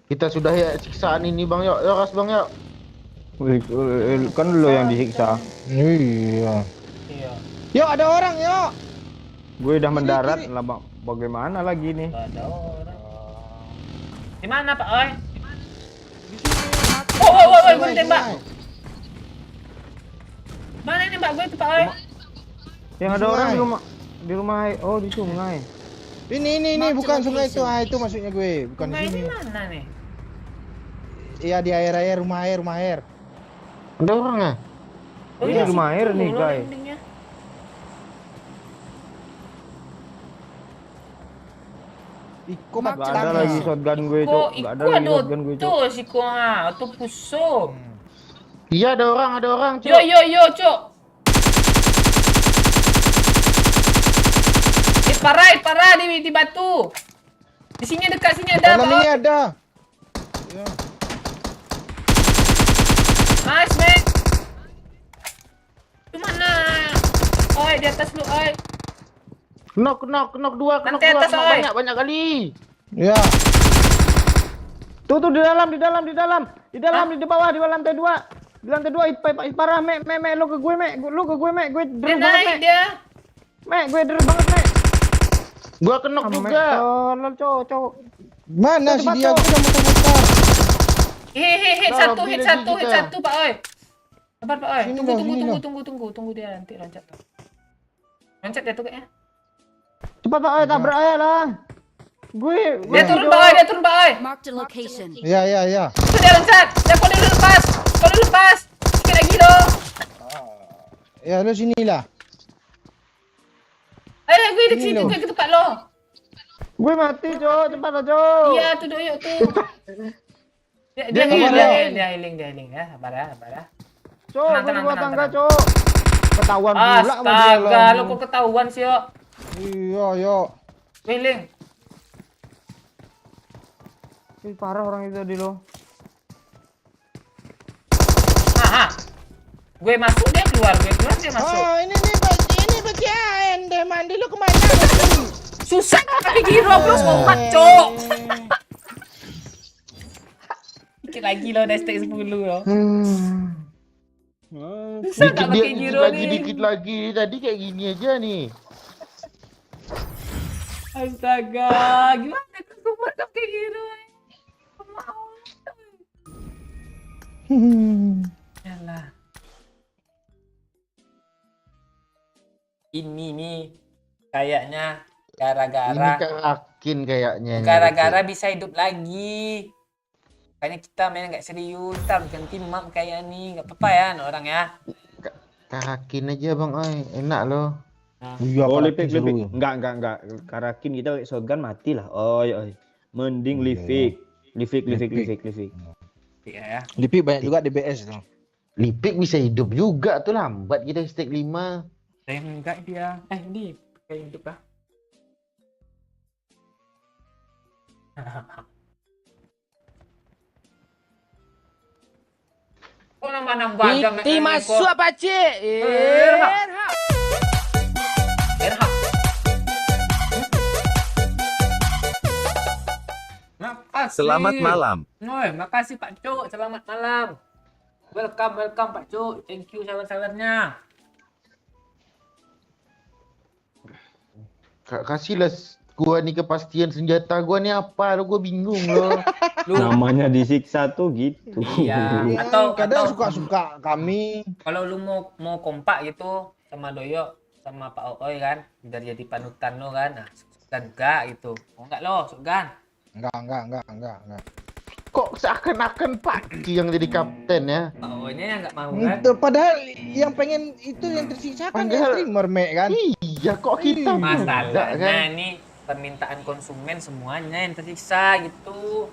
Kita sudah ya siksaan ini bang, yuk ras bang yuk. Wih, kan lo yang disiksa. Iya. Iya. Yuk ada orang yuk. Gue udah mendarat lah bang. Bagaimana lagi nih? Gak ada orang. Di mana, Pak Oi? Di sini. Oh, gue ditembak. Mana ini Mbak gue tuh, Pak Oi? Yang ada orang di rumah. Oh di sungai. Ini bukan sungai itu. Ah itu maksudnya gue, bukan di Sungai sini. di mana nih? Iya di air rumah air. Ada orang ah? Oh, Ini rumah situ air nih, loh guys. endingnya. Iko Mark Gak matang. ada lagi shotgun gue Kok cok. Gak ada lagi shotgun gue cok. tuh si Koa atau pusuk. Iya ada orang Yo, Cok. Parah di batu. Di sini dekat sini ada Dalam Pak ini Oi. ada. Ya. Nice, man. Itu mana? Oi, di atas lu, Oi. Knock dua, knock Nanti dua, atas, knock oi. banyak kali. Ya. Tuh di dalam. Di bawah di lantai 2. Di lantai 2 parah mek lo ke gue mek. Lu ke gue mek. Gue Dia deres banget naik mek. dia. Mek gue deres banget mek. Gua knock juga. Tolol cok. Mana si Cepat, dia? Cok. Udah muter-muter. Hit Nah, satu, lebih hit lagi satu, kita. Pak Oi. Sabar, Pak Oi. Sini loh, sini loh. Tunggu dia nanti loncat tuh. Loncat dia tuh kayaknya. Cepat Pak oi tabrak aja lah. Gue Dia turun bawah, dia turun bawah. Marked a location. Ya, ya, ya. Itu dia loncat. Dia kau dulu lepas. Kau dulu lepas. Sikit lagi lo. Ya, lo sini lah. Ayo, gue di Sini situ lo. ke tempat lo. Gue mati, Cok. Cepat lah, Cok. Iya, tuh yuk tuh. Dia Dia healing, healing. dia healing ya. Sabar ya, sabar ya. Cok, Tenang, gue di tenang, bawah tenang, tangga, tenang. Cok. Ketahuan pula sama dia Astaga, lah. lo kok ketahuan sih, yo. Iya, yo. Healing. Ih, parah orang itu tadi lo. Aha. Gue masuk, dia keluar. Gue keluar, dia masuk. Oh, ini bagian. Deh, mandi lu kemana? Susah pakai giro, plus kompak, cok. Dikit lagi lo, udah stack 10 lo. Susah tak pakai giro nih. Dikit lagi. Tadi kayak gini aja nih. Astaga, gimana tuh sumber pakai giro? Yalah. Ini nih kayaknya Ini gara-gara kerakin kayaknya. gara-gara bisa hidup lagi. Kayaknya kita main nggak serius, ntar ganti map kayak nih, nggak apa-apa ya anak orang ya. Kerakin aja bang, oi. Enak loh. Iya, Oh, Pak, lipik, seru. lipik. Enggak. Karakin kita pakai shotgun mati lah. Oi. Mending lifik. Lifik. Iya ya. Lipik banyak juga DBS tuh. Lipik bisa hidup juga tuh, lambat kita stack 5. Saya enggak dia. Di kayak hidup lah. Kok nambah-nambah aja masuk apa, Cik? Erhak. Makasih. Selamat malam. Oi, makasih Pak Cuk. Selamat malam. Welcome Pak Cuk. Thank you sabar-sabarnya. Kasihlah gua nih kepastian senjata gua nih apa lo, gua bingung loh. Namanya disiksa tuh gitu. Iya. Ya, Atau kadang suka-suka kami. kalau lu mau kompak gitu sama Doyo sama Pak Ooi kan, biar jadi panutan lo kan. Nah, Sugan enggak gitu. Mau enggak lo, Sugan? Enggak. Kok seakan-akan Pak Ki yang jadi kapten ya? Pak Ooi-nya yang enggak mau kan? Itu padahal yang pengen itu yang tersisa kan ya Padahal- streamer, Mek, kan? Iya, kok kita enggak Masalahnya kan? ini permintaan konsumen semuanya yang tersiksa gitu.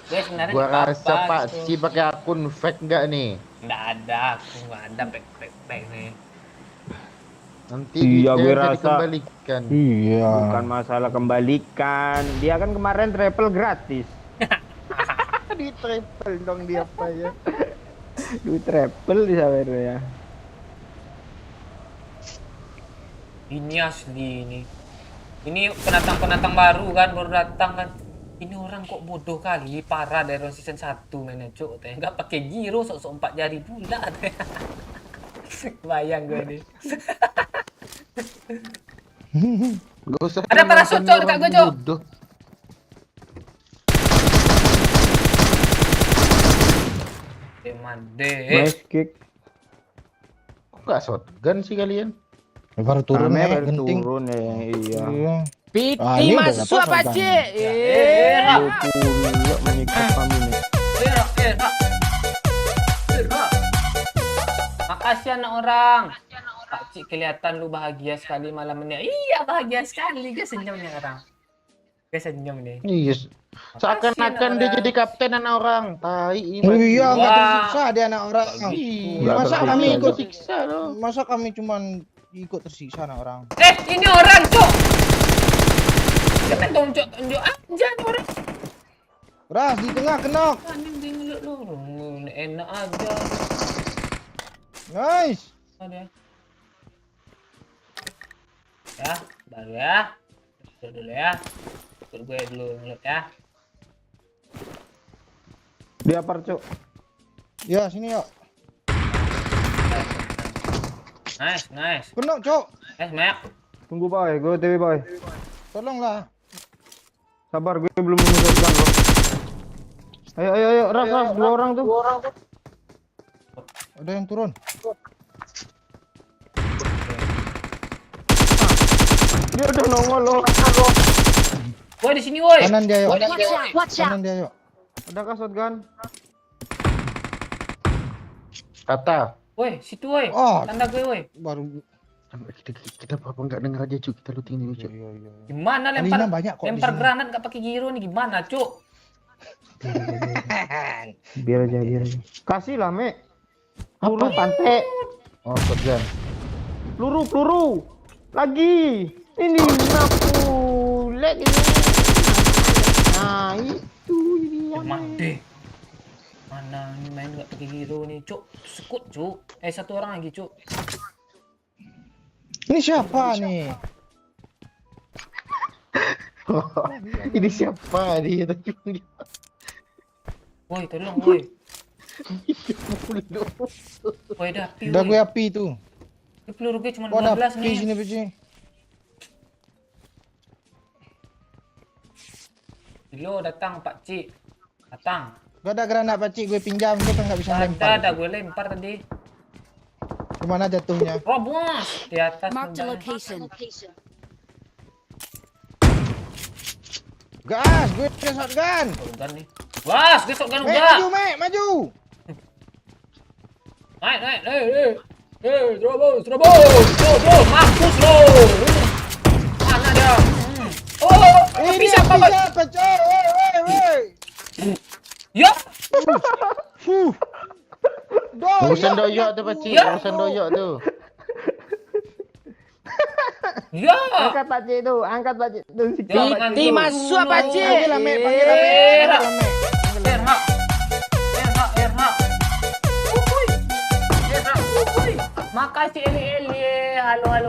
Gue sebenarnya Gua nggak rasa apa-apa Pak gitu. Si pakai akun fake enggak nih? Nggak ada, aku nggak ada back nih. Nanti Iya, duitnya gue bisa rasa. dikembalikan. Iya. Bukan masalah kembalikan. Dia kan kemarin travel gratis. Di triple dong dia apa ya? Duit travel di sana ya. Ini asli ini. Ini pendatang baru kan, baru datang kan. Ini orang kok bodoh kali, parah dari season 1 mainnya cuk. Nggak pakai giro, sok-sok 4 jari pula. Bayang gue nih. Gak usah. Ada parasut, Cok, dekat gua, Cok. bodoh. Mande. Nice kick. Kok gak shotgun sih kalian? Baru turun, Rame Mek, baru genting. turun ya. Iya. Iya. Piti ini udah masuk dapat apa, shotgun. Cik? Pula mengikat kami nih. Makasih anak orang. Pak Cik, kelihatan lu bahagia sekali malam ini. Iya, bahagia sekali. Dia senyumnya orang. Dia senyum nih. Iya. Seakan-akan dia jadi kapten anak orang. Tai. Iya, enggak Wah. tersiksa dia anak orang. Iya, Masa tersiksa kami aja. ikut siksa loh. Masa kami cuman ikut tersiksa anak orang. Ini orang, Cok. Jangan tunjuk aja nih orang. Ras di tengah kenok. Anjing lihat lu. Enak aja. Nice. Ada. Ya, baru ya. Duduk dulu ya. Duduk gue dulu ngelut ya. Dia par, Cuk. Ya, sini yuk. Nice. Kenok, Cok. Banyak. Tunggu, Boy. Gue OTW, Boy. Tolonglah. Sabar, gue belum menyusulkan lo. Ayo, Ras, dua orang tuh. Ada yang turun. Dia udah nongol lo. Woi di sini woi. Kanan dia yuk. Watch out! Watch out! Kanan dia yuk. Adakah shotgun? Kata. Woi, situ woi. Oh. Tanda gue woi. Baru Kita apa enggak dengar aja Cuk, kita looting dulu Cuk. Gimana Alina lempar banyak kok di lempar sini. granat enggak pakai giro nih gimana, Cuk? Biar aja, biar aja. Kasih lah, Mek. Peluru pantai. Oh, shotgun. Peluru. Lagi. Ini napu. Lihat ini. Nah, itu dia. Mande. Mana ini main enggak pakai giro nih, Cuk? Sekut, Cuk. Satu orang lagi, Cuk. Ini siapa nih? Ini siapa dia tadi? Woi, tolong woi. Woi, ada api. Udah woi. gue api tuh. Ini peluru gue cuma Oh, ada 15 api nih. sini Pici. Dilo datang Pak Cik. Datang. Gak ada granat Pacik, gue pinjam, gue kan gak bisa lempar. Ada gue lempar tadi. Kemana jatuhnya? Robos di atas. Marked a udah. location. Gas, gue ada shotgun. Shotgun nih. Wah, gue shotgun Mek, udah. maju, Mek, maju. Naik. Terobos. Mampus lo. Mana dia? Oh, Ini siapa, api Pak? siapa, coy? Woi. Ya. Urusan doyok tu Pakcik, Ya. urusan doyok tu. Ya. Angkat Pak Cik tu, angkat Pak Cik tu sikit. Jangan Cik. masuk Pak Panggil lah, Mek, panggil lah, Mek. Panggil lah, Mek. Erha. Uhuy. Makasih Eli. Halo. Wow.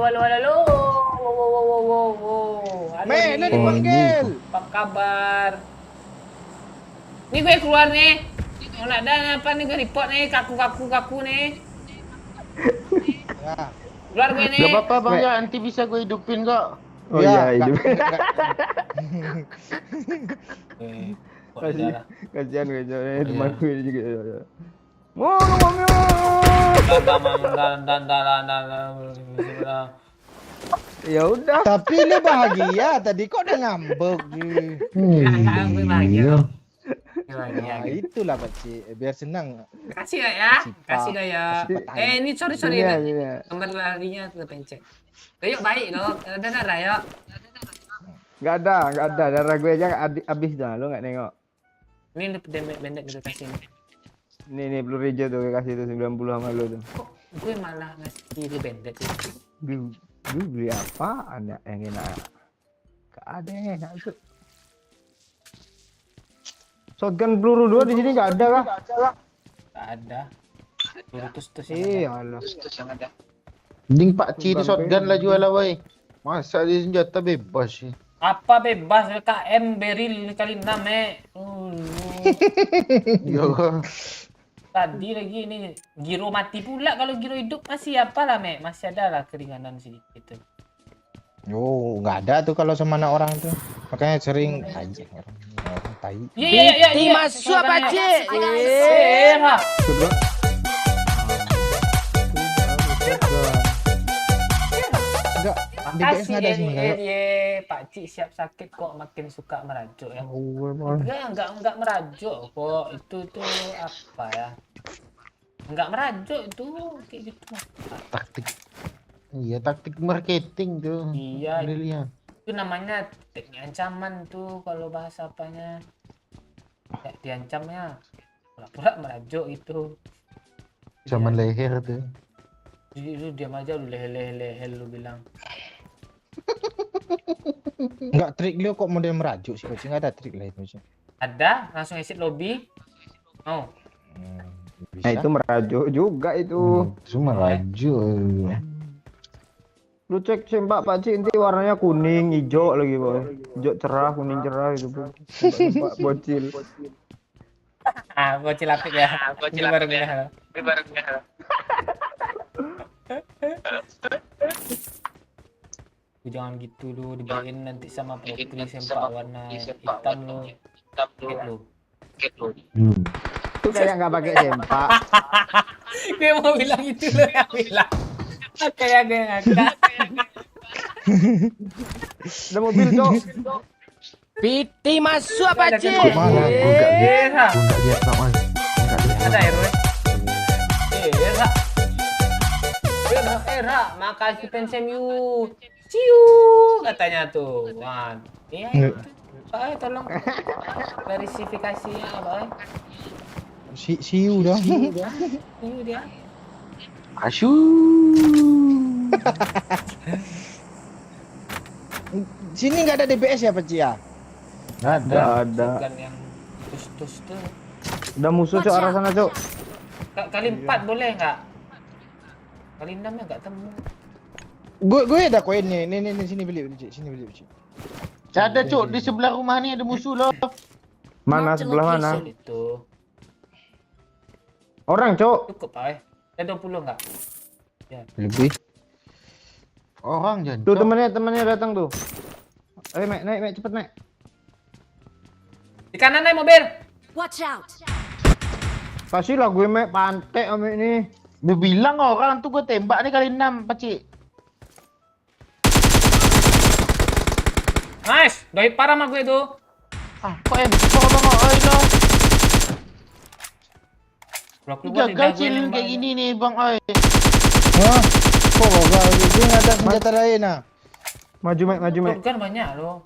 Halo, Mek, Li. dah dipanggil. Apa kabar? Nih gue keluar nih. Mau nak ada apa nih gue report nih kaku nih. Ya. Keluar gue nih. Gak apa-apa Bang ya, nanti bisa gue hidupin kok. Oh Ya, iya, nggak- hidup. Kasihan gue coy, temanku ini juga. Ya udah. Tapi lu bahagia tadi kok udah ngambek. Gue bahagia. Nah, itulah Pacik, biar senang. Kasih gak ya? Kasih gak ya? Ini sorry. Sini. Nomor larinya tuh pencet. Yuk baik loh. Ada darah yuk. Enggak ada. Darah gue aja habis dah, lu enggak nengok. Ini pendek kita kasih nih. Nih peluru hijau tuh gue kasih tuh 90 sama lu tuh. Kok gue malah ngasih pendek sih? Gue beli apa? Ada yang enak. Enggak ada yang enak tuh. Shotgun peluru dua di sini enggak ada kah? Gak ada. Tus Alah. Mending Pakcik di shotgun lah jual lah woi. Masa dia senjata bebas sih. Apa bebas KM beril kali 6 Ya. Tadi lagi ini giro mati pula. Kalau giro hidup masih apa lah masih ada lah keringanan sedikit tuh. Oh, nggak ada tuh kalau sama anak orang tuh. Makanya sering aja orang tai. Iya. Masuk apa Cik? Iya. Enggak, DBS Makasih nggak ada sini kayak. Pak Cik siap sakit kok makin suka merajuk ya. Oh, emang. Enggak merajuk kok. Itu tuh apa ya? Enggak merajuk itu kayak gitu. Taktik. Iya, taktik marketing tuh. Iya. Brilian. Itu namanya teknik ancaman tuh kalau bahasa apanya. Ya, diancamnya pura-pura merajuk itu. Zaman leher tuh. Jadi lu diam aja lu leher lu bilang. Enggak, trik lu kok model merajuk sih, Pacik. Nggak ada trik lah itu, Pacik. Ada langsung exit lobby. Oh, Bisa. Nah, itu merajuk juga itu. Cuma raju. Lu cek sempak Pak Cik nanti warnanya kuning, hijau lagi, boy. Hijau cerah, kuning cerah itu, Boy. Sempak bocil. bocil apik ya. Bocil baru kenal. Jangan gitu lu dibawain nanti sama Putri sempak warna hitam lu. Get lu. Itu kayak nggak pakai sempak. Gue mau bilang itu lu yang bilang. Kayak gue ngakak. Ada mobil, Cok. Piti masuk apa cik? Kemana? Era. Aku nggak lihat Pak Mas. Nggak lihat. Ada RW. Era. Era, makasih pensem you. Ciu katanya tuh. Wah, iya. Pak, tolong verifikasinya, Pak. Siu dah. Ini dia. Asyu. Sini nggak ada DBS ya, Peci ya? Nggak ada. Nggak ada. Bukan yang tus tuh. Udah musuh cok arah sana cok. Kali 4 boleh nggak? Kali 6 ya nggak temu. Gue ada koin nih. Nih sini beli, Cik. Sini beli, Cik. Ada cok di sebelah rumah nih ada musuh loh. Mana Marked a sebelah mana? location. Itu Orang cok. cukup Pak. Ada 20 nggak? Lebih. Orang jangan. Tuh temannya datang tuh. Ayo naik cepet naik. Di kanan nih mobil. Watch out! Kasih lah gue mek pantai ame ini. Dia bilang orang tuh gue tembak nih kali 6 Pacik. Nice, dohit parah sama gue tuh. Ah, kok empor bang oi lo. Kalau keluar Gagal cilin kayak gini nih bang oi. Hah? Kok gak? Gue nggak ada senjata lain ah. Maju mek. Kan banyak loh.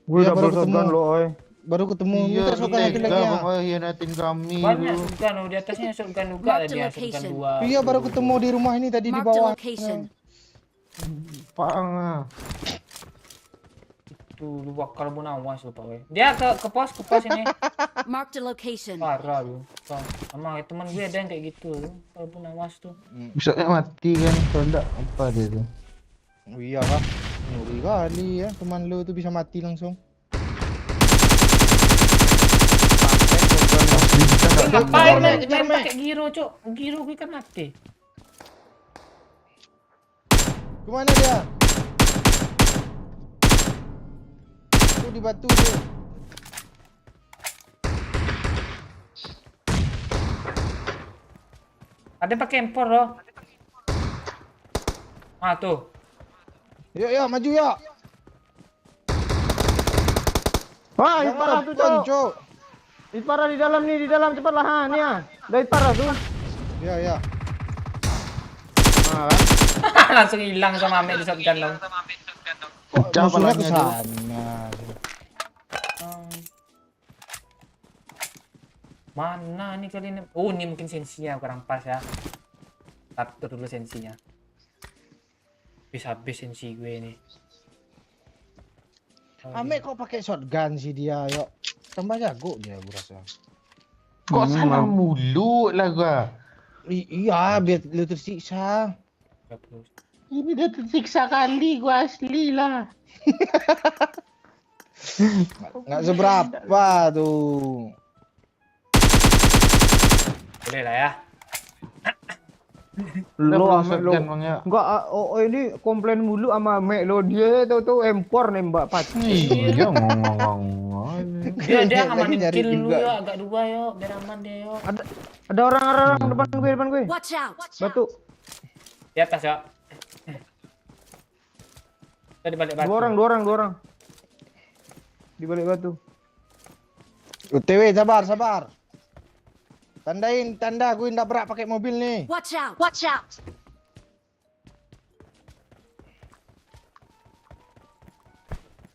Gue Iya, baru double shotgun ketemu. lo oi. Baru ketemu. Iya, Minta shotgun satu tega lagi bang ya. oi hianatin kami. Banyak lu. shotgun loh, di atasnya shotgun juga Marked ada dia, location. shotgun 2. Iya, baru ketemu di rumah ini tadi di Marked a bawah. location. Pang ah. Tuh, lu bakal bunawas lu Pak. Dia ke pos ini. Marked a location. Parah lu. Sama teman gue ada yang kayak gitu. Kalau bunawas tuh. Bisa mati kan kalau enggak apa dia tuh. Oh, iya kah? Ngeri kali ya. Teman lu tuh bisa mati langsung. Ngapain main Kejar, Mek. pakai giro, Cuk? Giro gue kan mati. Kemana dia? Tuh di batu tuh. Ada yang pakai empor loh. Ah tuh. Yuk, maju yuk. Wah, hit parah tuh cok. Cok. Hit parah di dalam cepat lah ha nih ya. Udah hit parah tuh. Ya. Nah, kan. Langsung hilang sama Ame di shotgun dong. Pecah Musuhnya palanya ke tuh. sana. Mana nih kali ini? Oh, ini mungkin sensinya kurang pas ya. Atur dulu sensinya. Habis sensi gue nih. Ame kok pakai shotgun sih dia, yuk. Tambah jago dia gua rasa. Kok salah mulu lah gua. Iya, biar lu tersiksa. 30. Ini dia tersiksa kali gua asli lah. Nggak seberapa tuh. Boleh lah ya. Lo Ame ame lo. bang ya. Enggak ini komplain mulu sama ame lo. Dia tuh empor nembak pacar. Iya ngomong. Dia Lagi amanin nyari kill dulu juga. ya, agak 2 yo, biar aman deh yo. Ada orang depan gue. Watch out! Batu. Di atas ya. Tadi balik batu. Dua orang. Di balik batu. UTW, sabar. Tandain, tanda gue nabrak pakai mobil nih. Watch out! Watch out!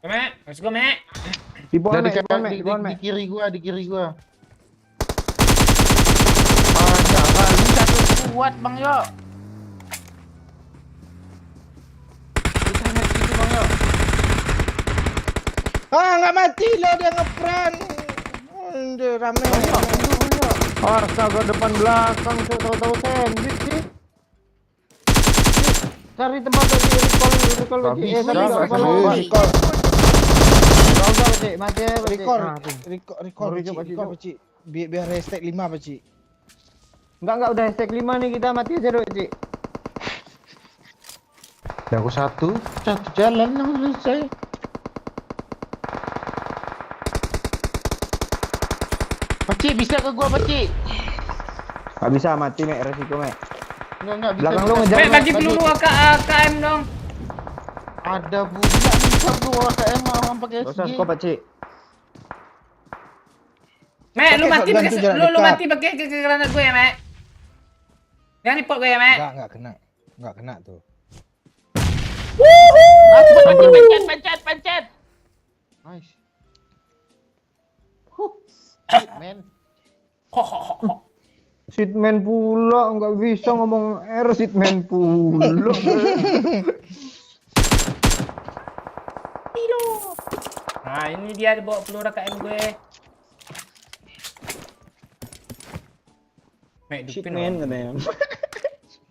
Mek, let's go Mek. Di pohon mek, Di kiri gua. Ah, jangan lu satu kuat bang yo. Kita mati bang yo. Ah, nggak mati lo dia ngeprank. Udah rame. Astaga depan belakang tahu sandwich sih. Cari tempat lagi recall Gak lagi. bisa, Tapi gak apa bisa. lo? Recall. Udah Cik, mati ya. Cik. Recall, Nah, tuh. recall, Recall, recall, Cik. Biar hashtag 5, Cik. Enggak udah hashtag 5 nih kita mati aja dulu, Cik. Yang aku satu jalan yang selesai. Pacik bisa ke gua Pacik? Enggak bisa mati mek resiko mek. Enggak bisa. Belakang lu bisa. ngejar. Mek bagi peluru AKM dong. Ada budak nih. Satu orang KM orang pakai Gak usah SG. kau pakcik. Mek, lu Pakai mati shotgun pakai tuh jarak lu dekat. mati pakai ke granat gue ya, Mek. Jangan dipot gue ya, Mek. Enggak kena. Enggak kena tuh. Pencet. Nice. Man. Sitman pula, nggak bisa ngomong R Sitman pula. Nah, ini dia bawa peluru KM gue. Mek, Shit dupin man orang. katanya.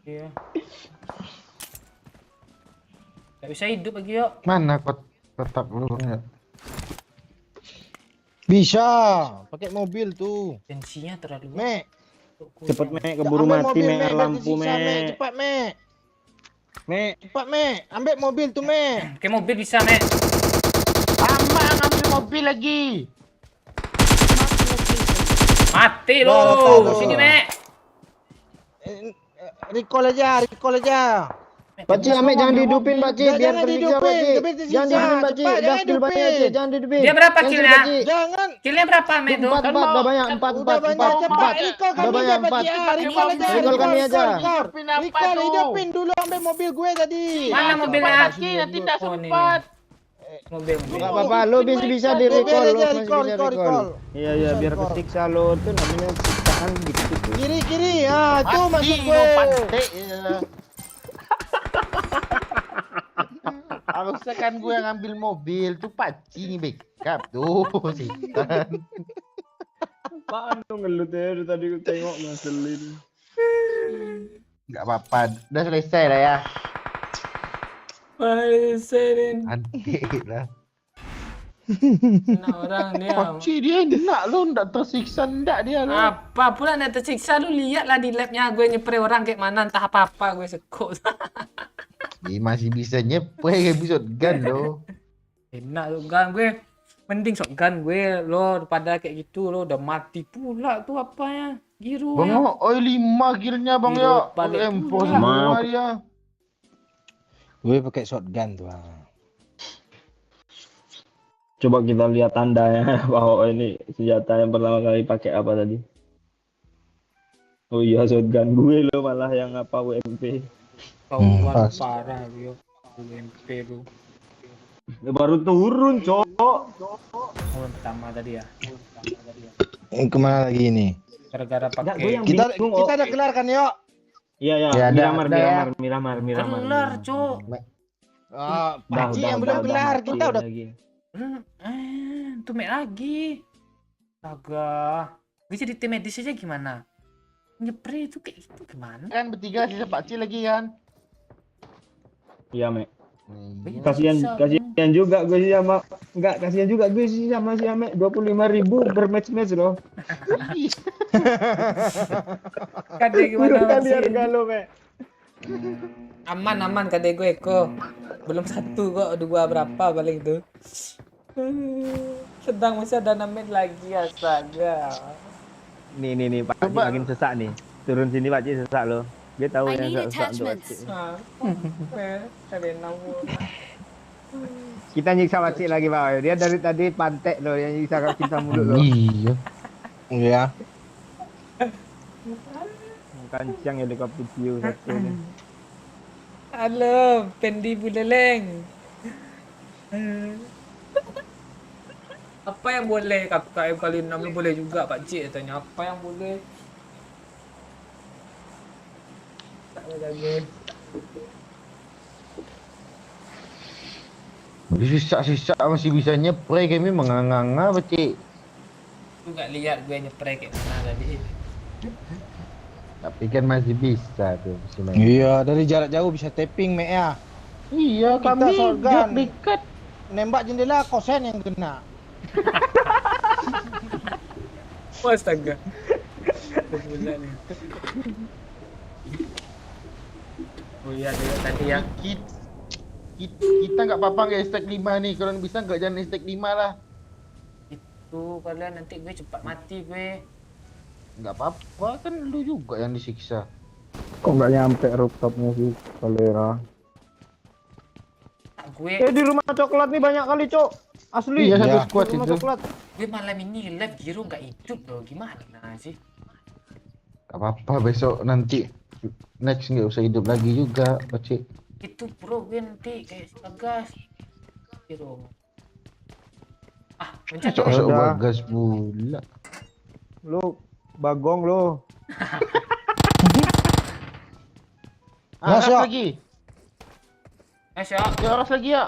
Iya. Gak bisa hidup lagi, yuk. Mana kotak lu Bang? Bisa, pakai mobil tuh. Tensinya terlalu Mek, Cepet Mek, keburu ambil mati mobil, Mek, Mek, lampu nanti siksa, Mek. Cepat, Mek. Mek, Cepat, Mek. Ambil mobil tuh, Mek. Kayak mobil bisa, Mek. Ama ngambil mobil lagi. Mati Wah, lo. tahu. Sini, Mek. Recall aja. pakcik Mek jangan dihidupin pakcik, biar Jangan tersiksa dihidupin, pakcik. biar tersiksa. Jangan dihidupin pakcik, Cepat, dah jangan kill banyak dihidupin. pakcik, jangan dihidupin. Dia berapa Cancel, killnya? pakcik. Jangan. Killnya berapa, Mek, tuh? Empat, dah banyak, empat. Udah banyak, cepat. Recall Udah kami banyak, aja, empat. Pak. Recall aja. Recall kami aja. Recall, hidupin dulu ambil mobil gue tadi. Mana mobilnya? Nanti tak Oh, ini. sempat. Mobil. Enggak apa-apa, lo bisa di Biar recall, lo aja, masih bisa recall. recall. Iya iya, biar kesiksa lo tuh namanya siksaan gitu tuh. Kiri, ah, itu maksud gue. Pantai. Harusnya kan gue yang ngambil mobil tuh paci nih backup tuh Sitan. Apaan lo ngelut ya dari tadi gue tengok ngeselin. Nggak apa-apa, udah selesai lah ya. Malesin. Anti lah. Nah, orang dia. Paci dia enak lo, nggak tersiksa ndak dia lo. Apa pula nak tersiksa, lu lihatlah di labnya gue nyepre orang kayak mana, entah apa-apa gue sekut. Masih bisa nyepre episode gun lo. Enak shotgun gue. Mending shotgun gue lo daripada kayak gitu lo udah mati pula tuh apanya. Giru Bang ya. Yo, oi 5 killnya Bang Gila, Yo. balik M4 pula. semua dia. Gue pakai shotgun tuh. Coba kita lihat tandanya bahwa ini senjata yang pertama kali pakai apa tadi. Oh iya, shotgun gue lo malah yang apa WMP. Kawan pas. parah yo. UMP lu. Baru turun, cok. Orang pertama tadi ya. Kemana lagi ini? Gara-gara Enggak, gue pakai yang Kita bingung. Oh. udah kelar kan, yuk? Iya ya, Ya, Miramar, ada ya. Miramar. kelar, Cuk. Paci yang belum kelar, kita udah. lagi. Tuh mek lagi. Astaga. Gue jadi tim medis aja gimana? Nyepri itu kayak gitu gimana? Kan bertiga sisa Pakci lagi kan. Iya, Mek. Iya. Kasihan juga gue sih sama kasihan juga gue sih sama si Ame 25.000 per match loh. Kade gimana Kali sih? harga lo, Mek. Aman kade gue kok. Belum satu kok, dua berapa paling tuh. Sedang masih ada 6 menit lagi astaga. Nih Pak Cik makin sesak nih. Turun sini Pak Cik sesak lo. Dia tahu I yang need sesak untuk Pak attachments. Cik. Kade namu. Kita nyiksa Pak Cik lagi Pak. Dia dari tadi pantek lo yang nyiksa kita mulut lo. Iya. Iya. Kancang helikopter view satu nih. Halo, Pendi Buleleng. Apa yang boleh KKM kali 6 boleh juga Pak Cik tanya apa yang boleh? Tak boleh lagi. Sisa-sisa masih bisa nyepre kami menganga-nganga Pakci. Lu gak lihat gue nyepre kayak mana tadi. Tapi kan masih bisa tuh masih main. Iya, dari jarak jauh bisa tapping, Mek ya. Iya, Kita kami shotgun. dekat. Nembak jendela kosen yang kena. Oh, astaga. Bulan nih. Oh iya dia tadi ya. Kita nggak apa-apa nggak stack 5 nih. Kalau bisa nggak jangan stack 5 lah. Itu kalian nanti gue cepat mati gue. Nggak apa-apa kan lu juga yang disiksa. Kok nggak nyampe rooftopnya sih, Kalera? Tak gue Di rumah coklat nih banyak kali, Cok. Asli. Iya, satu Iya. squad Di rumah itu. coklat. gue malam ini live Giro nggak hidup loh, gimana sih? Gak apa-apa, besok nanti next nggak usah hidup lagi juga, Pacik. Itu bro, gue nanti kayak si Bagas Giro. Mencet Cok gue. sok Udah. Bagas pula. Lu bagong lu. Aras Mas, ya. lagi. Siap. Ya aras lagi ya.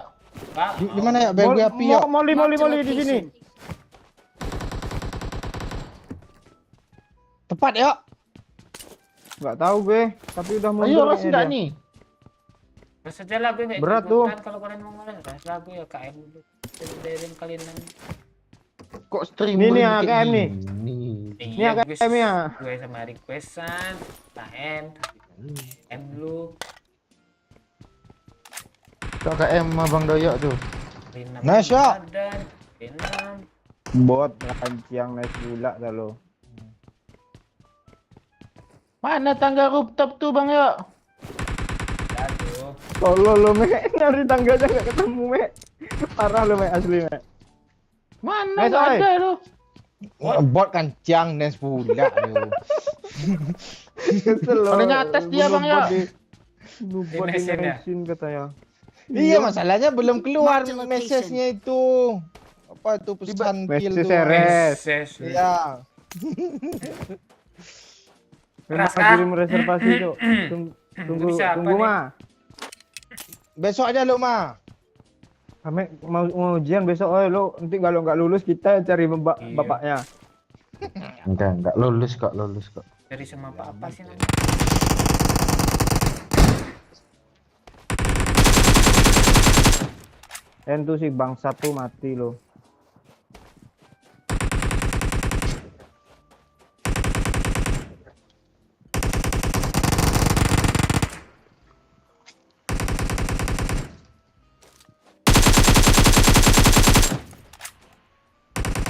Pak. Di mana ya? Biar gue api ya. Moli Marked a di sini. location. Tepat ya. Nggak tahu gue, tapi udah mundur. Ayo aras kayaknya enggak dia. nih? Terus aja lah gue nggak Berat ikutan, tuh. kalau kalian mau ngomong terus lah gue ya KM dulu. Dari kalian nang. Kok streamer Ini kayak AKM nih. gini? Ini AKM ya. Gue sama requestan, KM, KM dulu. KKM Abang Doyok tuh. Rina Nice, ya. Dan Rina. Bot yang naik gula lalu. Mana tangga rooftop tuh Bang Yok? Aduh. Tolol lu, Me. Nyari tangganya nggak ketemu, Me. Parah lu, Me. Asli, Me. Mana Nice, nggak oi. ada lu? Bot kan ciang dan pula lu. Kesel lu. Adanya atas dia, Bang, ya. Lupa Di mesin ya? mesin katanya. Iya, masalahnya belum keluar Marked location. message-nya itu. Apa itu pesan kill Message tuh. RS. Ses. Iya. Keras, Kenapa kah? kirim reservasi, Cok? Tunggu, Bisa apa tunggu, nih? Ma. Besok aja lu, Ma. Kami mau ujian besok, oi lo. Nanti kalau nggak lulus kita cari Iya. bapaknya. Enggak lulus kok. Dari semua apa sih namanya? Itu sih bangsa tuh mati lo.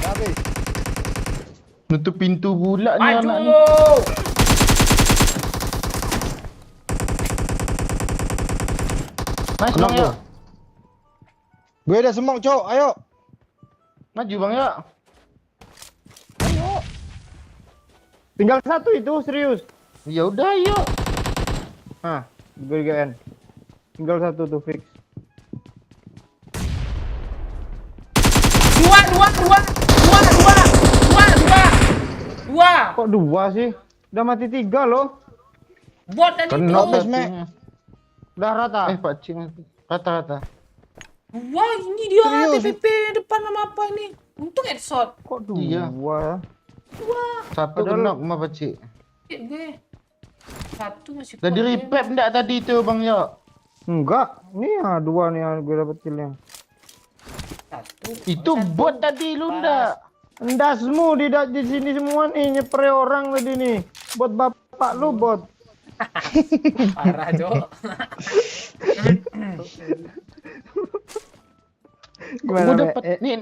Habis. Nutup pintu pula nih anak ni. Maju! Nice Bang Yok. Gue udah semok, Cok. Ayo. Maju Bang Yok. Tinggal satu itu serius. Ya udah yuk. Nah, GGN. Tinggal satu tuh fix. Dua. Kok dua sih? Udah mati 3 loh. Bot tadi Kena itu. Habis, Me. patinya. Udah rata. Pak Cing rata-rata. Wah, ini dia Serius? TPP depan sama apa ini? Untung headshot. Kok dua? Iya. Satu Padahal- kena sama Pak Cik. Gue. Satu masih Udah di kuat, repap enggak tadi itu Bang Yok? Enggak. Nih ya dua nih yang gue dapet killnya. Satu. Itu Satu. bot tadi lu ndak? Endasmu di sini semua nih nyepre orang tadi nih. Bot bapak lu bot. Parah, Cok. Gimana? Gua Me? dapat nih.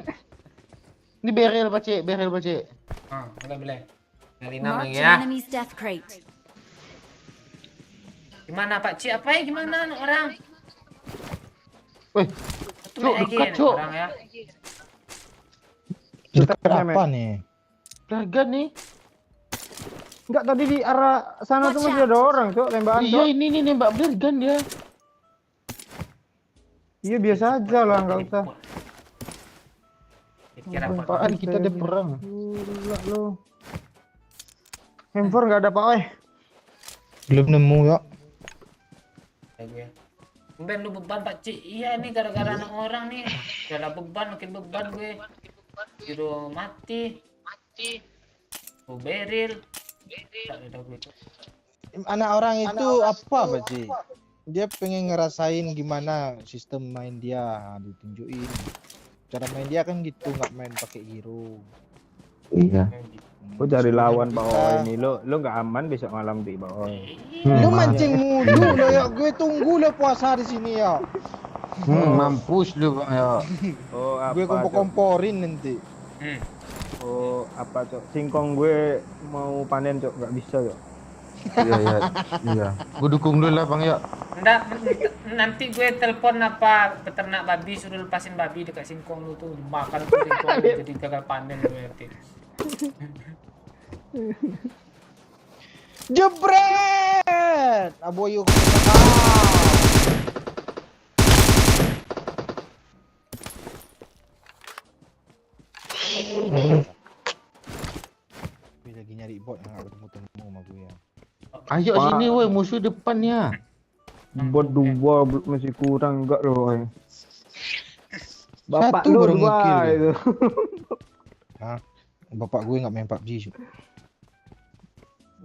Ini beril Pak Cik, Boleh. Dari Marked namanya. an enemy's death crate. Gimana Pak Ci? Apa ya? Gimana anak orang? Weh, Satu Cuk, lagi dekat, anak Cuk. orang ya. Apa nih? harga nih. Enggak, tadi di arah sana tuh Watch masih ada orang, Cok. Tembakan, Iya, Cok. ini nembak bergan dia. Iya, biasa aja lah, enggak usah. Kira apa? Apaan kita ada perang. Gila lu. Handphone enggak ada, Pak, weh. Belum nemu ya. Gue. Ben lu beban Pak Ci. Iya nih gara-gara anak orang nih. Gara beban makin beban gue. Juru mati. Gue beril. Tak ada gue tuh. Anak orang itu apa, Pak Ci? Dia pengen ngerasain gimana sistem main dia, ditunjukin. Cara main dia kan gitu, nggak main pakai hero. Iya. Lu cari lawan, Pak, Kita- oh ini lu nggak aman besok malam di Pak, oh. Lu mancing mulu lo ya, gue tunggu lo puasa di sini ya. Mampus lu Bang ya. Oh, apa, Gue Cok? kompor-komporin nanti. Oh, apa, Cok? Singkong gue mau panen, Cok. Nggak bisa, Cok. Iya, iya, iya. Gue dukung dulu lah Bang Yok. Nggak, nanti gue telepon apa peternak babi suruh lepasin babi dekat singkong lu tuh makan tuh singkong lu jadi gagal panen gue nanti. Jebret! Aboyo kau. Gue lagi nyari bot yang gak ketemu sama gue ya. Ayo Pak. sini woi, musuh depannya. Buat dua masih kurang enggak loh. Bapak Satu lu baru dua nge-kill dia. itu. Hah? Bapak gue gak main PUBG.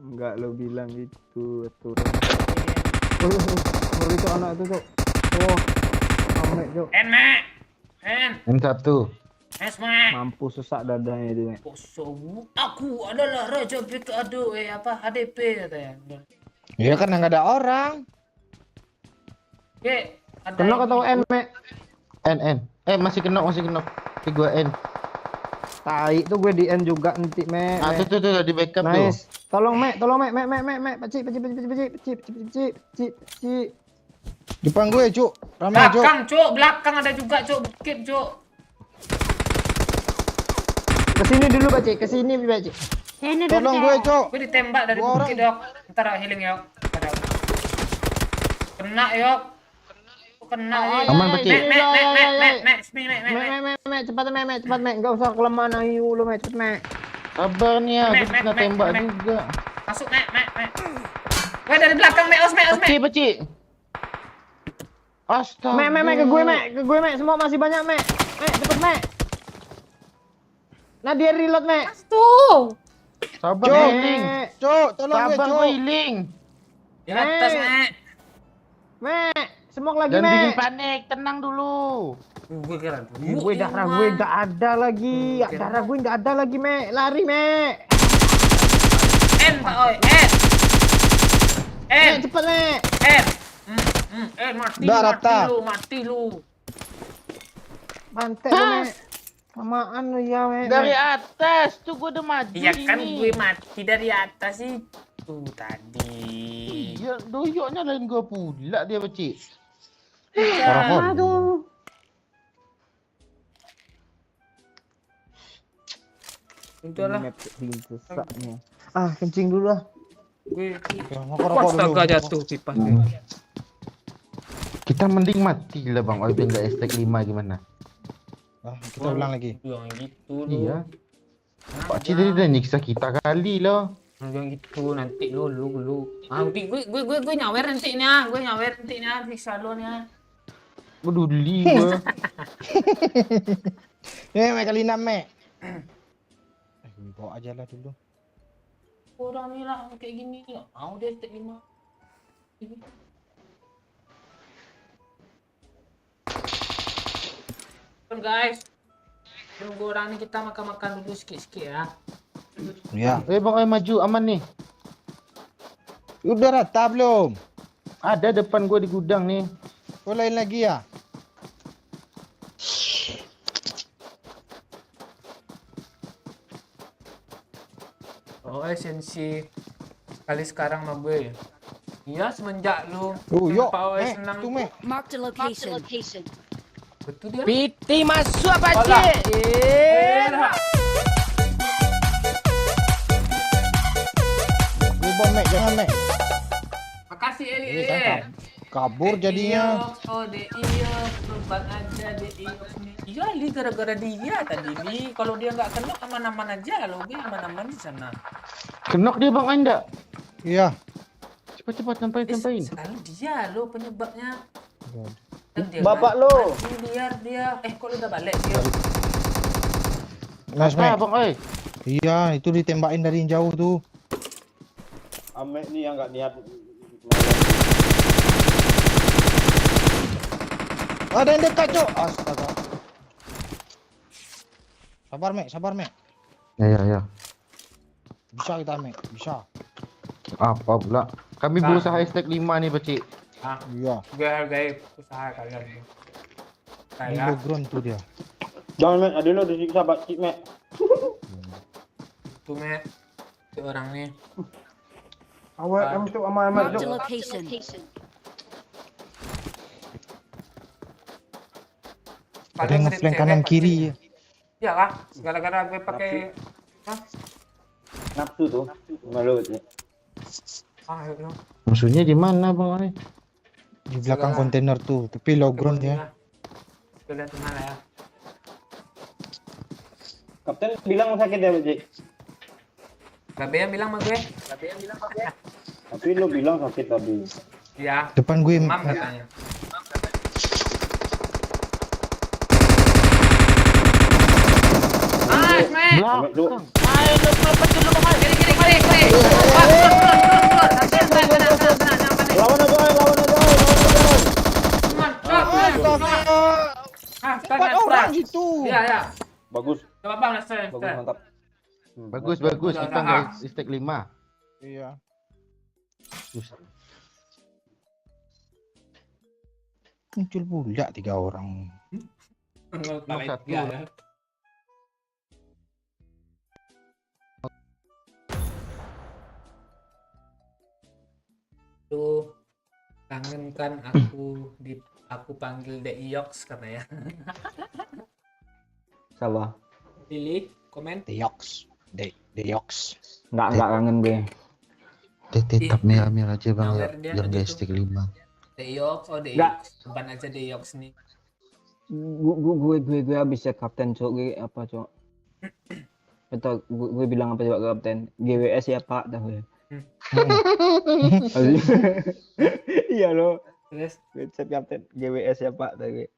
Enggak lo bilang gitu aturan. Ngeri tuh anak itu tuh. Oh, amek tuh. M1. Mampus sesak dadanya itu. Mek. Kosong. Aku adalah raja PKD HDP katanya. Ya kan nggak ada orang. Oke, ada Kenok ini. atau N, Mek? N. Masih kenok, masih kenok. Tapi gue N. Tai tuh gue di N juga nanti, Mek. Ah, tuh di backup tuh. Nice. Tolong, Mek. Peci. Depan gue, Cuk. Ramai, Cuk. Belakang, Cuk. Belakang ada juga, Cuk. Bukit, Cuk. Kesini dulu, Peci. Kesini, Peci. Tolong gue, Cuk. Gue ditembak dari Dua bukit, Yok. Ntar healing, Yok. Ada. Kena, Yok. Kena, Yok. Aman, Peci. Mek. Cepat, Mek. Enggak usah kelemahan ayu lu, Mek. Cepet, Mek. Sabar nih ya, gue kena tembak Mek. juga. Masuk, Mek. Gue dari belakang, Mek. Os, Mek. Peci. Astaga. Mek, ke gue, Mek. Semua masih banyak, Mek. Mek, cepet, Mek. Nah, dia reload, Mek. Sabar, Cuk. healing. Cuk, tolong gue, Sabar, Cuk. gue healing. Di atas, Mek. Mek, semok lagi, Jangan bikin Mek. panik, tenang dulu. Gue kira Gue darah gue nggak ada lagi. Darah gue nggak ada lagi, Mek. Lari, Mek. N, Pak Oi. Mek, cepet, Mek. Mati, Udah, rata. mati lu. Bantai lu, Mek. Samaan lu ya, Mek. Dari atas, tuh gue udah maju Iya kan ini. gue mati dari atas itu tadi. Iya, doyoknya lain gue pula dia, Peci. Aduh. Udahlah, Map sesaknya. Ah, kencing dulu lah. gue Ngerokok dulu. astaga jatuh kipas. Kita mending mati lah Bang Oi, biar nggak hashtag 5 gimana? Ah, kita ulang lagi. Jangan gitu lu. Iya. Pak Cik tadi udah nyiksa kita kali loh. Jangan gitu nanti lu. Ah, gue nyawer nantinya, siksa lu nya. Peduli gue. Mek kali 6, Mek. Gue bawa aja lah dulu. Orang nih lah kayak gini ya. Mau dia tek 5. Guys, tunggu orang nih kita makan dulu sikit-sikit ya. Ya. Bang Oi maju aman nih. Udah rata belum? Ada depan gue di gudang nih. Kau lain lagi ya? Oh, esensi kali sekarang mah gue. Iya, semenjak lu. Oh, yuk. Pak OS Mek, senang tu, Mek. Marked a location. betul dia. Piti masuk apa, Alah. Cik? Gue bom, Mek. Jangan, Mek. Makasih Eli. Kan kabur jadinya. Oh, iya, beban aja iya. Iya, Li gara-gara dia tadi Li. Kalau dia nggak kena aman-aman aja, lo gue aman-aman di sana. Kenok dia Bang Oi enggak? Iya. Cepat sampain. Selalu dia lo penyebabnya. Dan dia Bapak nggak lo. maju, biar dia. Kok lu udah balik dia? Nice, Apa Mek. Bang Oi? Iya, itu ditembakin dari jauh tuh. Amek nih yang nggak niat. Ada yang dekat, Cuk. Astaga. Sabar, Mek. Ya. Bisa kita, Mek. Bisa. Apa pula? Kami berusaha hashtag 5 nih, Peci. Iya. Gue hargai usaha kalian. Ini Kayak background tuh dia. Jangan Mek, ada lo disiksa Pak Cik Mek. tuh Mek, si orang nih. AWM cuk sama Ahmad Marked a cuk. location. Ada yang ngeflank kanan kiri ya. Iya kah? Gara-gara gue pakai. Hah? Nafsu tuh. Malu sih. Ah, itu. Musuhnya di mana bang Ali? Di belakang kontainer tuh, tapi low ground ya. Kita lihat di mana ya? Kapten bilang sakit ya, Cik? Babe yang bilang sama gue. Tapi lu bilang sakit tadi. Iya. Depan gue Mam katanya. Ah, man. Sampai tuh. Ayo lu lompat dulu Bang. Kiri. Lawan aja, lawan aja. Empat orang gitu. Iya. Bagus, Coba Bang, let's bagus mantap. Bagus. Udah, Kita udah. nggak istek 5. Iya. Muncul pula 3 orang. Satu. ya. Tuh kangen kan aku panggil The Iox katanya. Salah. Pilih komen. Deox. Deox. Enggak kangen gue. Tetap merah aja bang ya. Nomor dia Biar nggak begitu. istek 5. The Iox, The Nggak. Iox. Depan aja The Iox nih. Gue habis cek kapten cok, gue apa cok? Atau gue bilang apa coba ke kapten? GWS ya Pak, tahu ya. Iya lo, Terus gue cek kapten GWS ya Pak, tahu gue.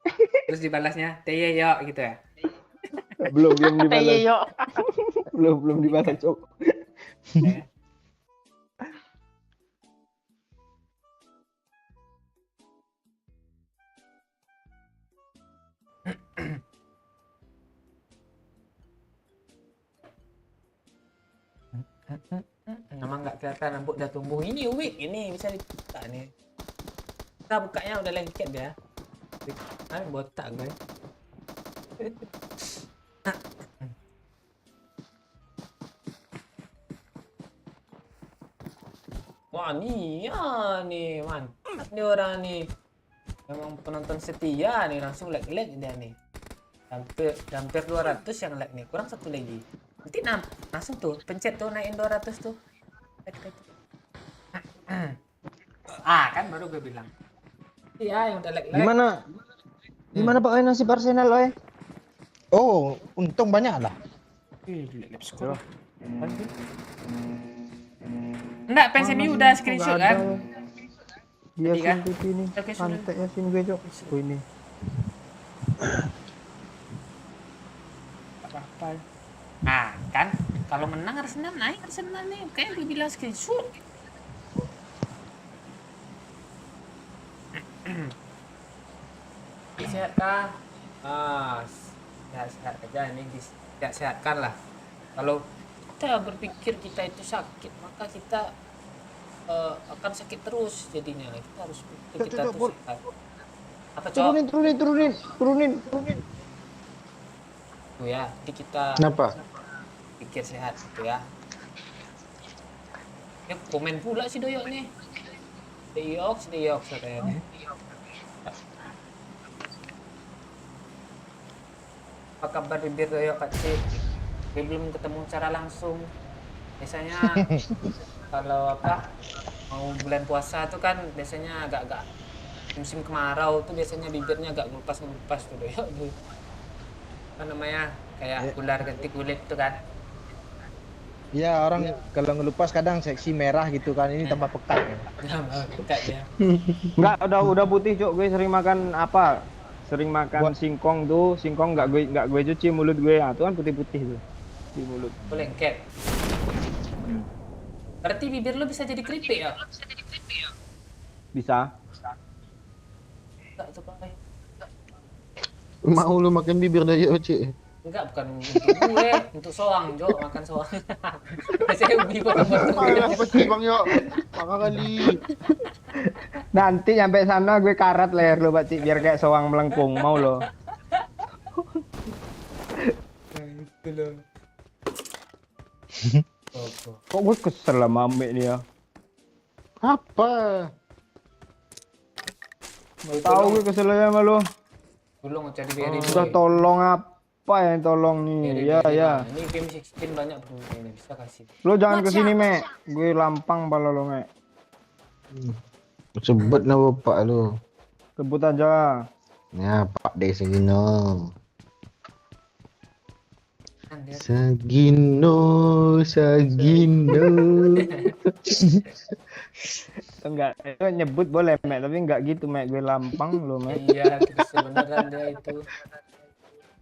terus dibalasnya TY yo gitu ya. Belum dibalas. Yo. belum dibalas cok. Emang nggak kelihatan rambut udah tumbuh ini wig ini bisa dibuka nih. Kita bukanya udah lengket ya. Botak gue. Wah nih ya nih mantap nih orang nih. Memang penonton setia nih langsung like dia nih. Hampir 200 yang like nih, kurang satu lagi. Nanti langsung tuh pencet tuh naikin 200 tuh. Kan baru gue bilang. Iya yang udah like. Gimana pakai nasib Arsenal oi? Oh, untung banyak lah. Enggak, fans MU udah screenshot kan? Dia Tadi kan? TV ini. Oke, sudah. Santai Yasin gue cok. Oh ini. Apa-apa. Nah, kan kalau menang Arsenal naik Arsenal nih. Kayak gue bilang screenshot. Sehat kah? Sehat-sehat aja ini sehat-sehatkan lah. Kalau kita berpikir kita itu sakit, maka kita akan sakit terus jadinya. Kita harus pikir kita tuh sehat. Apa cowok? Turunin. Tuh ya, jadi kita Kenapa? pikir sehat gitu ya. Ya komen pula si Doyok nih. Deox katanya. Apa kabar bibir Doyok kecil? Dia belum ketemu secara langsung. Biasanya kalau mau bulan puasa tuh kan biasanya agak-agak musim kemarau tuh biasanya bibirnya agak ngelupas tuh Doyok tuh. Apa namanya? Kayak ular ganti kulit tuh kan. Ya orang kalau ngelupas kadang seksi merah gitu kan, ini tambah pekat ya. Dekat ya. Enggak, udah putih cok. Gue sering makan apa? Sering makan singkong tuh. Singkong enggak gue cuci mulut gue. Ah, tuh kan putih-putih tuh di mulut. Lengket. Berarti bibir lu bisa jadi keripik ya? Bisa. Enggak tuh Pak. Mau lu makan bibir dari Oce? Enggak, bukan untuk gue, untuk soang, Jo, makan soang. Saya beli potong-potong. Apa sih bang yo? Makan kali. Nanti nyampe sana gue karat leher lo Pak Cik, biar kayak soang melengkung. Mau lo. Itu loh. Kok gue kesel sama Ame nih ya. Apa? Tahu gue keselnya sama lu. Tolong cari beri Sudah tolong apa yang tolong nih? Ya ya. Ini game 16 banyak ini bisa kasih. Lu jangan Watch kesini out. Mek. Gue lampang pala lu Mek. Sebut nama bapak lu. Kebut aja. Ya, Pak De Sagino. Kan dia Sagino. Enggak, itu nyebut boleh Mek, tapi enggak gitu Mek. Gue lampang lu Mek. iya terus beneran dia itu.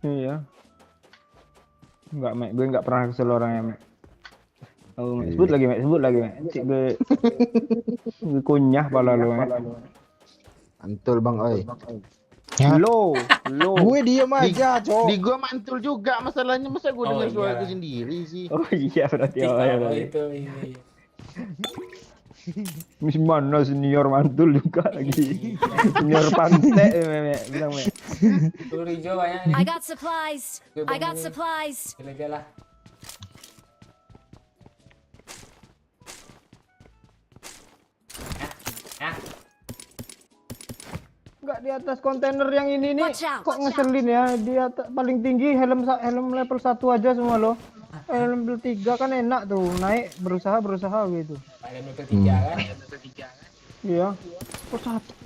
Iya. Enggak Mek, gue enggak pernah kesel orangnya Mek. Oh, Mek. Sebut lagi Mek, Cik gue kunyah pala lu Mek. Mantul Bang Oi. Ya. Lo. Gue diem aja, Cok. Di gua mantul juga masalahnya, masa gua Oh, dengar suara iya. gua sendiri sih. Oh iya berarti Oh, ya berarti. itu ini. Mis mana senior mantul juga lagi. Senior pantai Mek, bilang Mek. Peluru hijau banyak nih. I got supplies. I got supplies. Gila lah. Ya. Enggak di atas kontainer yang ini nih. Watch out. Kok ngeselin ya? Di atas paling tinggi helm level 1 aja semua loh. Helm level 3 kan enak tuh, naik berusaha gitu. Ada level 3 kan? Iya. Kok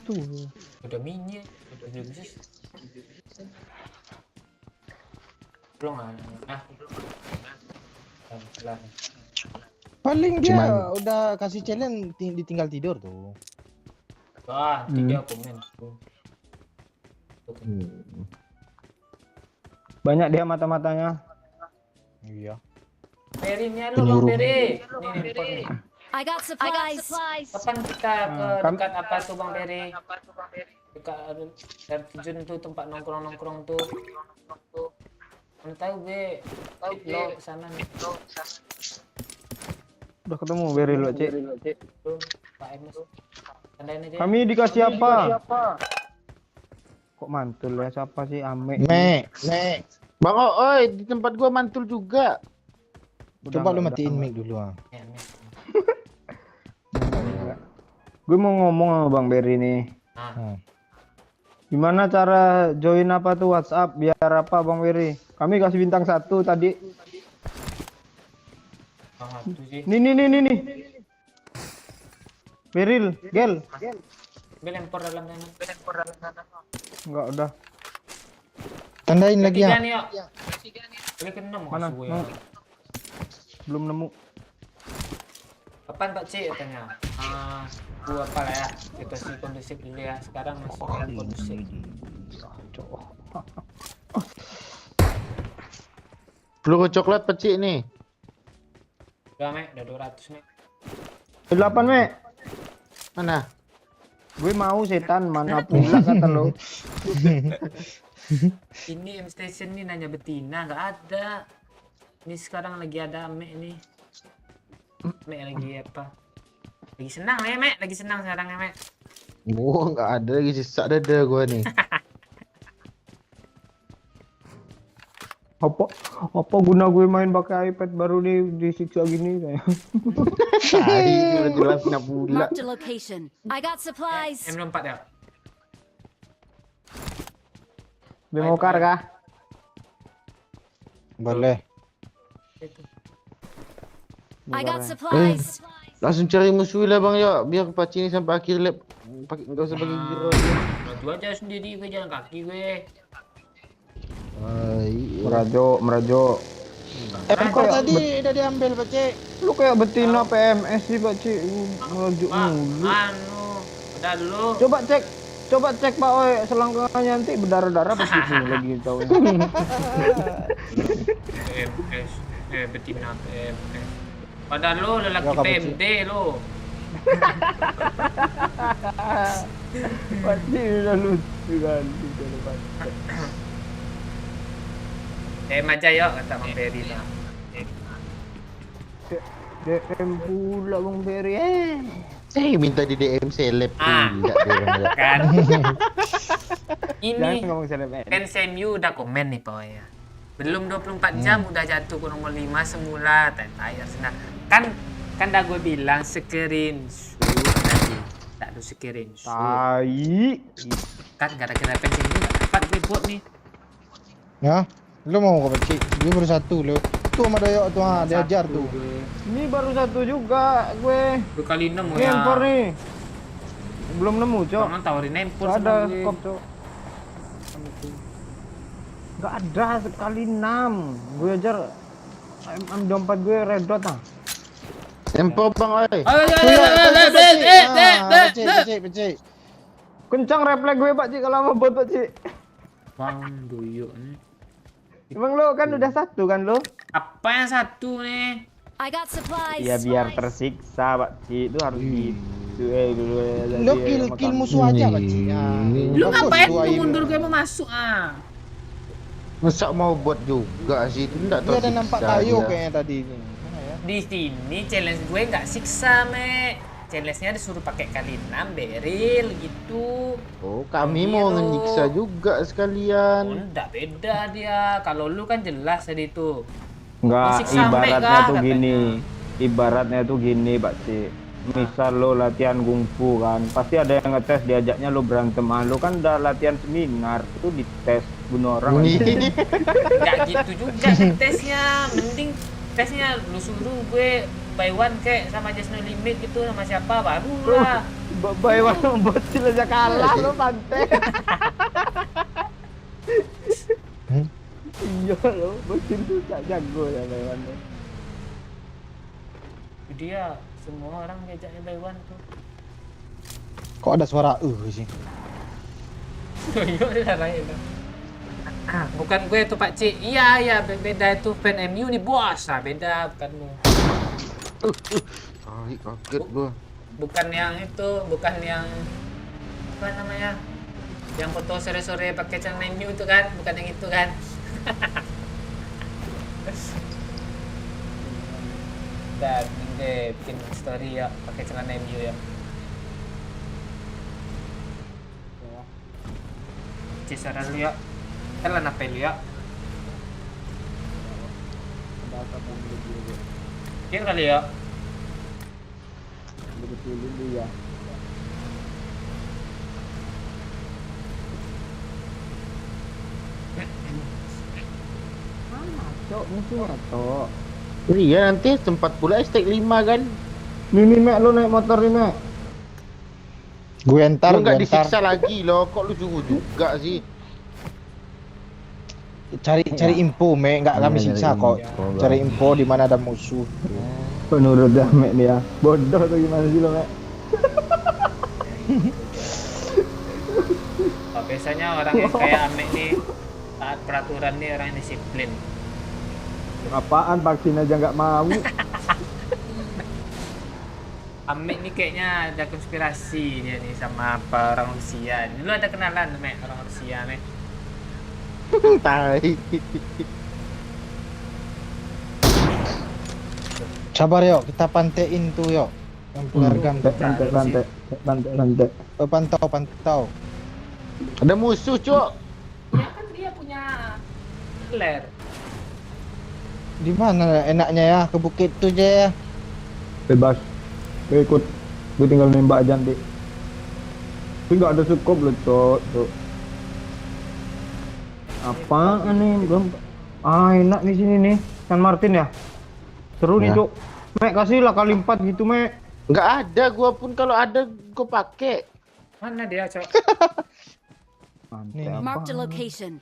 1? Udah minyak, udah khusus. Belum ah. Kelar. Paling dia udah kasih challenge ditinggal tidur tuh. Wah, 3 komen. Banyak dia mata-matanya. Iya. Peri ini lu Bang Peri. Ini pot nih. I got supplies. Kapan kita ke dekat apa tuh Bang Peri? Dekat air terjun tuh tempat nongkrong tuh. Mana tahu gue. Lo sana nih. Udah ketemu Beril lo, Cik. Tuh, Pak Emes. Tandain aja. Kami dikasih apa? Kok mantul ya? Siapa sih Ame? Mek. Bang Oi, di tempat gua mantul juga. Coba lu matiin mic dulu ah. Ya, Mes. Gue mau ngomong sama Bang Beri nih. Nah, Gimana cara join apa tuh WhatsApp biar apa Bang Beri? Kami kasih bintang 1 tadi. Bang Abdu sih. Nih. Beril, Gel. Gue lempar dalam tanah. Enggak udah. Tandain lagi Tiga ya. nih, yuk. Boleh ke 6 Mana? gue. Mana? Belum nemu. Kapan Pak Cik katanya? Gua apa lah ya? Situasi kondusif dulu ya. Sekarang masih kondusif. Peluru coklat pecik nih. Udah Mek, udah 200 Mek. 8 Mek. Mana? Gue mau setan mana pula kata lo. Ini M Station nih nanya betina, nggak ada. Ini sekarang lagi ada Mek nih. Mek lagi apa? Lagi senang ya Mek, lagi senang sekarang ya Mek. Gua nggak ada lagi, sesak dada gua nih. Apa guna gue main pakai iPad baru nih disiksa gini kayak. Tai, udah jelas kena pula. Marked a location. I got supplies. M4 ya? Bemokar kah? Boleh. Itu. I got supplies. Langsung cari musuh lah Bang ya, biar paci ini sampai akhir lap. Pakai enggak usah pakai giro aja. Maju aja sendiri gue jalan kaki gue. Merajo. Kok tadi udah diambil Pak Cik? Lu kayak betina PMS sih Pak Cik. Merajuk mulu. Udah dulu. Coba cek Pak Oi, selangkangannya nanti berdarah-darah pasti tuh lagi tahu. PMS, betina PMS. Padahal lo lelaki Ya, PMD lo. Pasti udah lucu kan. Aja yuk kata Bang Peri lah. DM pula Bang Beri. Minta di DM seleb pula dia. Kan. Jangan Ini ngomong seleb. fans MU udah komen nih Pak ya. Belum 24 jam udah jatuh ke nomor 5 semula, tai Arsenal. Kan dah gue bilang screenshot Tak ada screenshot. Tai. Kan gara-gara pencing itu gak dapat gue bot nih. Ya, lu mau ke pecik? Gue baru satu lu. Tuh sama Doyok tuh, diajar Satu tuh. gue. Ini baru satu juga gue. Gue kali 6 ya. Nempor nih. Belum nemu, Cok. Jangan tawarin nempor Gak ada sama gue. skop, Cok. Gak ada sekali 6. Gue ajar M24 gue red dot ah. Tempo bang, oi. Pecik. Kencang refleks gue Pak Cik kalau sama bot Pak Cik. Bang Doyok nih. Emang lo kan udah satu kan lo? Apa yang satu nih? I got supplies. Ya biar tersiksa Pak Cik itu harus gitu. Dulu Lu kill musuh aja pecik. Lu ngapain lu mundur gue mau masuk ah? Masa mau buat juga sih? Enggak tahu. Dia ada nampak siksa kayu dia. kayaknya tadi ini. Mana ya? Di sini challenge gue nggak siksa, Me. Challenge-nya disuruh pakai kali 6 beril gitu. Oh, kami mau Iya, nyiksa juga Oh, sekalian. enggak beda dia. Kalau lu kan jelas tadi itu. Enggak, Musik sampai ibaratnya kah, tuh katanya? gini. Ibaratnya tuh gini Pak Cik. Misal lo latihan kungfu kan, pasti ada yang ngetes diajaknya lo berantem. Ah, lo kan udah latihan seminar, itu dites bunuh orang. Nih. Enggak gitu juga tesnya. Mending tesnya lu suruh gue buy one kayak sama Just No Limit gitu sama siapa baru lah. Baywan bocil aja kalah lo pantai. Iya lo, bocil tuh gak jago ya Baywan. Dia semua orang diajaknya buy one tuh. Kok ada suara sih? Doyok disarahin. Bukan gue tuh Pak Cik. Iya, beda itu fan MU nih bos. Nah, beda bukan lu. Ay, kaget gua. Bukan yang itu, bukan yang apa namanya? Yang foto sore-sore pakai celana MU itu kan, bukan yang itu kan. Dan deh bikin story ya pakai celana MU ya. Cisara lu ya. Telan apa lu ya? Kill kali ya. Betulin dulu ya. Cok, musuhnya Cok. Iya, nanti sempat pula stake 5 kan. Nih Mek, lo naik motor nih Mek. Gue entar, Lu nggak gue entar. disiksa lagi loh, kok lu juga sih. Cari info, Me. Nggak kami siksa kok. Cari info di mana ada musuh. Menurut dah Mek dia. Bodoh tuh gimana sih lo Mek? Oh, biasanya orang yang kayak Ame nih taat peraturan nih orang yang disiplin. Apaan vaksin aja nggak mau. Ame nih kayaknya ada konspirasi dia nih sama apa orang Rusia. Lu ada kenalan Me orang Rusia Me? Tai. Sabar yuk, kita pantein tuh yuk. Yang pelargam tuh. Pantai. Pantau. Ada musuh, Cok. Ya kan dia punya ler. Di mana enaknya ya? Ke bukit tuh aja ya. Bebas. Gue ikut. Gue tinggal nembak aja nanti. Tapi nggak ada cukup loh Cok. Apaan nih? Belum. Enak di sini nih. San Martin ya. Seru nih Ya. Cok. Mek kasih lah kali 4 gitu Mek. Nggak ada, gua pun kalau ada gua pakai. Mana dia, Cok? Pantai Marked a apa? location.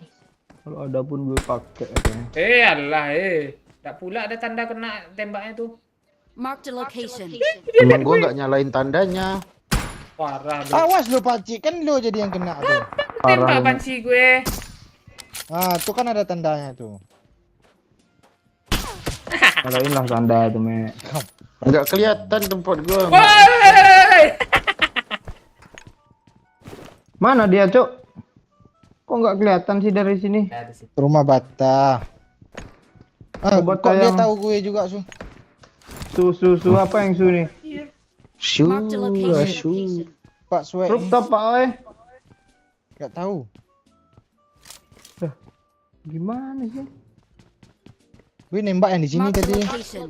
Kalau ada pun gue pakai katanya. Allah, tak pula ada tanda kena tembaknya tuh. Marked a location. Emang gua nggak nyalain tandanya. Parah, Awas lu Pakcik, kan lu jadi yang kena tuh. tembak banci gue. Ah, tuh kan ada tandanya tuh. Nyalain lah tanda itu Mek. Nggak kelihatan tempat gua. Woi! Mana dia Cok? Kok nggak kelihatan sih dari sini? Rumah bata. Ah, Obat kok dia yang- tahu gue juga su? Su apa yang su nih? Marked a location. Pak Swe. Rooftop Pak Oi. Gak tahu. Gimana sih? Gue nembak yang di sini Marked a tadi. location.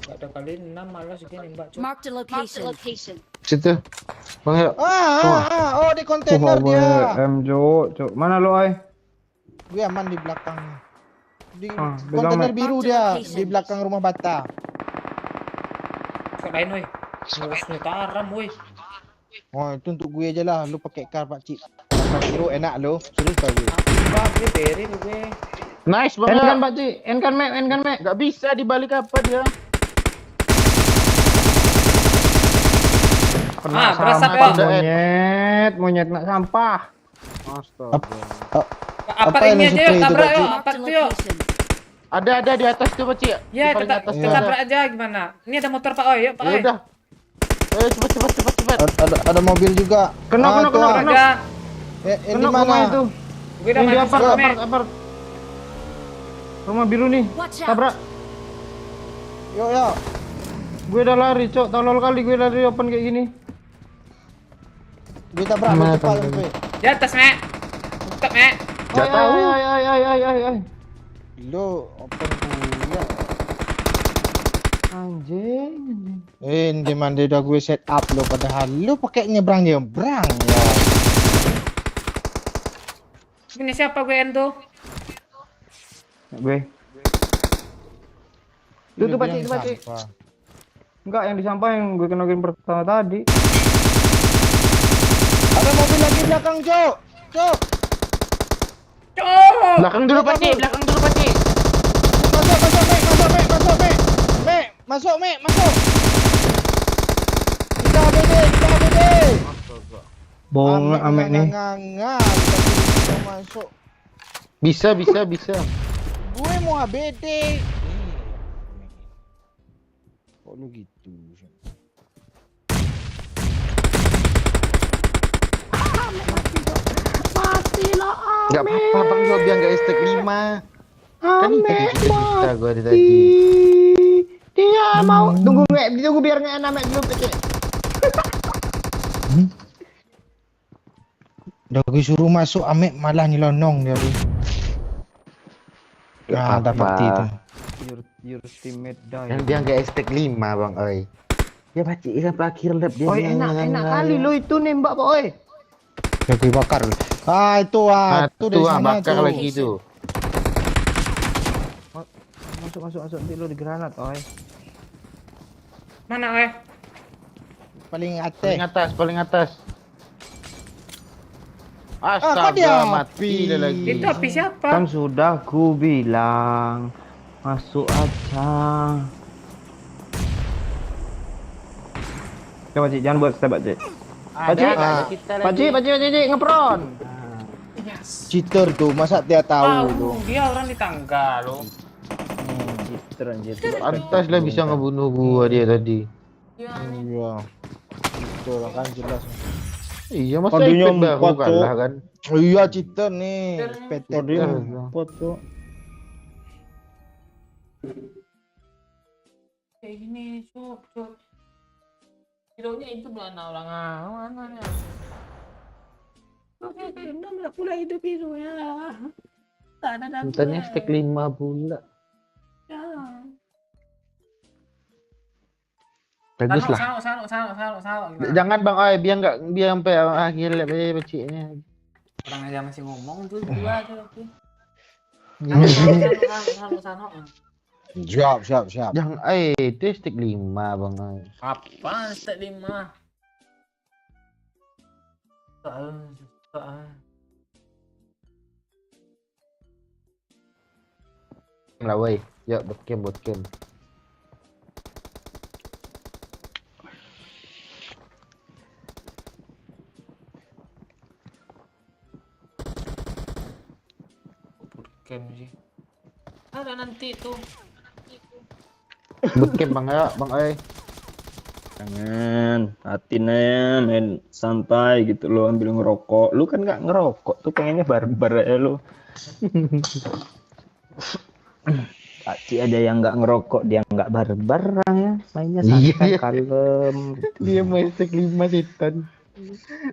Gak 1 kali 6 malah segini mbak Cuk. Marked a location. Situ. Bang Yo. Oh di kontainer dia. Cuk. Mana lo, ay? Gue aman di belakang. Di pegang, kontainer Mek. biru dia di belakang rumah bata. Kok lain woi. Musuhnya taram woi. Oh itu untuk gue aja lah. Lu pakai car Pak Cik. Warna biru enak lo. Serius tau gue. Bang, dia beri tuh gue. Nice Bang Enkan Yo. Pak Ci, enkan Mek. Gak bisa dibalik apa dia. Kena berasap, sampah, Pak. monyet nak sampah. Astaga. Apa yang ini lu aja suka yuk, itu, tabrak Pak yuk, Cik? apa Marked a tuh yuk. location. Ada di atas tuh Pak Cik. Ya, Di paling kita atas kita tuh ada. tabrak aja gimana? Ini ada motor Pak Oi, yuk Pak Ya Oi. udah. Ayo cepat. Ada mobil juga. Kena. Aja. Di Kena mana? itu. Gue udah Yang di mati apart. sama Rumah biru nih. Watch out. Tabrak. Yuk. Gue udah lari, Cok. Tolol kali gue lari open kayak gini. Gue tabrak lu Mana cepat tangan? sampai. Di atas, Mek. Buka, Mek. Gak tahu. Ay. Lu open gue. Anjing. Di mana udah gue set up lo padahal lu pakai nyebrang ya. Ini siapa gue Endo? Gue. Itu Pak Cik, itu Pak Cik. Enggak, yang disampah yang gue kenokin pertama tadi. Ada mobil lagi belakang, Cok. Cok! Belakang dulu Pak Cik. Masuk, Mek. Kita ABD. Bohong Amek nih. Kita masuk. Bisa. Gue mau ABD. Kok lu gitu? Gak apa-apa Bang Yo biar gak estek 5. Kan itu cita-cita gue tadi. Dia mau tunggu biar nggak enak Mek dulu Pak Cik. Udah gue suruh masuk Amek malah nyelonong dia tuh. Nah, dapat itu. Your teammate die. Yang dia gak estek 5 Bang Oi. Ya Pak Cik sampai akhir lap dia. Oi, enak kali lo itu nembak Pak Oi. Ya gue bakar. Itu dari sana bakar tuh. lagi tuh. Masuk nanti lo di granat Oi. Mana, Oi? Paling atas. Paling atas. kok dia Astaga, mati dia lagi. Itu api siapa? Kan sudah ku bilang masuk aja. Coba Cik, jangan buat step Pak Cik. Pak Cik, ngepron. Cheater tuh, masa dia tahu tuh. Dia orang di tangga loh. Cheater anjir. Pantas lah bisa ngebunuh gua dia tadi. Iya. Betul kan jelas. Iya masa Kodenya iPad baru 4, kalah kan. Oh iya cheater nih. PT Kodenya tuh. 4 Cok. Kayak gini, Cok. Kilonya itu mana orang mana ya? Oke, enam pula hidup itu ya. Tak ada dapat. Tanya stek 5 pula. Ya. Bagus lah. Sano. Jangan Bang Oi, biar sampai akhir lap aja beciknya. Orang aja masih ngomong tuh dua tuh. Sano. Siap. Jangan itu stek 5 Bang Oi. Apa step 5? Soal. Lah woi, yuk bot game. Game sih. Ada nanti tuh. Bootcamp Bang Oi. Jangan, hatin aja main santai gitu lo, ambil ngerokok. Lu kan nggak ngerokok tuh, pengennya barbar ya lo. Pasti ada yang nggak ngerokok, dia nggak barbar ya, mainnya santai, kalem. Dia main stek 5 setan.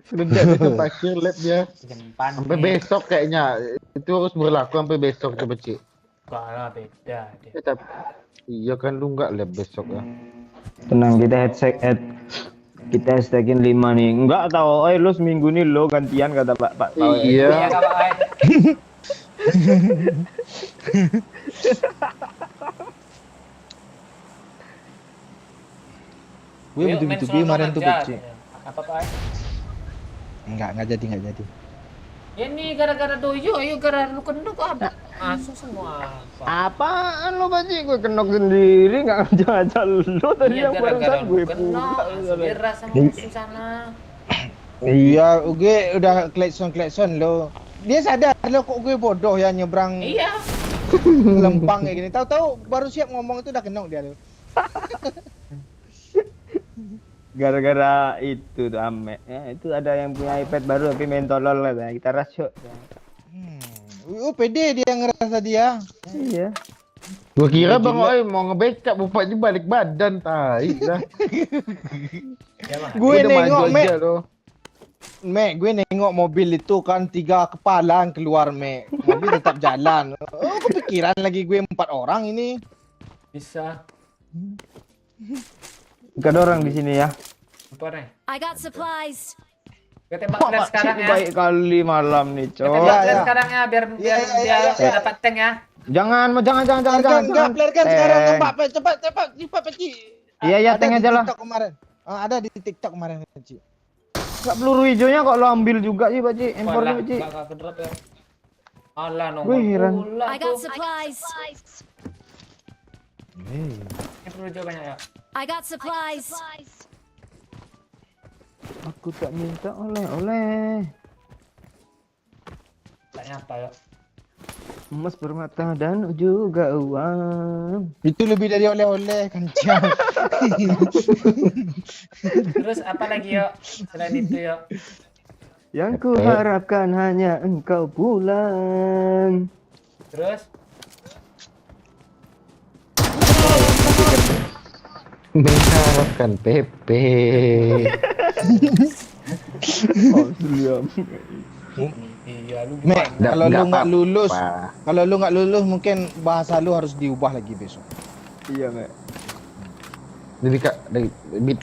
Sudah sampai akhir lap dia. Sampai besok kayaknya. Itu harus berlaku sampai besok tuh becik. Enggak lah, beda dia. Tapi iya kan lu nggak live besok ya. Tenang, kita hashtaggin 5 nih. Enggak tahu, lo seminggu nih lo gantian kata Pak. Iya, Iya. Kak Pak. Gue Yuk, main betul-betul selalu kemarin tuh aja. Beci. Apa Pak? Enggak jadi. Ya ini gara-gara doyo, ayo gara lu kenduk apa? Masuk semua apa? Apaan lo Baji? Gue kenok sendiri, nggak ngajak lo tadi Iya yang gara-gara barusan lu gue kena, langsung beres sama musuh sana. Iya, gue udah klekson lo. Dia sadar lo kok gue bodoh ya nyebrang Iya. lempang kayak gini. Tahu-tahu baru siap ngomong itu udah kenok dia lo. Gara-gara itu tuh Ame. Ya, itu ada yang punya iPad baru tapi main tolol lah. Kita rasio. Pede dia ngerasa dia. Iya. Gua kira Bang Oi mau nge-backup bupanya balik badan tai lah. Gue Udah maju nengok aja lo. gue nengok mobil itu kan 3 kepala yang keluar mobil tetap jalan. Oh, kepikiran lagi gue 4 orang ini. Bisa. Gak ada orang di sini ya. Apa nih? I got supplies. Kita tembak flash sekarang ya. Baik kali malam nih, Kita coy. tembak flash ya. sekarang ya biar Iya, dia iya. dapat tank ya. Jangan. Enggak, pelerkan sekarang cepat Peci. Iya, tank aja lah. TikTok kemarin. Ada di TikTok kemarin, Peci. Gak peluru hijaunya kok lo ambil juga sih, Baji. Impornya, Baji. Enggak kedrop ya. Alah nomor Gue heran. pula I got tuh. supplies. Ini perlu jauh banyak ya. I got supplies. Aku tak minta oleh-oleh. Tak nyapa ya. Emas permata dan juga uang. Itu lebih dari oleh-oleh kan, Ciao. Terus apa lagi yuk? Selain itu yuk. Yang ku harapkan hanya engkau pulang. Terus Mengharapkan PP. Oh, Julian. iya lu Mek, gimana? kalau lu nggak apa-apa. lulus, mungkin bahasa lu harus diubah lagi besok. Iya, Mek. Lebih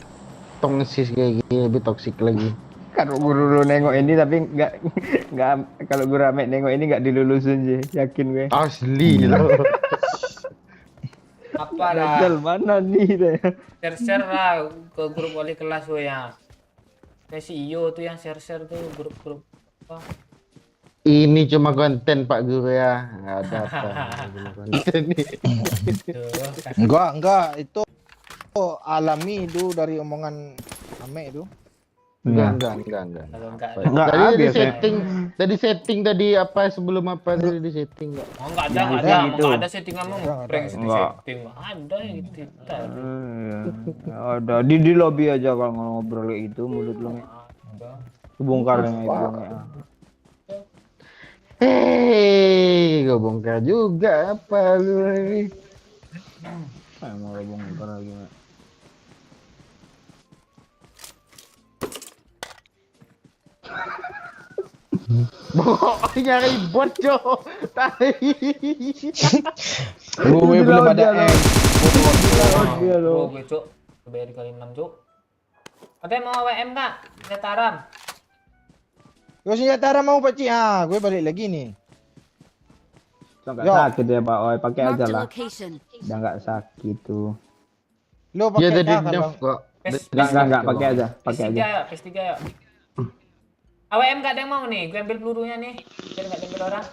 tongsis kayak gini, lebih toksik lagi. Kalau guru lu nengok ini tapi nggak kalau guru rame nengok ini nggak dilulusin sih, yakin gue. Asli lo. Apa lah? Dajjal mana nih deh. Share-share lah ke grup wali kelas lo ya. Kayak CEO tuh yang share-share tuh grup-grup. Apa? Ini cuma konten Pak Guru ya. Nggak ada apa. Cuma konten nih. Tuh, Enggak, itu alami itu dari omongan Ame itu. Enggak. kalau enggak Tadi setting tadi apa sebelum apa tadi di setting enggak? oh, enggak ada, gitu. enggak ada settingan mau prank Enggak. setting. Enggak ada gitu. Ada di lobby aja kalau ngobrol kayak gitu mulut lu Mek. Kebongkar yang itu Mek. Hei, gue bongkar juga apa lu ini? Mau bongkar lagi Mek. Pokoknya ribut Jo. Tai. Gue belum ada Dia Oh, lo. gue cuk. Bayar dikali 6 cuk. Katanya mau WM kak? Dataram. Gue senjata mau Pak Ci. Gue balik lagi nih. Enggak Yo. sakit ya Pak Oi, pakai aja Marked a lah. location. Udah enggak sakit tuh. Lo Dia pakai tadi kah kalau nerf kok. Enggak pakai aja, pakai PS3 aja. ya, PS3 ya. AWM gak ada yang mau nih, gue ambil pelurunya nih. Biar gak diambil orang.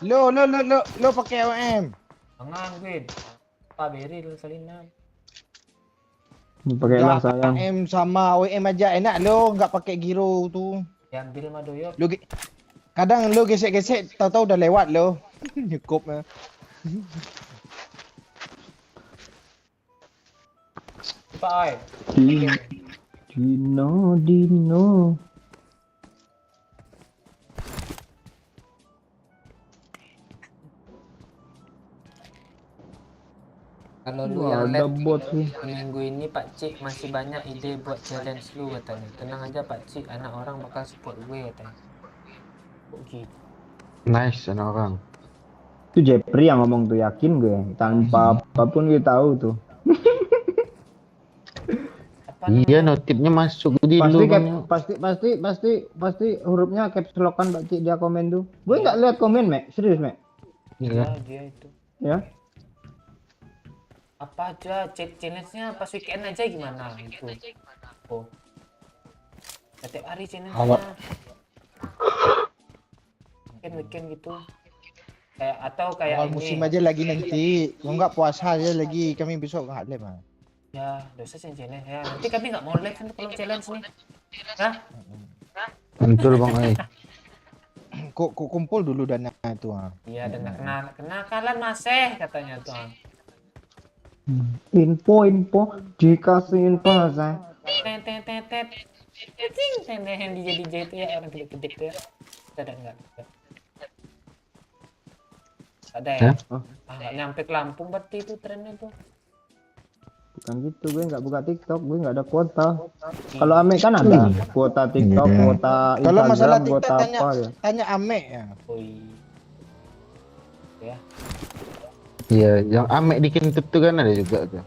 lo pakai OM. Jangan gue. Pak Beri lu kali 6. Pakai lah sayang. OM sama OM aja enak lo, nggak pakai giro tuh. Diambil mah doyok. Kadang lo gesek-gesek tahu-tahu udah lewat lo. Nyekup ya. Pak Oi. Dino. Kalau lu Wah, yang ada live bot sih. minggu ini Pak Cik masih banyak ide buat challenge lu katanya. Tenang aja Pak Cik, anak orang bakal support gue katanya. Kok gitu? Nice anak orang. Itu Jepri yang ngomong tuh, yakin gue. Tanpa apapun gue tahu tuh. Apa Iya, namanya? notifnya masuk di Pasti lu cap, Bang. pasti hurufnya caps lockan Pak Cik dia komen tuh. Gue nggak lihat komen, Mek. Serius, Mek. Iya. Dia itu. Ya. Apa aja challenge-nya pas weekend aja gimana itu. Oh. Setiap hari challenge-nya. Awak. Weekend gitu. Kayak atau kayak Awal ini. musim aja lagi nanti. Kalau nggak puasa aja lagi. Kami besok nggak live mah. Ya, dosa challenge ya. Nanti kami nggak mau live kan kalau challenge nih. Hah? Betul Bang. Kok kumpul dulu dana itu ah. Iya, dan kenakalan masih katanya tuh. Info dikasih info saya. Tet. Ting yang DJ itu ya orang gede-gede itu ya. Ada enggak? Ada ya? Nggak nyampe ke Lampung berarti itu trennya tuh. Bukan gitu, gue nggak buka TikTok, gue nggak ada kuota. Kalau Ame kan ada kuota TikTok, kuota Kalau masalah Instagram, TikTok kuota apa ya. tanya Ame ya. Oh iya. Ya. Iya, yang Amek di Kentut tuh kan ada juga tuh.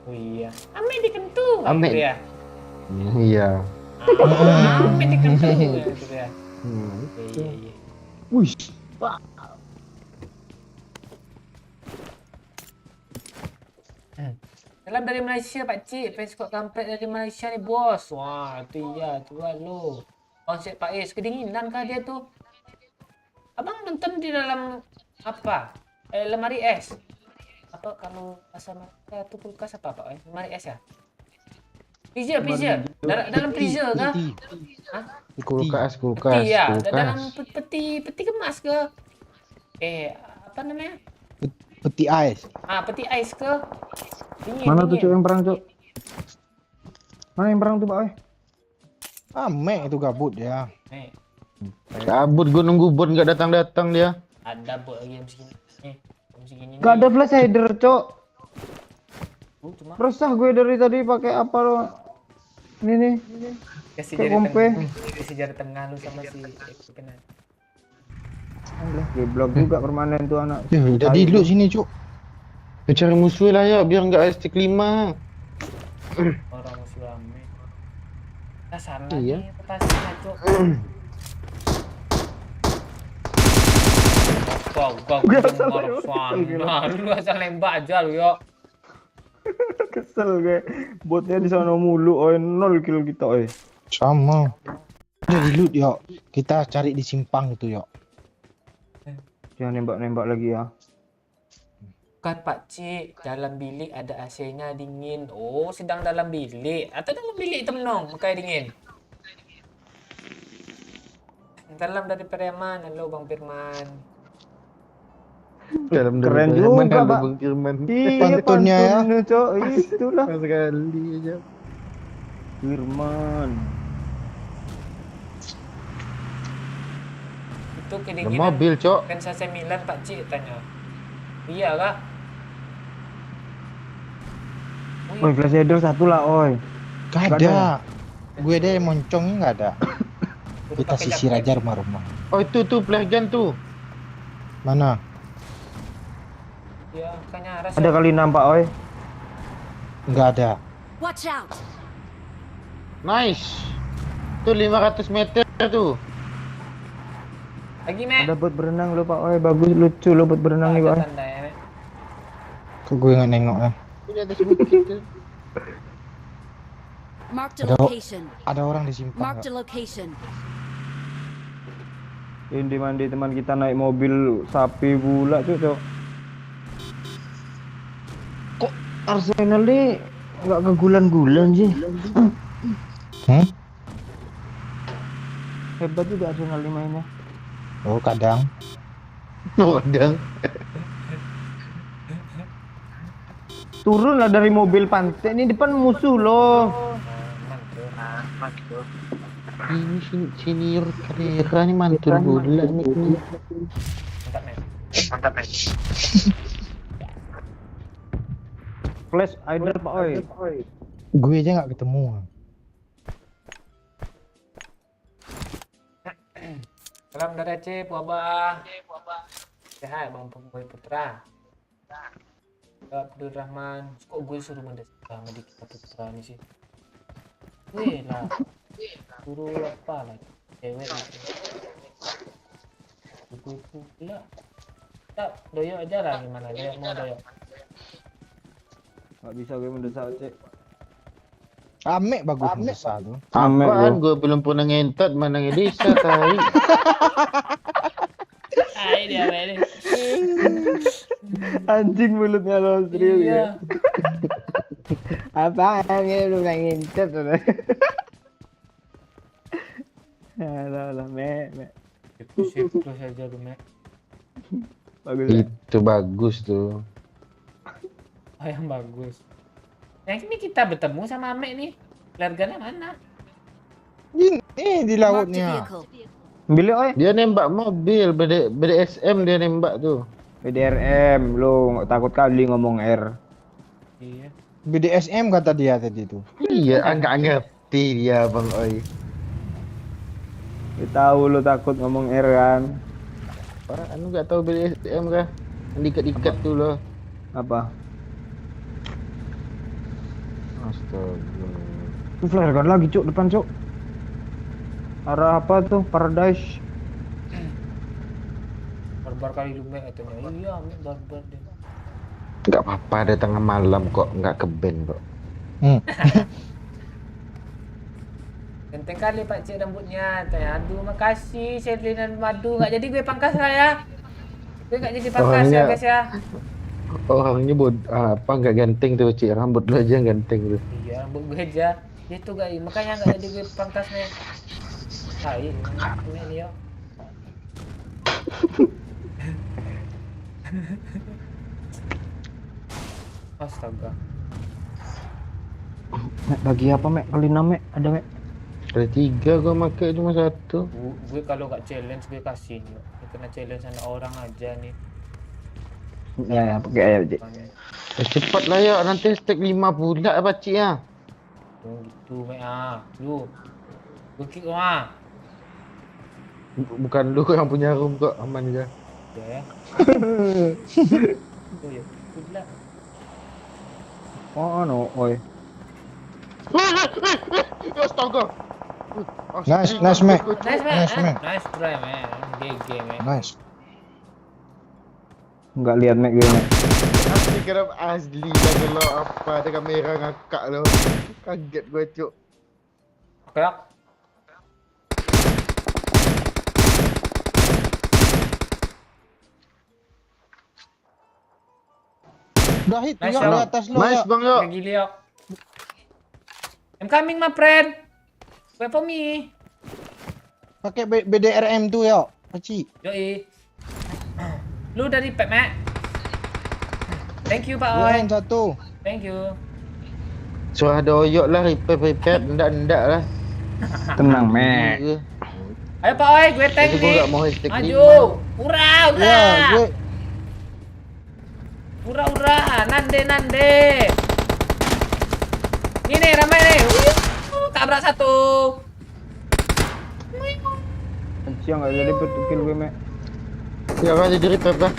Oh iya. Ame dikentu. Ame. Gitu ya. Iya. Ame dikentu gitu ya. Iya. Wih, Salam dari Malaysia Pak Cik, fans squad kampret dari Malaysia nih bos. Wah itu iya tuh lu. Konsep Pak Is kedinginan kah dia tuh? Abang nonton di dalam apa? Lemari es. Apa kalau bahasa mereka tuh kulkas apa Pak? Lemari es ya? Freezer. Dalam freezer kah? Hah? Kulkas. Iya, dalam peti kemas ke? Apa namanya? Peti ais. Peti ais ke? Dingin, mana tuh dingin. cuk yang perang cuk? Mana yang perang tuh Pak? Ame itu gabut ya. Nih, Kabut gue nunggu bot nggak datang dia. ada buat lagi jam segini. Nih, jam segini. Gak ada flash hider cuk. Cuma Resah gue dari tadi pakai apa lo? Ini nih. kasih Kayak jari kompe. tengah. Kasih jari tengah lu sama si kena. Alah, geblok juga permanen tuh anak. Ya, udah di loot sini cuk. Ya, cari musuh lah ya biar nggak ST 5. Orang musuh rame. Nah sana Iya. nih pasti ngaco. Gak sana. Lu asal nembak aja lu yo. Kesel gue. Botnya di sana mulu, oi 0 kill kita oi. Sama. Udah di loot yuk. Kita cari di simpang itu yuk. Jangan nembak-nembak lagi ya. Kan Pak Cik, dalam bilik ada AC-nya dingin. Oh, sedang dalam bilik. Atau dalam bilik temnong, makanya dingin. Dalam dari Firman, halo Bang Firman. Dalam Keren juga, Pak. Bang Firman. Iya, Pantunnya ya. pantunnya, Cok. Itulah. Sekali aja. Firman. Itu Ada kedinginan. mobil, Cok. Lensa sembilan Pak Cik tanya. Iya kak? Oi, flash hider satu lah, oi. Gak ada. Gue deh moncongnya nggak ada. Kudu Kita pakai sisir jaket. aja rumah-rumah. Oh itu tuh flare gun tuh. Mana? Ya, makanya rasa. Ada kali nampak, oi. Nggak ada. Watch out! Nice. Tuh 500 meter tuh. Lagi Mek. Ada bot berenang lo, Pak, oi. Bagus, lucu lo bot berenang nih, Pak. Ada oi. tanda ya Mek. Kok gue nggak nengok ya? Udah ada sedikit tuh. Marked a Ada- location. Ada orang di simpang. Marked a nggak? location. Ini mandi teman kita naik mobil sapi pula, Cok. Kok Arsenal nih nggak kegulan-gulan sih? Hebat juga Arsenal nih mainnya. Oh kadang. Modang. Turunlah dari mobil pantai, ini depan musuh loh. Ini senior Carrera nih mantul bola nih. Mantap Mek. Flash hider, Pak, oi. Gue aja nggak ketemu. Salam dari Aceh, Wabah. Sehat Bang Boy Putra. Abdul Rahman. Kok gue suruh mendesak sama di kita Putra nih sih? Weh lah. Suruh apa lah? Cewek itu. Gue pula. Tak, doyok aja lah gimana? Doyok mau doyok. Nggak bisa gue mendesak, Cek. Ame bagus besar tuh. Ame Apaan bro. gue belum pernah ngentot mana ngedesa tai. Hai dia ini. Anjing mulutnya lo serius ya. Iya. Apa ini lu nggak ngintip tuh. Alah, me. Siklus aja lu, Mek. Bagus. Ya? Itu bagus tuh. Oh, yang bagus. Yang ini kita bertemu sama Ame nih. Keluarganya mana? Ini di Marked a lautnya. vehicle. Bilik oi. Dia nembak mobil, BDSM dia nembak tuh. PDRM, lu nggak takut kali ngomong R. Iya. BDSM kata dia tadi tuh. Iya, nggak ngerti dia Bang Oi. Dia tahu lu takut ngomong R kan. Apaan lu nggak tahu BDSM kah? Yang diikat-ikat tuh loh. Apa? Astaga. Flare gun lagi cuk depan cuk. Arah apa tuh? Paradise. Barbar kali lu, Mek katanya. Iya, Mek barbar dia. Nggak apa-apa ada tengah malam kok, nggak ke band kok. Ganteng kali Pak Cik rambutnya. Tanya, aduh makasih Sherlyn dan Madu. Nggak jadi gue pangkas lah ya. Gue nggak jadi pangkas ya guys ya. Orangnya apa nggak ganteng tuh Cik, rambut lu aja yang ganteng tuh. Iya, rambut gue aja. Itu guys, makanya nggak jadi gue pangkasnya. Hai, ini ya. Astaga. Mek, bagi apa Mek? Kali 6 Mek? Ada Mek? Ada 3 gua pakai cuma 1. Gue kalau nggak challenge gue kasih nih. Gue kena challenge sama orang aja nih. Ya, pakai aja Cik. Cepat lah ya, nanti stack 5 pula apa Cik ya. Tuh gitu Mek ah. Lu. Gue kick ah. Bukan lu yang punya room kok, aman aja. Ya. Tuh ya. Pula. Oh no, oi. Astaga. Nice, Mek. Nice man. Nice, man. Nice try man. GG man. Nice. Enggak lihat Mek gue Mek. Asli kira asli dah kalau apa ada kamera ngakak lo. Kaget gue cuk. Kayak Udah hit Nice, yuk Bang. di atas lo. Nice Yuk. Bang yo. kayak gili yuk. I'm coming my friend. Wait for me. Pakai BDRM tuh yuk. Paci. Yoi. Lu dari Pep Mek. Thank you Pak Dua Oi. yang satu. Thank you. Suara doyok lah repair ndak lah. Tenang Mek. Ayo Pak Oi, gue tank Itu gua nih. nggak mau hashtag Maju. Ura, ura. Ya, gue Ura, ura. Nande. Ini ramai nih. Tabrak satu. Siang enggak jadi kill gue Mek. Ya kan jadi repair dah.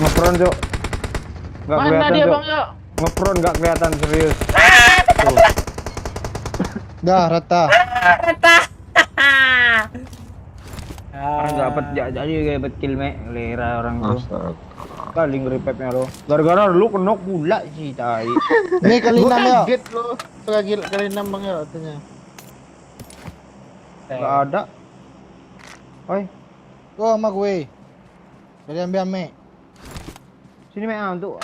Ngepron cuk. Enggak Mana kelihatan dia cuk. Bang yo? Ngepron enggak kelihatan serius. dah rata. Rata. Enggak dapat jadi kayak dapat kill Mek. Lera orang tuh. Astaga. Kali nge-revive-nya lo. Gara-gara lu kenok pula sih tai. Ini kali Gua 6 yuk. kaget lo. Kali 6 Bang yo katanya. Enggak ada. Oi, Tuh sama gue. Jadi ambil Mek. sini Mek untuk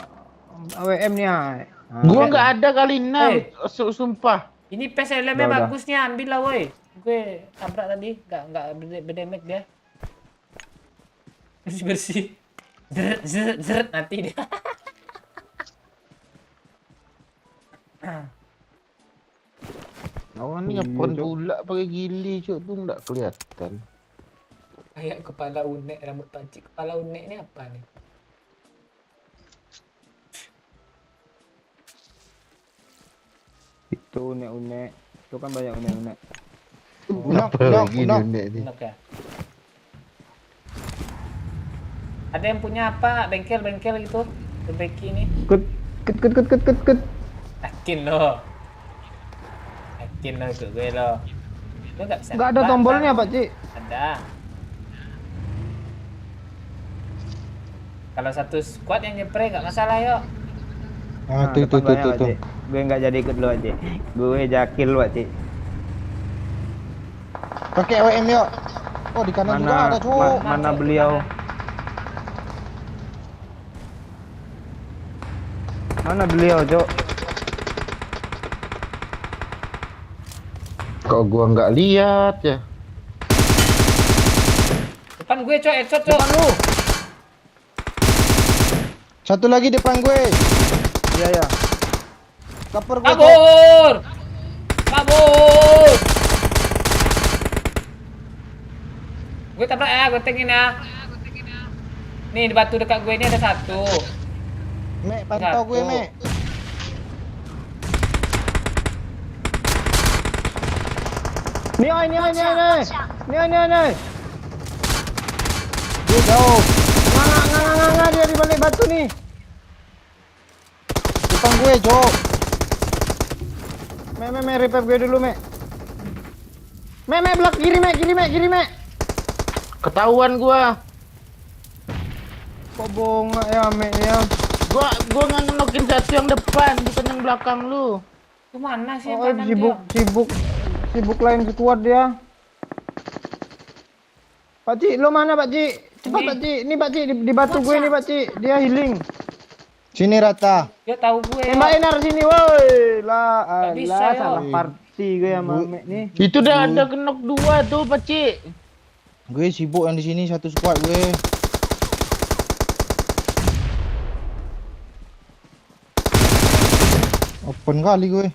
AWM nih ah. Gua nggak ada kali 6. Sumpah. Ini PSLM-nya Udah. bagusnya, ambil lah woi. Gue tabrak tadi, enggak berdamage dia. Bersih. Zeret nanti dia. Orang ni ngepon pula pakai gili cuk tu nggak kelihatan. Kayak kepala unek rambut pancik. Kepala unek ini apa nih? Itu unek-unek. Itu kan banyak unek-unek. Unak, Apa unak, lagi unak. dunia ni? Unek ya. Ada yang punya apa? Bengkel gitu. Perbaiki ini. Kut. Yakin lo. Yakin lo ikut gue lo. Lo nggak bisa. Nggak ada nembak, tombolnya, kan? Pak Cik. Ada. Kalau satu squad yang nyepre nggak masalah yuk. Ah, tuh. Gue nggak jadi ikut lu, Pak Cik. Gue jakil, Pak Cik. Pakai WM yuk. Oh, di kanan juga ada, Cuk. Mana beliau? Mana beliau, Cok? Kok gua nggak lihat ya? Depan gue cok, headshot cok. Depan lu. Satu lagi depan gue. Iya. Cover gue, Cuk. Kabur. Kabur. Gue tabrak ya, gue tengin ya. Nih di batu dekat gue ini ada satu. Mek, pantau gue, Satu. Mek. Ini. Dia jauh. Nggak, dia di balik batu nih. Depan gue, Cuk. Me, repair gue dulu, Me. Me, belak kiri, Me. Ketahuan gua. Kok bongak ya, Me ya? Gua nggak ngenokin satu yang depan, bukan yang belakang lu. Kemana sih yang Oh, kanan dia? sibuk lain sekuat dia. Pak Cik, lo mana Pak Cik? Cepat Ini. Pak Cik, ini Pak Cik di batu gue nih Pak Cik, dia healing. Sini rata. Dia tahu gue. Tembakin dari sini, woi. Lah, Nggak bisa, alah, yo. salah party gue sama Mek nih. Itu udah ada kenok 2 tuh, Pacik. Gue sibuk yang di sini satu squad gue. Open kali gue.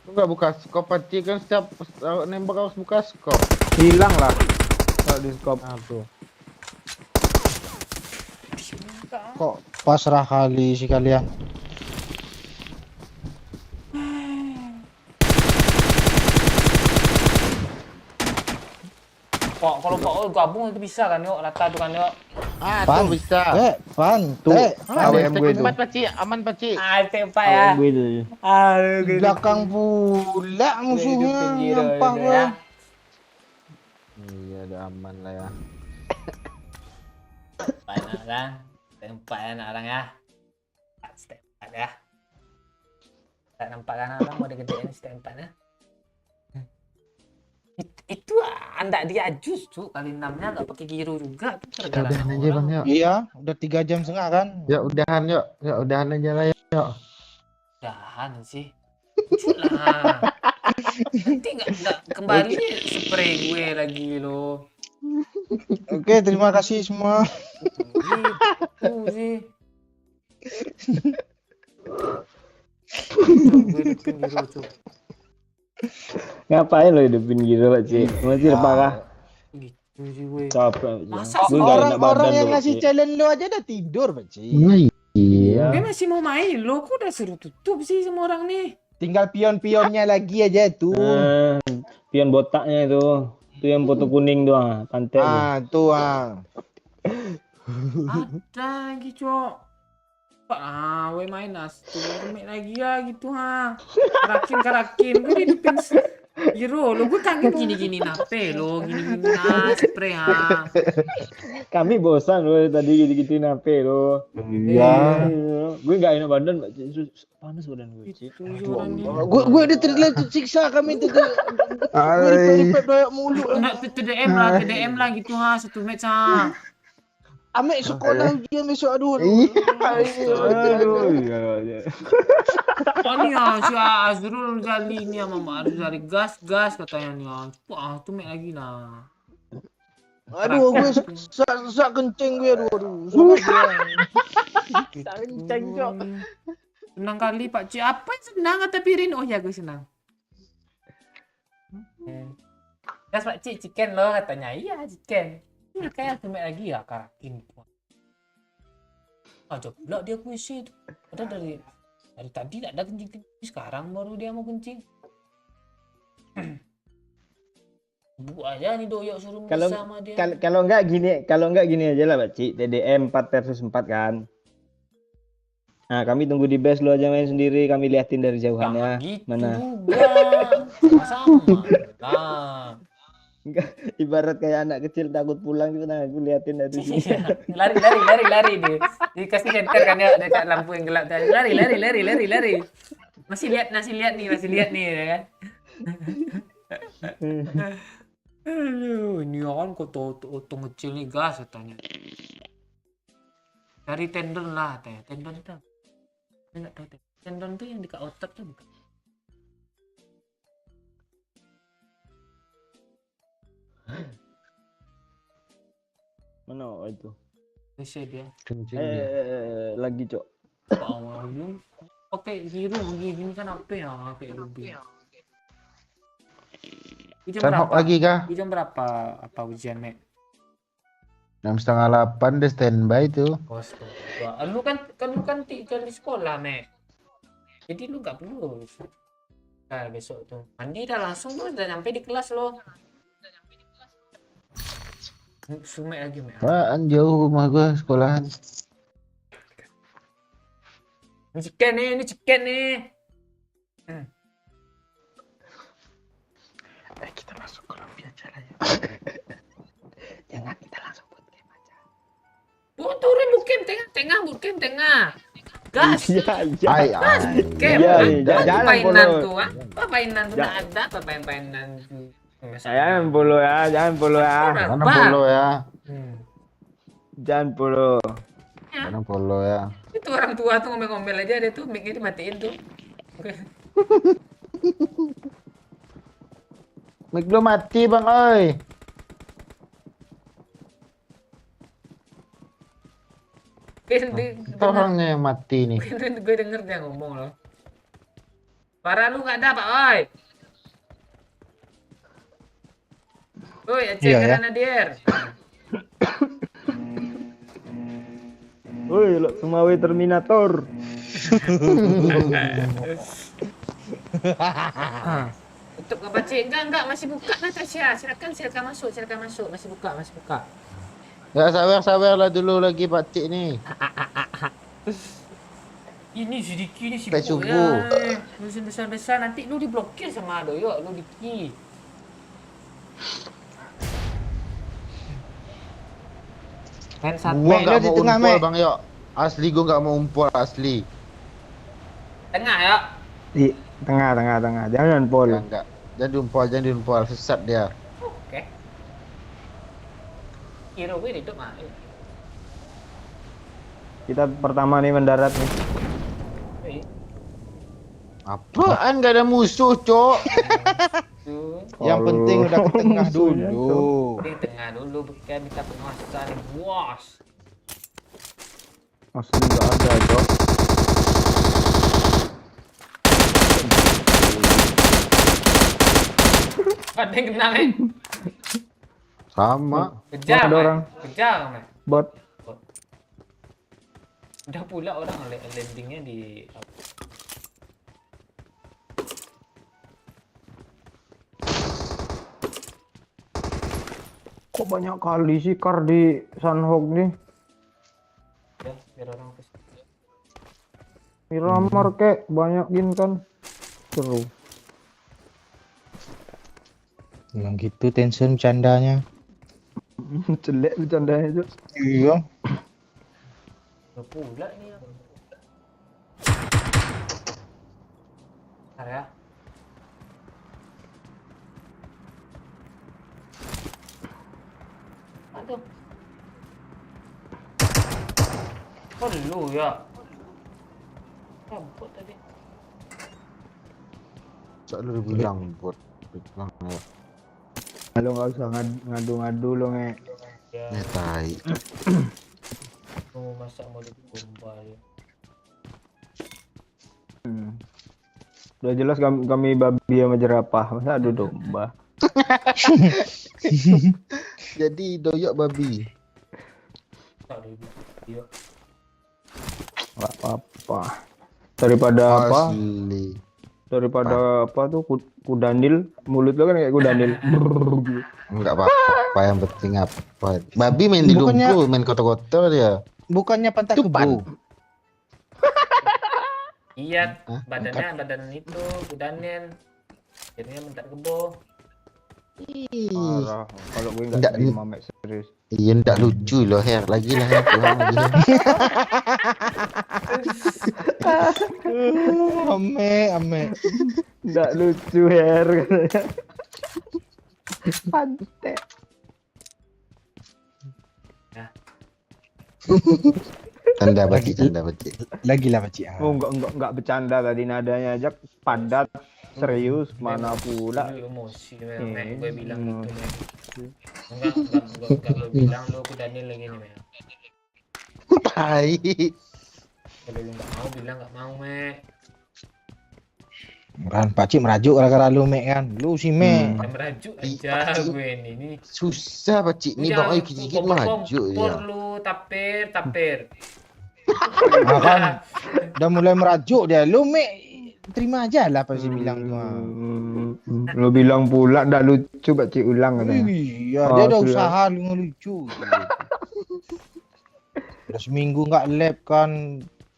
Lu nggak buka skop, Pacik, kan setiap nembak harus buka skop. Hilang lah. Kalau di scope. Aduh. Kok pasrah kali si kalian. Kok kalau Pak gabung itu bisa kan yuk, rata tuh kan yuk. Ah, Pan. tuh bisa. Pan. Tuh. Ada AWM gue itu. tempat, Pacik, aman, Pacik. Ah, tempat ya. AWM gue itu. Aduh, gue Belakang pula musuhnya. Nampak gue. ya. Iya, udah aman lah ya. Banyak kan? Tempat ya anak orang ya. Tempat ya. Tak nampak kan orang mau digedein tempatnya. Itu anda dia jus tuh kali 6-nya nggak pakai giro juga. Udahan aja, Bang, yuk. Iya, udah 3 jam setengah kan. Ya udahan yuk. Ya udahan aja lah yuk. Udahan sih. Lah. Nanti nggak kembali spray gue lagi lo. Oke, terima kasih semua. Gitu sih. Gue bikin giro tuh. Ngapain lo hidupin gitu Pak Cik? Masih parah. Gitu sih gue. Capek. Masa Gue nggak enak Orang-orang badan yang tuh, ngasih Cik. challenge lo aja udah tidur, Beci. Iya. Gue masih mau main lo, kok udah suruh tutup sih semua orang nih. Tinggal pion-pionnya lagi aja tuh. Pion botaknya itu. Itu yang foto kuning tuh, pantai tuh. Ah, tuh ah. Ada lagi cok. Gue main tuh remake lagi ya gitu ha. Karakin gue hidupin giro lo, gue kangen gini-gini nape lo, gini-gini spray ha. Kami bosan loh tadi gitu-gituin HP lo. Iya. Gue nggak enak badan, Pak Cik. Panas badan gue, Cik. Gue udah tersiksa kami tuh. Gue ripet doyak mulu. Nak TDM lah gitu ha, satu match ha. Amek sekolah ujian besok aduh. Aduh, iya. Oh nih ya, si Azrul Gali nih sama Mbak Azrul Gali gas katanya nih ya. Wah, tuh main lagi lah. Aduh, gue sak kenceng gue aduh. Sama gue. Kenceng cok. Senang kali Pak Cik. Apa yang senang kata Pirin? Oh ya gue senang. Gas Pak Cik, chicken loh katanya. Iya chicken. Ini kayak main lagi ya karakin. Aja pula dia kuisi itu. Padahal dari tadi tidak ada kencing, sekarang baru dia mau kencing. Bu aja nih doyok suruh Kalau sama dia. kalau enggak gini aja lah, Pak Cik. TDM 4 versus 4 kan. Nah, kami tunggu di base, lu aja main sendiri, kami liatin dari jauhan ya. gitu Mana? juga. Sama-sama. Nah. Enggak, ibarat kayak anak kecil takut pulang gitu, nah aku liatin dari sini. lari dikasih center kan ya dekat lampu yang gelap tadi, lari masih lihat nih ya kan. Aduh, ini kan kok auto ngecil nih gas katanya. Cari tendon lah teh, tendon tuh saya nggak tahu tendon tuh yang dekat otot tuh bukan. Mana itu? Bisa dia. Lagi, Cok. Belum pakai biru gini kan apa ya kayak lebih. Kan hop lagi kah? Jam berapa apa ujian, Mek? 6:30 deh standby tuh. Bos tuh. Lu kan tinggal di sekolah, Mek. Jadi lu nggak perlu. Nah, besok tuh mandi dah langsung lu udah nyampe di kelas lo. Sumek lagi, Mek. Apaan jauh rumah gua sekolahan. Ini chicken nih. Kita masuk ke lobby aja lah ya. Jangan, kita langsung buat game aja. Turun bukan tengah. Gas. Ay. Jangan Painan follow. tuh, apa painan tuh nggak ada, apa painan tuh. Jangan follow ya, jangan follow ya. Mana follow ya? Jangan follow. Mana follow ya? Itu orang tua tuh ngomel-ngomel aja dia tuh mic-nya dimatiin tuh. Oke. Mic lu mati bang, oi. Orangnya yang mati nih. Gue denger dia ngomong loh. Suara lu nggak ada pak, oi. Oi, Aceh Iya, ya. Granadier. Woi, lo Sumawe Terminator. Untuk ngebaca enggak masih buka Natasha. Silakan masuk, masih buka. Ya sabar lah dulu lagi Pak Cik nih. Ini si Diki ini Sampai sibuk subuh. ya. Nulisin besar-besar nanti lu diblokir sama Doyok, lu Diki. Main satu. Gua Mek, nggak lu di mau tengah, umpol Mek. bang Yok. Asli gua nggak mau umpol asli. Tengah ya. Di tengah. Jangan pol. Ya, enggak. Jangan diumpol, sesat dia. Oke. Kira gue hidup mah. Kita pertama nih mendarat nih. Apaan nggak ada musuh, Cok? Yang penting udah ke tengah Musuhnya, dulu. Di tengah dulu bukan kita penguasa nih, bos. Asli nggak ada, Cok. Ada yang kena, Mek. Sama. Kejar, Ada Mek. orang. Kejar, Mek. Bot. Udah pula orang landingnya di Kok banyak kali sih kar di Sunhawk nih? ya, biar orang kesini. Miramar kek banyakin kan. Seru. Emang gitu tension bercandanya. Jelek bercandanya, Cok. Iya. Udah pula nih ya. Bentar ya. Aduh. Perlu ya. Bot tadi. Cok lu bilang bot. Bilang ya. Lo nggak usah ngadu-ngadu lo, Nge. Ya, Tai. mau masak mau dikumpul ya. Udah jelas kami babi sama jerapah, masa adu domba. Jadi Doyok babi. Tak ada video. Nggak apa-apa. Daripada apa? Asli. daripada apa tuh kudanil, mulut lo kan kayak kudanil. Enggak apa-apa, yang penting apa. Babi main di Bukannya- lumpur, main kotor-kotor dia. Bukannya pantat Tupan. kebo. Iya, Hah? badan itu kudanen. Jadinya mentak kebo. Parah. Kalau gue nggak Nggak, terima Mek, serius. Iya, ndak lucu loh, Her. Lagi lah, Her. Pulang lagi. Ame. Nggak lucu Her. Pantai. Tanda batik, tanda batik. Lagi lah Pak Cik. Oh enggak bercanda tadi nadanya aja padat serius mana pula. Lu emosi, Mek. Gue bilang gitu, Mek. Enggak lo bilang lo kudanen lagi nih, Mek. Tai. Kalau lu nggak mau bilang nggak mau, Mek. Kan Pak Cik merajuk gara-gara lu Mek kan. Lu si Mek. Udah merajuk aja gue nih. Susah, Pakcik. Nih bang, ayo gigit maju Kompor ya. lu tapir. Nah, kan udah mulai merajuk dia. Lu Mek terima aja lah apa sih bilang tu. Lo bilang pula ndak lucu Pak Cik ulang katanya. Iya, Oh, dia ada sudah. usaha lu ngelucu. Udah seminggu nggak lab kan,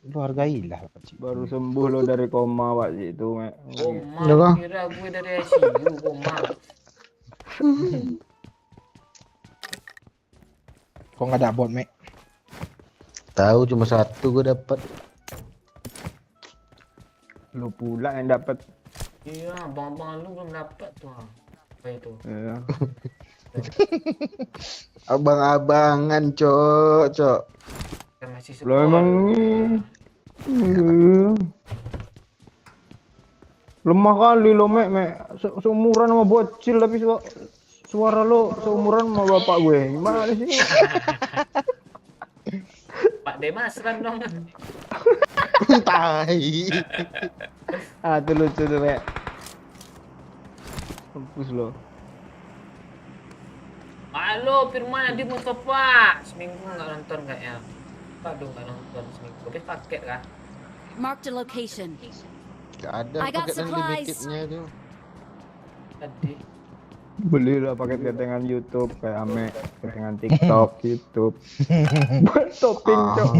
lu hargailah Pak Cik. Baru sembuh lo dari koma Pak Cik itu Mek. Koma, kira gue dari ICU koma. Kok nggak ada bot Mek? Tahu cuma satu gue dapat. Lo pula yang dapat. Iya, abang-abang lu belum dapat tuh. Apa itu? Ya. Abang-abangan, cok. Kan masih Lo emang lemah kali lo Mek. Seumuran sama bocil tapi suara lo seumuran sama bapak gue. Gimana sih? Pak Demas kan dong. Tai. Ah, itu lucu tuh Mek. Mampus lo. Halo, Firman Adi Mustafa. Seminggu nggak nonton kayaknya. Aduh, nggak nonton seminggu. Habis paket kah? Marked a location. Gak ada I got paket supplies. unlimitednya tuh. Tadi. Belilah paket ketengan YouTube kayak Ame, ketengan TikTok, YouTube. Buat topping, Cok.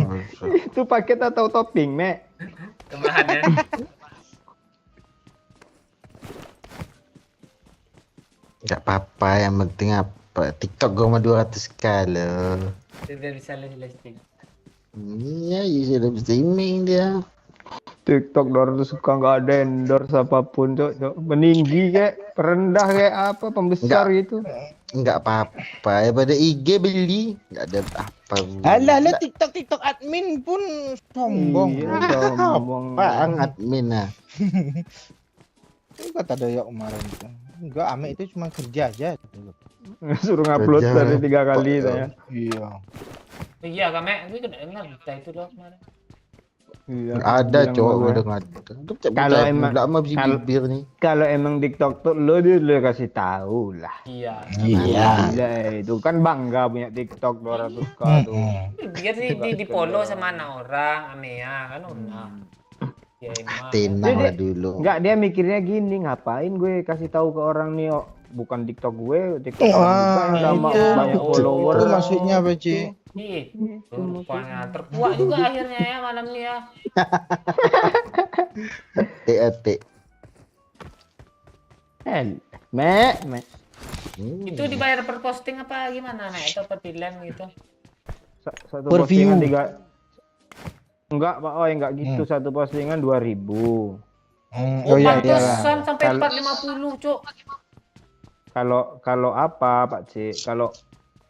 Itu paket atau topping, Mek? Tambahannya. Gak apa-apa, yang penting apa? TikTok gue mah 200 kali. Tidak bisa listing. Iya, sudah streaming dia. TikTok 200 suka nggak ada endorse apapun, Cok. Meninggi kayak, perendah kayak apa, pembesar gitu. Enggak apa-apa, ya pada IG beli. Enggak ada apa. Alah, TikTok admin pun sombong. Iya, sombong. Apaan admin nah. Itu kata Doyok kemarin itu. Enggak, Ame itu cuma kerja aja. Suruh ngupload Kerja. dari 3 kali saya. Iya. Iya, Kak, gue kena dengar berita itu loh kemarin. Iya. Ada bilang cowok sama gue. udah ngada. Kalau emang- lama bisi kalau- bibir nih. Kalau emang TikTok tuh lo kasih tahu lah. Iya. Iya. Gila, itu kan bangga punya TikTok 200k tuh. Biar di follow sama anak orang, Amea kan udah. Ya emang. Tenang Dia- lah dulu. Enggak, dia mikirnya gini, ngapain gue kasih tahu ke orang nih, oh, bukan TikTok gue, TikTok orang juga yang sama iya. banyak Oh, follower. Itu maksudnya Pak Cik. Itu rupanya terkuat juga akhirnya ya malam ini ya. TAT. Mek. Itu dibayar per posting apa gimana, Nek? Atau per film gitu? Satu Per postingan view. 3. Enggak, Pak. Oh, enggak gitu. Satu postingan 2000. Oh iya, iya. pantesan sampai Kalau- 450, Cuk. Kalau apa, Pak Cik? Kalau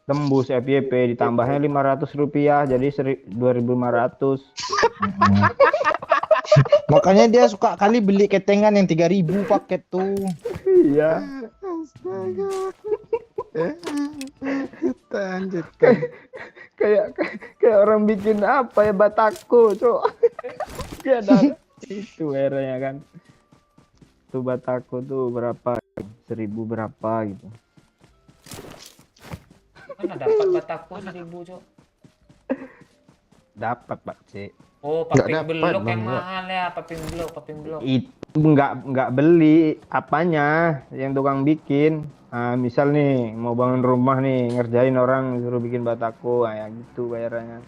tembus FYP ditambahnya Rp500 jadi 2.500. Makanya dia suka kali beli ketengan yang 3.000 paket tuh. Iya. Lanjutkan. Kayak orang bikin apa ya, batako, Cok. Ya ada itu eranya kan. Tuh batako tuh berapa? 1.000 berapa gitu. Mana dapat bataku 1000, Cuk. Dapat, Pak Cik. Oh, Nggak paping dapat, belok Bang, yang nggak. mahal ya, paping belok. nggak beli apanya yang tukang bikin. Nah, misal nih mau bangun rumah nih, ngerjain orang suruh bikin batako, nah, ya gitu bayarannya.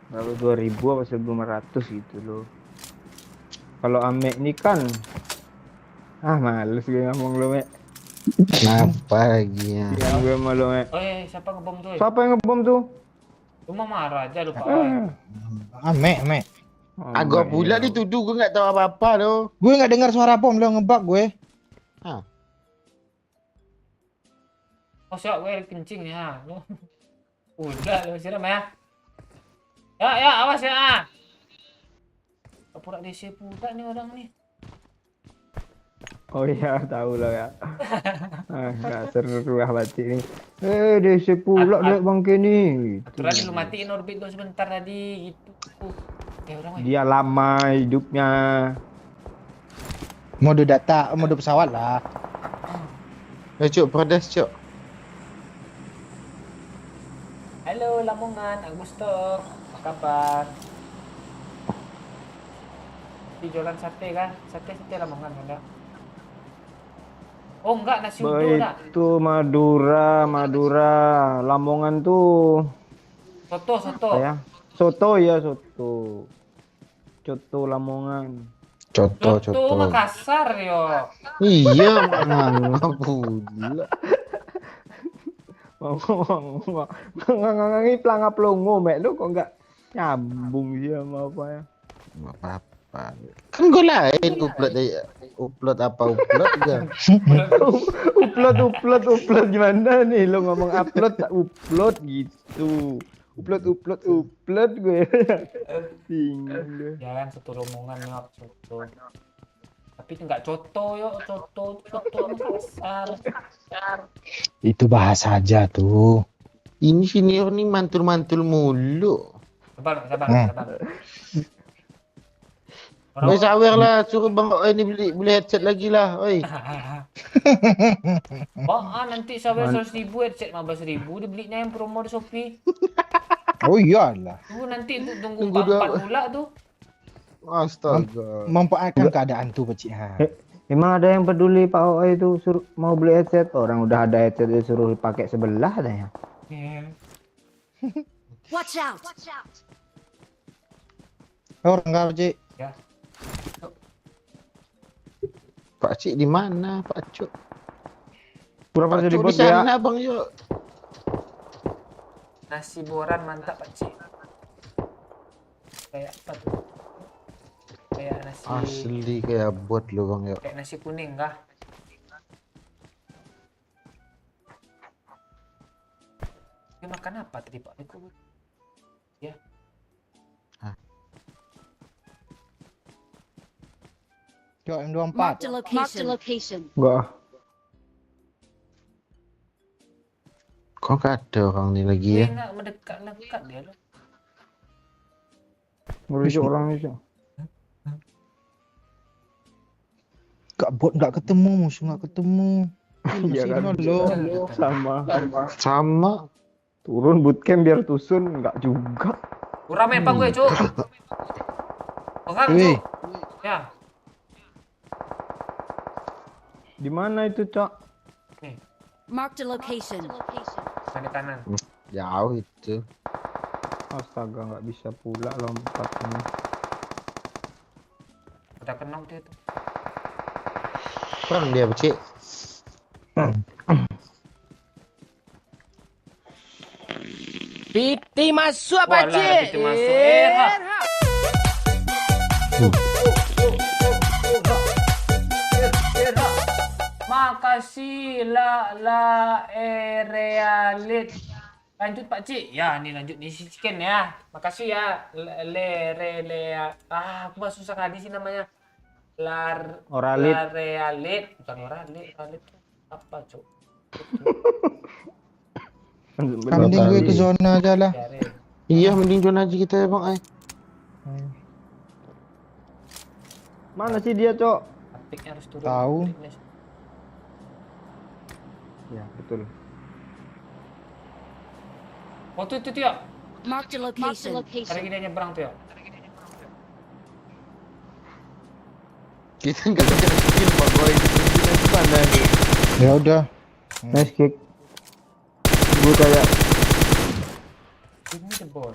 Lalu 2.000 apa 1.500 gitu loh. Kalau ame ini kan males gue ngomong lo, Mek. Kenapa lagi ya? Yang gue malu, Mek. Oh siapa ngebom tuh? Siapa yang ngebom tuh? Cuma marah aja lupa. Ame. Agak pula dituduh, gue nggak tahu apa-apa loh. Gue nggak dengar suara bom, lo ngebug gue. Oh siap gue kencing ya. Lu. Udah lu siram ya. Ya awas ya. Pura DC pula nih orang nih. Oh iya, tahu lah ya. Nggak seru banget ini. DC pula deh Bang Kenny. Gitu. Aturan lu matiin orbit lu sebentar tadi gitu. Orang Dia lama hidupnya. Mode data, mode pesawat lah. Cuk, protes cuk. Halo Lamongan, Agusto. Apa kabar? Di jualan sate kan? Sate Lamongan ada. Oh enggak, nasi uduk dah. Itu Madura, Lamongan tuh. Soto. Ya. Soto ya, soto. Soto Lamongan. Coto. Makassar yo. Iya, mana pula. Ngangangi pelangap longo, Mek. Lu kok nggak nyambung sih sama apa ya? Nggak apa-apa. Kan gue lain upload kan. upload gimana nih? Lu ngomong upload tak upload gitu. Upload gue. Bingung deh. Jangan satu rombongan yo, soto. Tapi enggak coto Makassar. Itu bahasa aja tuh. Ini senior nih mantul-mantul mulu. Sabar. Oi sawer lah, suruh Bang ini beli headset lagi lah, oi. Nanti sawer 100.000 headset 15.000 dibelinya yang promo di Shopee. Oh iyalah. Nanti tunggu 4 pula tuh. Astaga. Memanfaatkan keadaan tuh, Pak Cik. Emang ada yang peduli Pak OA itu suruh mau beli headset? Orang udah ada headset dia suruh pakai sebelah ada ya. Watch out! Orang nggak, Pak Cik. Ya. Pak Cik di mana, Pak Cuk? Berapa Pak jadi Cuk bot di ya? sana, Bang yuk. Nasi boran mantap Pak Cik. Kayak apa tuh? Kayak nasi. Asli kayak bot lu Bang yuk. Kayak nasi kuning kah? Dia makan apa tadi Pak? Ya. Yo M24. Marked a location. Enggak. Kok gak ada orang ini lagi ya? Dia nggak mendekat dia loh. Merujuk orang itu. Gak bot nggak ketemu, musuh nggak ketemu. Iya kan? Lo. Sama. Turun bootcamp biar tusun enggak juga. Rame bang gue Cuk. Pegang Wih. Cuk. Ya. Di mana itu, Cok? Marked a location. Sana kanan. Jauh itu. Astaga, nggak bisa pula lompat ini. Udah kenal dia tuh. Perang dia, Pak Cik. Piti masuk apa Walah, cik? piti masuk. Makasih la realit. Lanjut Pak Cik. Ya, ini lanjut di chicken ya. Makasih ya. Aku mah susah kali sih namanya. Oralit. Realit. Bukan oralit. Oralit tuh apa, Cuk? Mending gue ke zona aja lah. Iya, mending zona aja kita ya, Bang. Mana sih dia, Cok? Apiknya harus turun. Tahu. Ya, betul. Oh tuh ya. Marked a location. Hari ini dia nyebrang tuh ya. Kita nggak bisa skill Bang Oi. Itu mana nih? Ya udah. Nice kick. Gue kayak Ini jebol.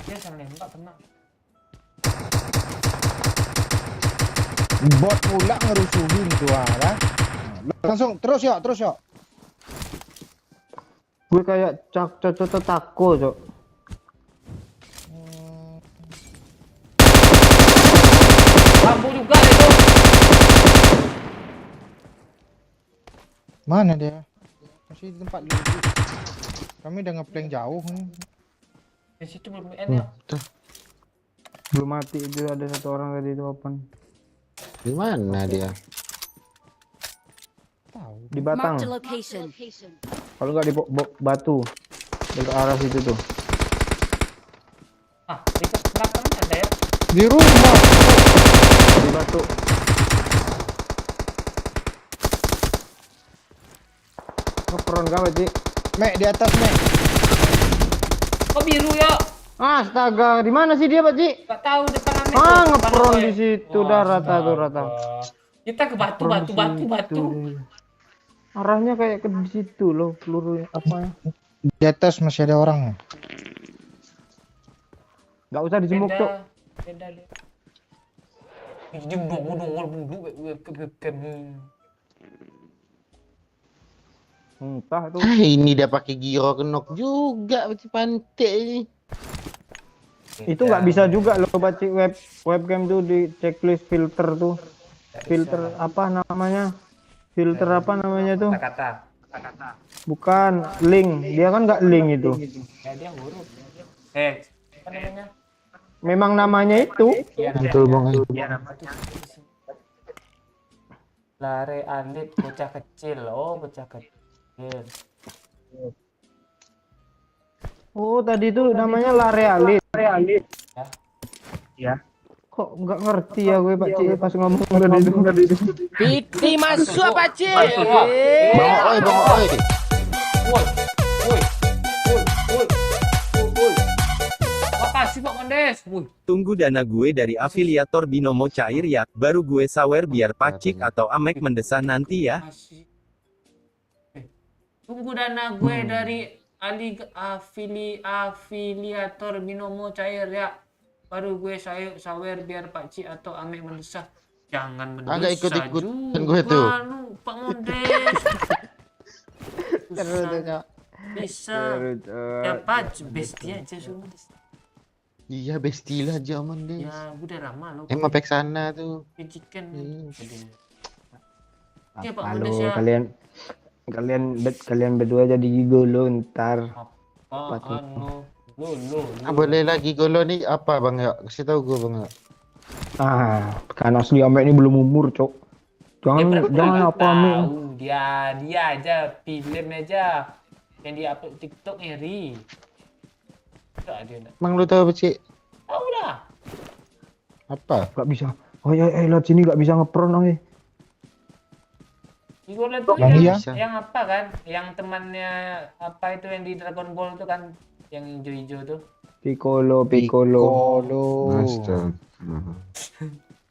Dia salah nembak kena. Bot pula ngerusuhin tuh lah. Langsung terus yuk. gue kayak cocok tako, Cok. Lampu juga itu. Mana dia? Masih di tempat dulu. Kami udah ngeplank jauh nih. Di situ belum enak. Belum mati itu, ada satu orang tadi itu open. Di mana dia? Tahu. Di batang. Marked a location. Kalau nggak di batu. Di arah situ tuh. Ah, di belakangnya ada ya. Di rumah. Di batu. Ngeperon kah, Pak? Mek di atas, Mek. Kok biru ya? Astaga, di mana sih dia, Pak Ci? Gak tahu depan aneh. Ngepron di situ dah rata tuh rata. Kita ke batu. Arahnya kayak ke di situ loh, pelurunya apa ya? Di atas masih ada orang. Nggak usah dijemuk, Cok. Beda dia. Jom dong, webcam. Entah tuh. Ini dia pakai giro kenok juga macam pantai ini. Itu nggak bisa juga loh, Pak Ci. Webcam tuh di checklist filter tuh. Filter apa namanya? Filter apa namanya tuh? Kata. Bukan link, dia kan nggak link itu. Ya dia huruf. Apa namanya? Memang namanya itu. Betul Bang. Lare alit bocah kecil. Oh, bocah kecil. Oh, tadi itu namanya Larealit. Ya. Kok nggak ngerti ya gue, Pak Ci, pas ngomong tadi itu. Piti masuk Pak Ci. Bang Oi. Woi. Makasih Pak Mandes. Woi. Tunggu dana gue dari afiliator binomo cair ya, baru gue sawer biar Pacik atau Amek mendesah nanti ya. Makasih. Tunggu dana gue dari afiliator binomo cair ya. Baru gue sawer biar Pak Ci atau Amek mendesah. Jangan mendesak. Agak ikut-ikut juga gue tuh. lu, Pak Mondes. Bisa. Siapa? Besti aja semua. Iya bestilah zaman deh. Ya udah ramah lo. Emang pek sana tuh. Chicken. Ya, Pak halo, Mondes ya. kalian berdua jadi gigolo ntar. Apa anu? Lu. Boleh lagi golo nih apa Bang ya? Kasih tahu gue Bang ya. Kan asli Amek ini belum umur, Cok. Jangan apa Amek. Dia aja film aja yang dia upload TikTok ngeri. Enggak dia enggak. Emang lu tahu apa sih? Tahu dah. Apa? Gak bisa. Oh ya, lihat sini gak bisa ngepron nih. Igor itu yang apa kan? Yang temannya apa itu yang di Dragon Ball itu kan? Yang hijau-hijau tuh. Piccolo. Astaga.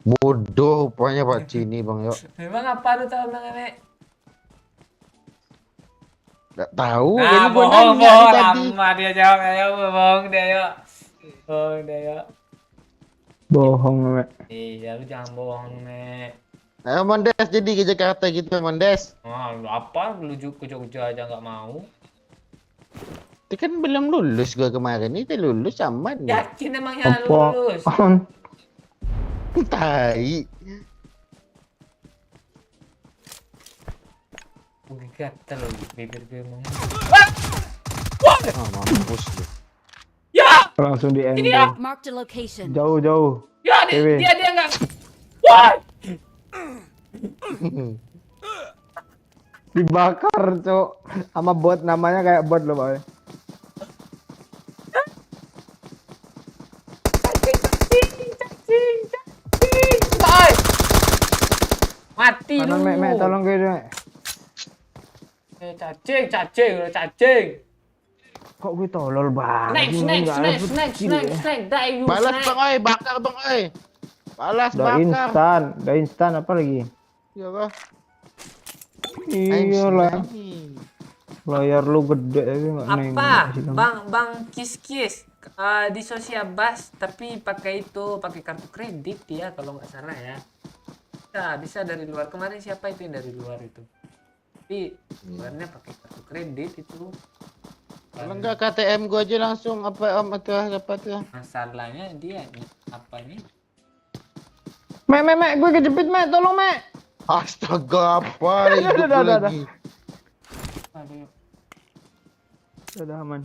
Bodoh rupanya Pak Cini Bang Yo. Memang apa tuh tahu namanya? Gak tahu. Nah, Gua nanya tadi. Lama dia jawab ya, bohong dia yo. Bohong, Mek. Iya, lu jangan bohong, Nek. Mondes jadi ke Jakarta gitu Mondes. Lu apa? Lu ke Jogja aja nggak mau? Itu kan belum lulus gua kemarin. Itu lulus aman. Yakin emangnya lulus? Tai. Gue gatel bibir gue emang. Mampus lu. Ya! Langsung di end. Marked a location. Jauh. Ya, dia enggak. Wah! Dibakar, Cok. Sama bot, namanya kayak bot loh, Pak. Mati lu. Mek, tolong gue, Mek. Cacing. Kok gue tolol banget. Snack, die lu. Balas Bang Oi, bakar Bang Oi. Balas Udah bakar. instan apa lagi? Iya kah? Iyalah, layar lu gede tapi nggak nengok Apa? sih kamu. Bang Kis di Sosiabas tapi pakai kartu kredit ya kalau nggak salah ya. Bisa dari luar. Kemarin siapa itu yang dari luar itu? Tapi luarnya pakai kartu kredit itu. Kalau enggak KTM gua aja langsung apa om atau apa tuh? Masalahnya dia apa nih? Mek, gue kejepit Mek, tolong Mek. Astaga, apa hidup Udah. lagi? Aduh. Udah aman.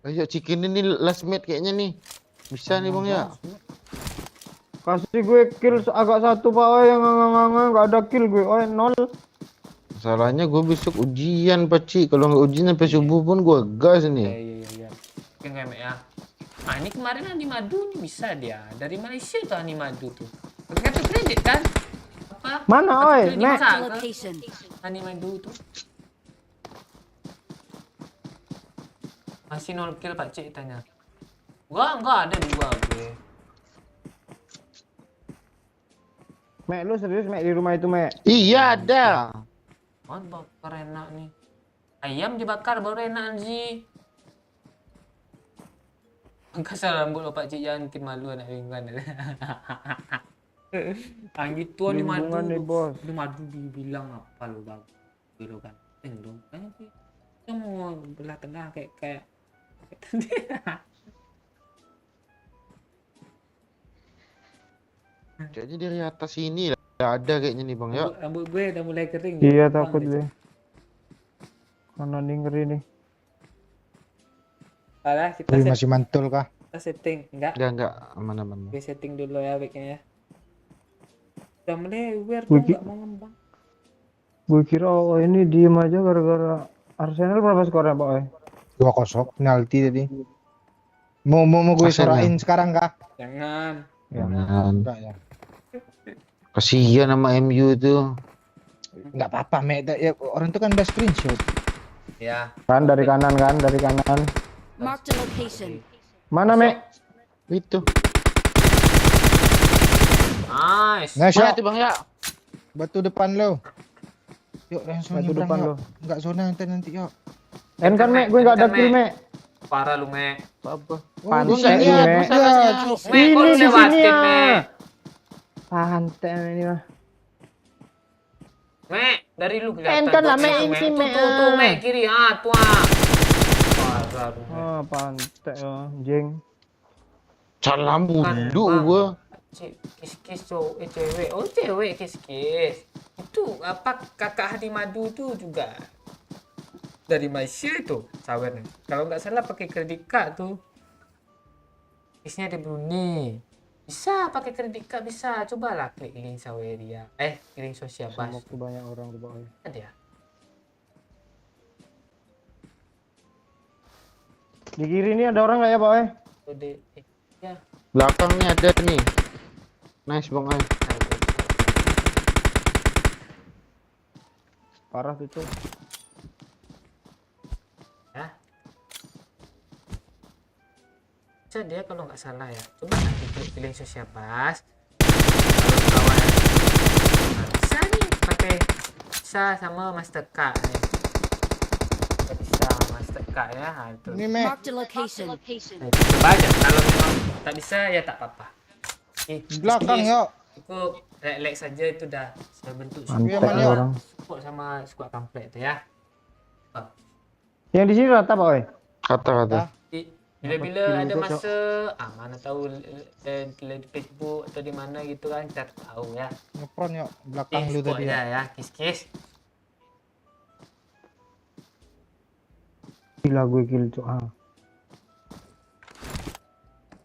Ayo Cikin ini last mate kayaknya nih. Bisa nih Bang ya. Kasih gue kill agak satu Pak, yang nggak ada kill gue, nol. Masalahnya gue besok ujian Paci. Kalau nggak ujian sampai subuh pun gue gas nih. Iya. Kan kayak ya. Nah ini kemarin Ani Madu nih bisa dia dari Malaysia tuh Ani Madu tuh. Pakai kartu kredit kan? Apa? Mana, Kartu oi? kredit Nek. bisa Marked a ke location. Ani Madu tuh. Masih 0 kill Pak Cik tanya. Enggak ada dua gue. Mek, lu serius Mek di rumah itu Mek? Iya ada. Oh, bakar enak nih. Ayam dibakar baru enak sih. Kasar rambut lo Pak Cik, jangan bikin malu anak lingkungan. Gitu nih Lingkungan nih, madu. Bos. Ini madu dibilang apa lo bang? Gitu kan. Dong. Kan sih. Kita mau belah tengah kayak Kayaknya dari atas ini lah ada kayaknya nih Bang ya. rambut gue udah mulai kering. Iya Bang, takut gitu. gue. Karena ini ngeri nih. Salah, kita Wih, masih mantul kah? setting. Enggak. Enggak aman-aman. Gue setting dulu ya baiknya ya. Udah melewer Gue tuh ki- nggak mau ngembang. Gue kira ini diem aja gara-gara Arsenal berapa skornya Pak? 2-0 penalti tadi. Mau gue Arsenal. sorain sekarang kah? Jangan. Jangan. Enggak ya. Kasihan sama MU tuh. Enggak apa-apa, Mek. Ya, orang itu kan udah screenshot. Ya. Kan dari kanan. Marked a location. Mana Mek? Itu. Nice. Nah, Mana Syok. tuh Bang ya? Batu depan lo. Yuk, langsung Batu nyebrang depan yuk. lo. Enggak zona nanti yuk. Kan Mek, gue nggak ada kill Mek. Parah lu, Mek. Apa? Pantai Gua nggak lu, lihat Mek. masalahnya. Mek, kok Ini lu di sini lewatin, ya. Mek? Pantai ini mah. Mek, dari lu kelihatan. Enten lah, tuh, Mek, Mek. ini, Tuh, Mek. tuh, Mek, kiri. Tuh. Parah lu, Mek. Oh, pantai anjing. Salah mulu Bang. gua. Kis-kis cowok, cewek. Oh, cewek kis-kis. Itu apa kakak Hadi Madu tuh juga dari Malaysia itu sawernya. Kalau nggak salah pakai kredit card tuh. Kisnya di Brunei. Bisa pakai kredit card bisa. Cobalah klik link Saweria. Link sosial bas. Waktu banyak orang tuh Pak. Ada ya? Di kiri ini ada orang nggak ya Pak? Kode ya. Belakangnya ada nih. Nice Bang. Parah tuh. Ya. Bisa dia kalau nggak salah ya. Coba nanti klik link sosial bas. Kalau kawan bisa nih pakai bisa sama Mastercard nih. Bisa Mastercard ya. Itu. Ini, Mek. Marked a location. Nah, itu coba aja. Kalau memang tak bisa ya tak apa-apa. Belakang yuk. Cukup like saja itu dah saya bentuk Pantai Aman, ya. orang. support sama squad komplek itu ya. Yang di sini rata Pak. Kata-kata. Bila-bila Apa ada skill masa mana tahu di Facebook atau di mana gitu kan kita tahu ya. Ngepron yuk belakang lu Support tadi. ya kis-kis. Gila gue kill cok.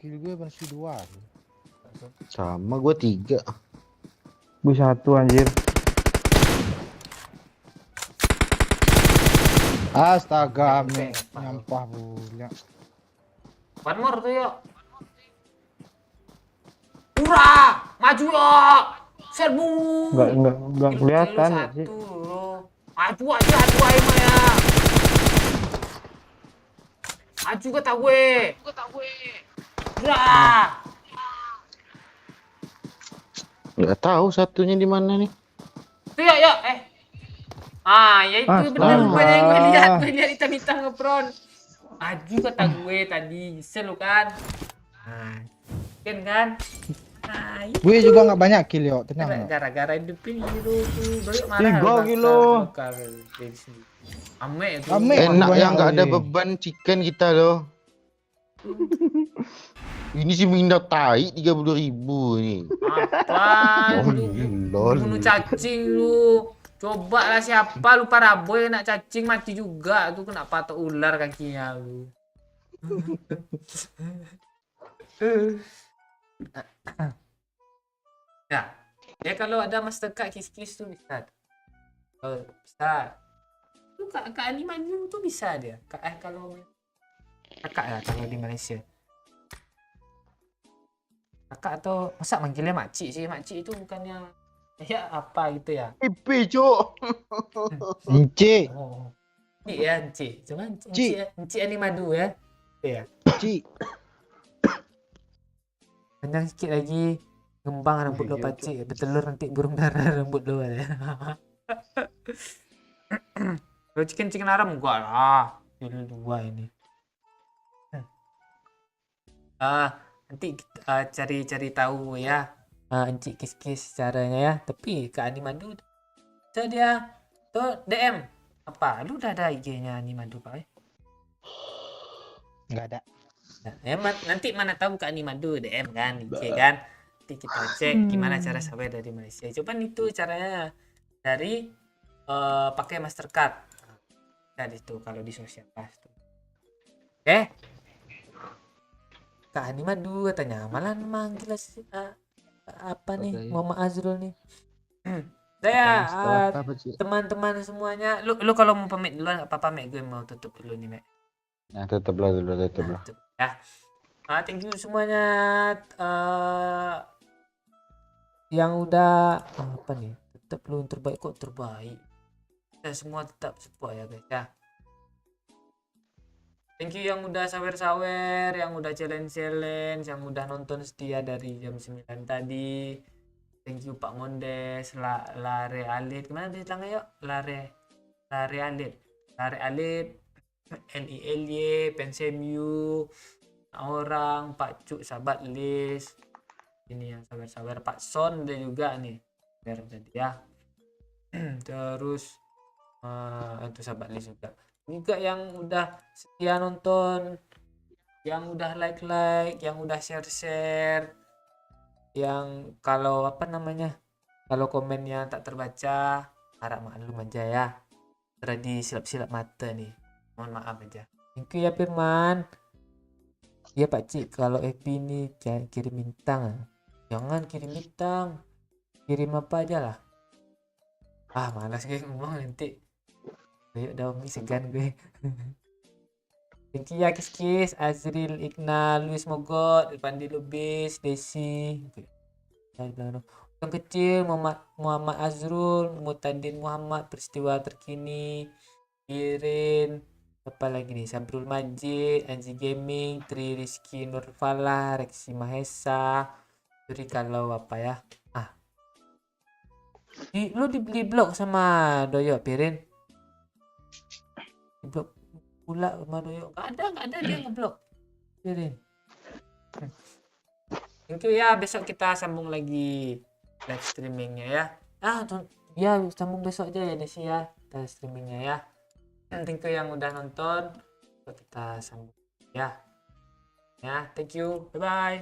Kill gue masih 2. Sama gua 3. Gue 1 anjir. Astaga, Mek. Nyampah pula. One more tuh yuk. Hurrah! Maju yuk! Serbu! Enggak kelihatan ya sih. Satu loh. Maju aja mah ya. Maju ke tak gue. Hurrah! Nggak tahu satunya di mana nih. Tuh ya, ya itu bener Astaga. rupanya yang gue lihat hitam-hitam ngepron. Maju kata gue tadi, selu kan. Nah, kan. Nah, Gue juga nggak banyak kill yo, tenang yo. gara-gara hidupin hero tuh. Doyok marah. 3 kilo. Ame itu. Rame. Enak banyak yang nggak ada kali. beban chicken kita loh. Ini sih minta tai 32.000 nih. Apa Oh, lu? lol. Bunuh cacing lu. Coba lah siapa lu paraboy nak cacing mati juga tuh kena patok ular kakinya lu. Ya kalau ada Mastercard kis-kis tuh bisa. Oh, bisa. Tuh kak Animan tuh bisa dia. Kalau kakak ya kalau di Malaysia. Kakak atau masa manggilnya makcik sih? Makcik itu bukannya ya apa gitu ya? IP, Cuk. Encik, Oh. Encik ya, Encik. Cuman Cik. Encik Animadu ya. Itu ya. Cik. Panjang sikit lagi ngembang rambut lo pacik. Bertelur nanti burung dara rambut lo ya. Kalau chicken haram enggak lah. Ini dua ini. Nanti kita cari tahu ya. Encik kis-kis caranya ya. Tapi Kak Animadu bisa dia tuh DM apa? Lu udah ada IG-nya Animadu Pak? Nggak ada. Nah, nanti mana tahu Kak Animadu DM kan, IG kan. Nanti kita cek gimana cara sampai dari Malaysia. Coba itu caranya dari pakai Mastercard. Nah, itu kalau di sosial pas tuh. Oke. Kak Animadu katanya malah manggil apa nih Muhammad Azrul nih. Saya teman-teman semuanya, lu kalau mau pamit duluan apa pamit, gue mau tutup dulu nih, Mek. Nah, tutup lah. Ya. Thank you semuanya yang udah apa nih? Tetap lu yang terbaik kok terbaik. Kita semua tetap support ya, guys ya. Thank you yang udah sawer-sawer, yang udah challenge-challenge, yang udah nonton setia dari jam 9 tadi. Thank you Pak Mondes, Lare Alit. Gimana bilangnya yuk? Lare Alit, NILY, Pensemu, orang, Pak Cuk, Sahabat List. Ini yang sabar-sabar, Pak Son ada juga nih. Biar tadi ya. Terus itu Sahabat List juga yang udah setia nonton, yang udah like, yang udah share, yang kalau apa namanya, kalau komennya tak terbaca harap maklum aja ya, tadi silap-silap mata nih, mohon maaf aja. Thank you ya Firman. Iya Pak Cik, kalau FB ini jangan kirim bintang, jangan kirim bintang, kirim apa aja lah. Malas gue ngomong nanti. Ayo dong, segan gue. Thank you ya kis-kis, Azril, Iqnal, Luis Mogot, Pandi Lubis, Desi. Yang kecil, Muhammad Azrul, Mutadin Muhammad, peristiwa terkini, Irin, apa lagi nih, Sabrul Majid, Anji Gaming, Tri Rizky Nurfala, Reksi Mahesa. Jadi kalau apa ya? Lu dibeli blog sama Doyo Pirin? Di blog pula sama Doyo. Gak ada dia ngeblok. Pirin. Thank you ya, besok kita sambung lagi live streamingnya ya. Ya sambung besok aja ya Desi ya, live streamingnya ya. Thank you yang udah nonton, kita sambung ya. Thank you, bye bye.